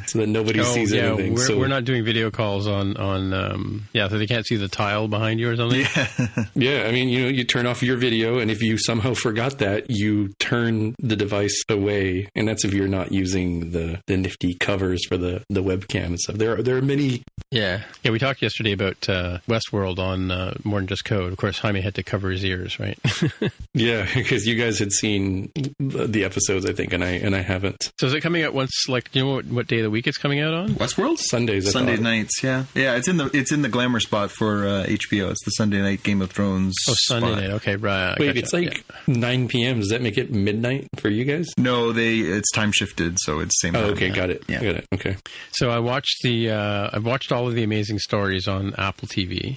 so that nobody sees anything. We're not doing video calls on so they can't see the tile behind you or something. Yeah. Yeah, I mean, you turn off your video, and if you somehow forgot that, you turn the device away, and that's if you're not using the nifty covers for the webcam and stuff. There are many. Yeah, we talked yesterday about Westworld on More Than Just Code. Of course, Jaime had to cover his ears, right? Yeah, because you guys had seen the episodes, I think, and I haven't. So is it coming out once? Like, do you know what day of the week it's coming out on? Westworld? Sundays. Sunday nights. Yeah. It's in the glamour spot for HBO. It's the Sunday night Game of Thrones. Sunday night. Okay, right. Wait, it's 9 p.m. Does that make it midnight for you guys? No, it's time shifted, so it's same time. Oh, okay, got it. Yeah. Got it. Okay. So I've watched all of the Amazing Stories on Apple TV.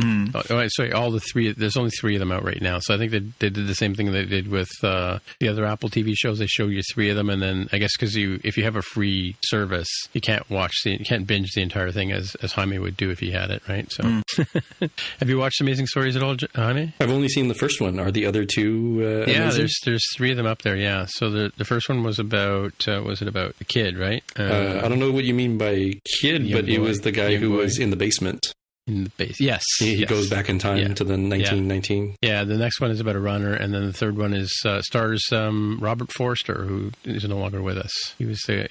Sorry, all the three. There's only 3 of them out right now. So I think they did the same thing they did with the other Apple TV shows. They show you 3 of them, and then I guess because if you have a free service, you can't binge the entire thing as Jaime would do if he had it, right? So have you watched Amazing Stories at all, Jaime? I've only seen the first one. Are the other 2 amazing? There's 3 of them up there, yeah. So the first one was about a kid, right? I don't know what you mean by kid, but it was the guy who was in the basement. In the base, yes. He goes back in time to the 1919. Yeah, the next one is about a runner, and then the third one is stars Robert Forster, who is no longer with us. He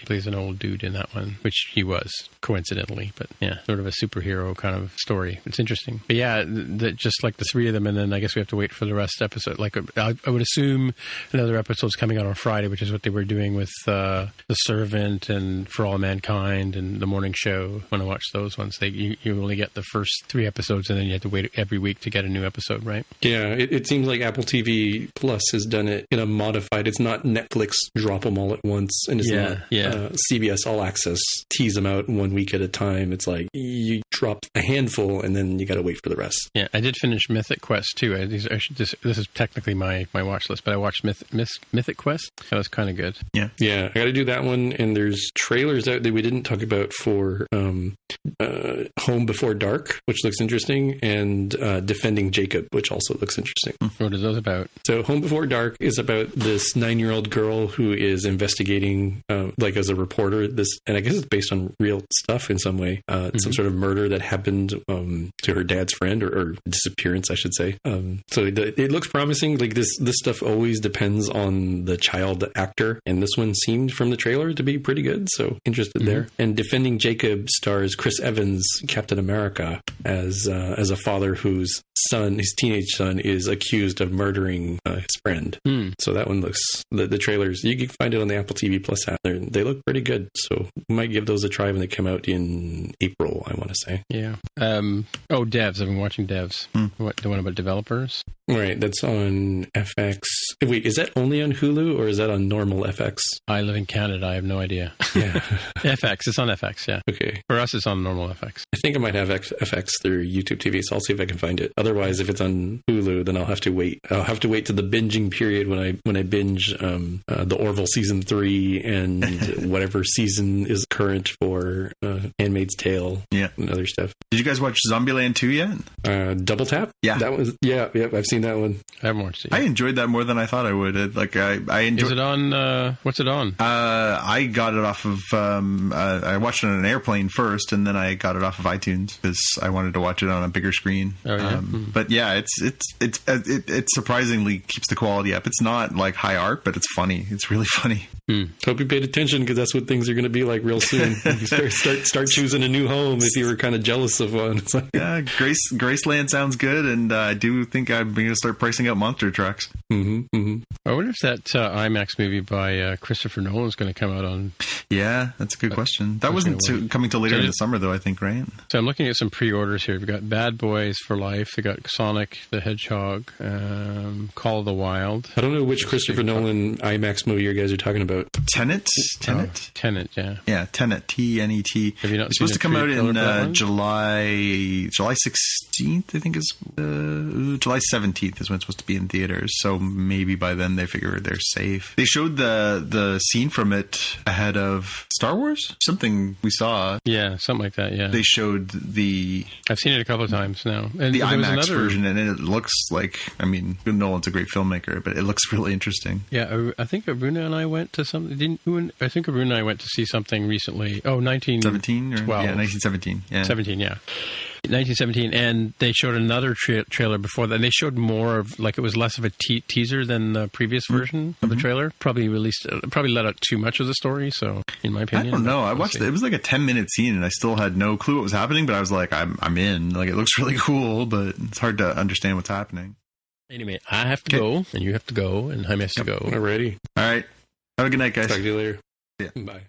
plays an old dude in that one, which he was, coincidentally, but yeah, sort of a superhero kind of story. It's interesting. But yeah, just like the 3 of them, and then I guess we have to wait for the rest episode. Like, I would assume another episode's coming out on Friday, which is what they were doing with The Servant and For All Mankind and The Morning Show. When I watch those ones, you only get the first 3 episodes, and then you have to wait every week to get a new episode, right? Yeah, it seems like Apple TV Plus has done it in a modified. It's not Netflix drop them all at once, and it's not CBS All Access tease them out 1 week at a time. It's like you drop a handful, and then you got to wait for the rest. Yeah, I did finish Mythic Quest too. This is technically my watch list, but I watched Mythic Quest. That was kind of good. Yeah, I got to do that one. And there's trailers out that we didn't talk about for Home Before Dark, which looks interesting, and Defending Jacob, which also looks interesting. What are those about? So Home Before Dark is about this 9-year-old girl who is investigating, as a reporter, and I guess it's based on real stuff in some way, some sort of murder that happened to her dad's friend, or disappearance, I should say. So it looks promising. Like this stuff always depends on the child actor, and this one seemed from the trailer to be pretty good, so interested there. And Defending Jacob stars Chris Evans, Captain America, as a father whose teenage son is accused of murdering his friend. So that one looks, the trailers, you can find it on the Apple TV Plus app. They look pretty good, so we might give those a try when they come out in April, I want to say. Yeah. Devs. I've been watching Devs. What, the one about developers? Right, that's on FX. Wait, is that only on Hulu, or is that on normal FX? I live in Canada. I have no idea. Yeah. FX. It's on FX, yeah. Okay. For us, it's on normal FX. I think I might have FX through YouTube TV, so I'll see if I can find it. Otherwise, if it's on Hulu, then I'll have to wait. I'll have to wait to the binging period when I binge the Orville Season 3 and whatever season is current for Handmaid's Tale and other stuff. Did you guys watch Zombieland 2 yet? Double Tap? Yeah. That was, I've seen that one. I haven't watched it yet. I enjoyed that more than than I thought I would. I enjoy. Is it on? What's it on? I got it off of. I watched it on an airplane first, and then I got it off of iTunes because I wanted to watch it on a bigger screen. Oh, yeah? But yeah, it surprisingly keeps the quality up. It's not like high art, but it's funny. It's really funny. Hope you paid attention because that's what things are going to be like real soon. You start choosing a new home if you were kind of jealous of one. It's like, yeah, Graceland sounds good, and I do think I'm going to start pricing out monster trucks. I wonder if that IMAX movie by Christopher Nolan is going to come out on. Yeah, that's a good question. That wasn't coming till later in the summer, though, I think, right? So I'm looking at some pre-orders here. We've got Bad Boys for Life. We got Sonic the Hedgehog, Call of the Wild. I don't know which Christopher Nolan IMAX movie you guys are talking about. Tenet? Tenet, yeah. Yeah, Tenet, T-N-E-T. Have you not It's seen supposed to come out in July 16th, I think is July 17th is when it's supposed to be in theaters. So maybe by then they figure they're safe. They showed the scene from it ahead of Star Wars, something we saw. Yeah, something like that. Yeah, they showed I've seen it a couple of times now. And the IMAX version, and it looks like. I mean, Nolan's a great filmmaker, but it looks really interesting. Yeah, I think Aruna and I went to something. I think Aruna and I went to see something recently. Oh, 1917 or 1917. Yeah, 17. Yeah. 1917, and they showed another trailer before that. They showed more of, like, it was less of a teaser than the previous version of the trailer. Probably let out too much of the story. So, in my opinion, I don't know. I watched it. It was like a 10-minute scene, and I still had no clue what was happening. But I was like, I'm in. Like, it looks really cool, but it's hard to understand what's happening. Anyway, I have to go, and you have to go, and Jaime has to go. Alrighty. All right. Have a good night, guys. Talk to you later. Yeah. Bye.